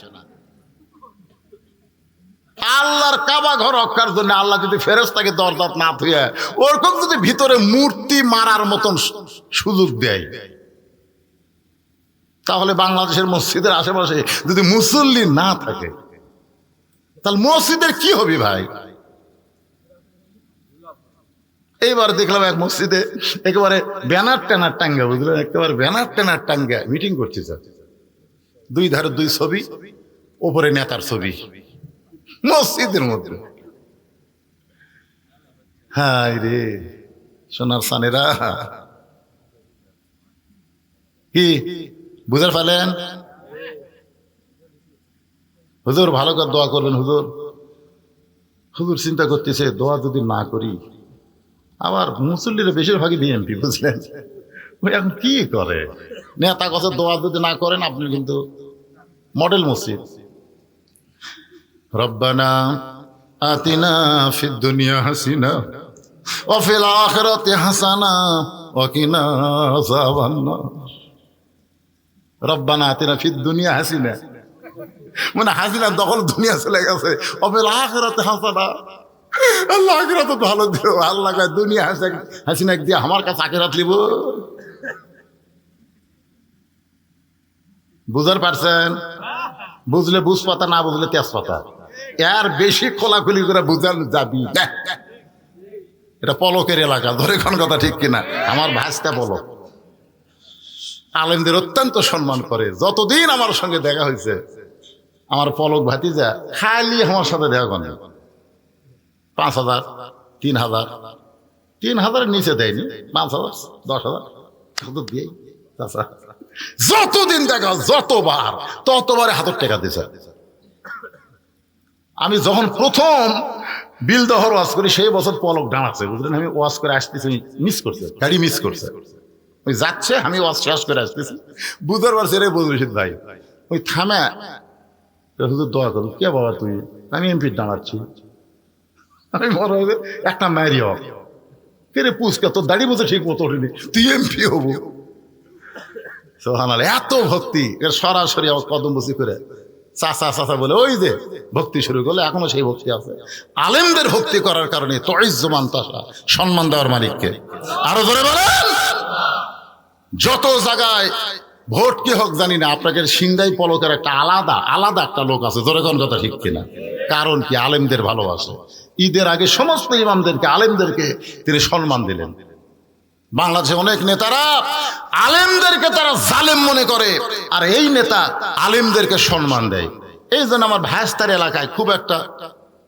আল্লাহর কাবা ঘর রক্ষার জন্য আল্লাহ যদি ফেরেশতাকে দরজা না থুয়ে ওরকম যদি ভিতরে মূর্তি মারার মতন সুযোগ দেয়, তাহলে বাংলাদেশের মসজিদের আশেপাশে যদি মুসল্লি না থাকে, তাহলে মসজিদের কি হবে ভাই? এইবার দেখলাম এক মসজিদে একেবারে ব্যানার ট্যানার টাঙ্গা, বুঝলেন, একেবারে ব্যানার ট্যানার টাঙ্গা মিটিং করতেছে। দুই ধারে দুই ছবি, ওপরে নেতার ছবি মসজিদের মধ্যে। হায় রে সোনার সানেরা, কি বুঝতে পারলেন? হুজুর ভালো করে দোয়া করবেন। হুজুর হুজুর চিন্তা করতেছে, দোয়া যদি না করি, আবার মুসল্লিরা বেশিরভাগই বিএনপি, বুঝলেন, ওই এখন কি করে? নেতা কথা দোয়া যদি না করেন আপনি কিন্তু মডেল মসজিদ। রব্বানা আতিনা ফিদ দুনিয়া হাসিনা ওয়া ফিল আখিরাতি হাসানা ওয়া কিনা আযাবান্নার। রব্বানা আতিনা ফিদ দুনিয়া হাসিনা, মানে হাসিনা দখল দুনিয়া চলে গেছে। ওয়া ফিল আখিরাতি হাসানা, আল্লাহ আখিরাত ভালো দিও। আল্লাহ কয় দুনিয়া হাসিনা দিয়ে আমার কাছে আখিরাত লিব। বুঝতে পারছেন? বুঝলে বুঝ পাতা, না বুঝলে তেজপাতা। এর বেশি খোলাখুলি করে বুঝান যাবি। এটা পলকের এলাকা, ধরে কোন কথা ঠিক কিনা? আমার ভাইস্তা পলক আলেমদের অত্যন্ত সম্মান করে। যতদিন আমার সঙ্গে দেখা হয়েছে, আমার পলক ভাতিজা খালি আমার সাথে দেখা করে 5,000, 3,000, 3,000-এর নিচে দেয়নি, 5,000, 10,000 দিয়ে। যতদিন দেখা, যতবার ততবারে হাতের টাকা দিয়েছে। আমি যখন প্রথম বিলদহর ওয়াজ করি সেই বছর পলক ডানাচ্ছে, বুঝলেন? আমি ওয়াজ করে আসতেছি, মিস করছে, গাড়ি মিস করছে। ওই যাচ্ছে, আমি ওয়াজ শেষ করে আসতেছি, বুঝতে পারছি রে বলছিস ভাই, ওই থামে হুজুর দোয়া করুন। কে বাবা তুই? আমি এমপি ডানাচ্ছি। আমি বড় একটা মারি হোক কে রে, পুষকে তোর দাড়ি বলছে ঠিক মতো ওঠেনি, তুই এমপি হবো। সোহানাল এত ভক্তি, এর সরাসরি আমার কদম বসি করে চাচা চাচা বলে ওই যে ভক্তি শুরু করলে এখনো সেই ভক্তি আছে। আলেমদের ভক্তি করার কারণে তইজ্জমান তাসা, সম্মান দেওয়ার মালিককে। আরো ধরে বলেন, যত জায়গায় ভোট কি হোক জানি না, আপনাকে সিংদাই পলকের একটা আলাদা একটা লোক আছে, ধরে কোন কথা ঠিক কিনা? কারণ কি? আলেমদের ভালোবাসে। ঈদের আগে সমস্ত ইমামদেরকে, আলেমদেরকে তিনি সম্মান দিলেন। বাংলাদেশে অনেক নেতারা আলেমদেরকে তারা জালেম মনে করে, আর এই নেতা আলেমদেরকে সম্মান দেয়। এই জন্য আমার ভাইস্তার এলাকায় খুব একটা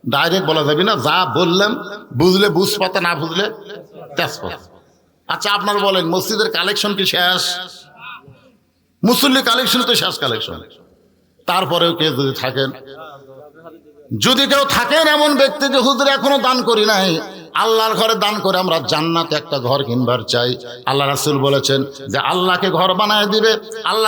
ডাইরেক্ট বলা যাবে না, যা বললাম বুঝলে বুঝ পাতা, না বুঝলে তেজপাতা। আচ্ছা আপনারা বলেন, মসজিদের কালেকশন কি শেষ? মুসল্লি কালেকশন তো শেষ কালেকশন। তারপরেও কেউ যদি কেউ থাকেন এমন ব্যক্তি যে হুজুর এখনো দান করি নাই, আল্লাহর ঘরে দান করে আমরা জান্নাতে একটা ঘর কিনবার চাই। আল্লাহ রাসূল বলেছেন যে আল্লাহকে ঘর বানায় দিবে, আল্লাহ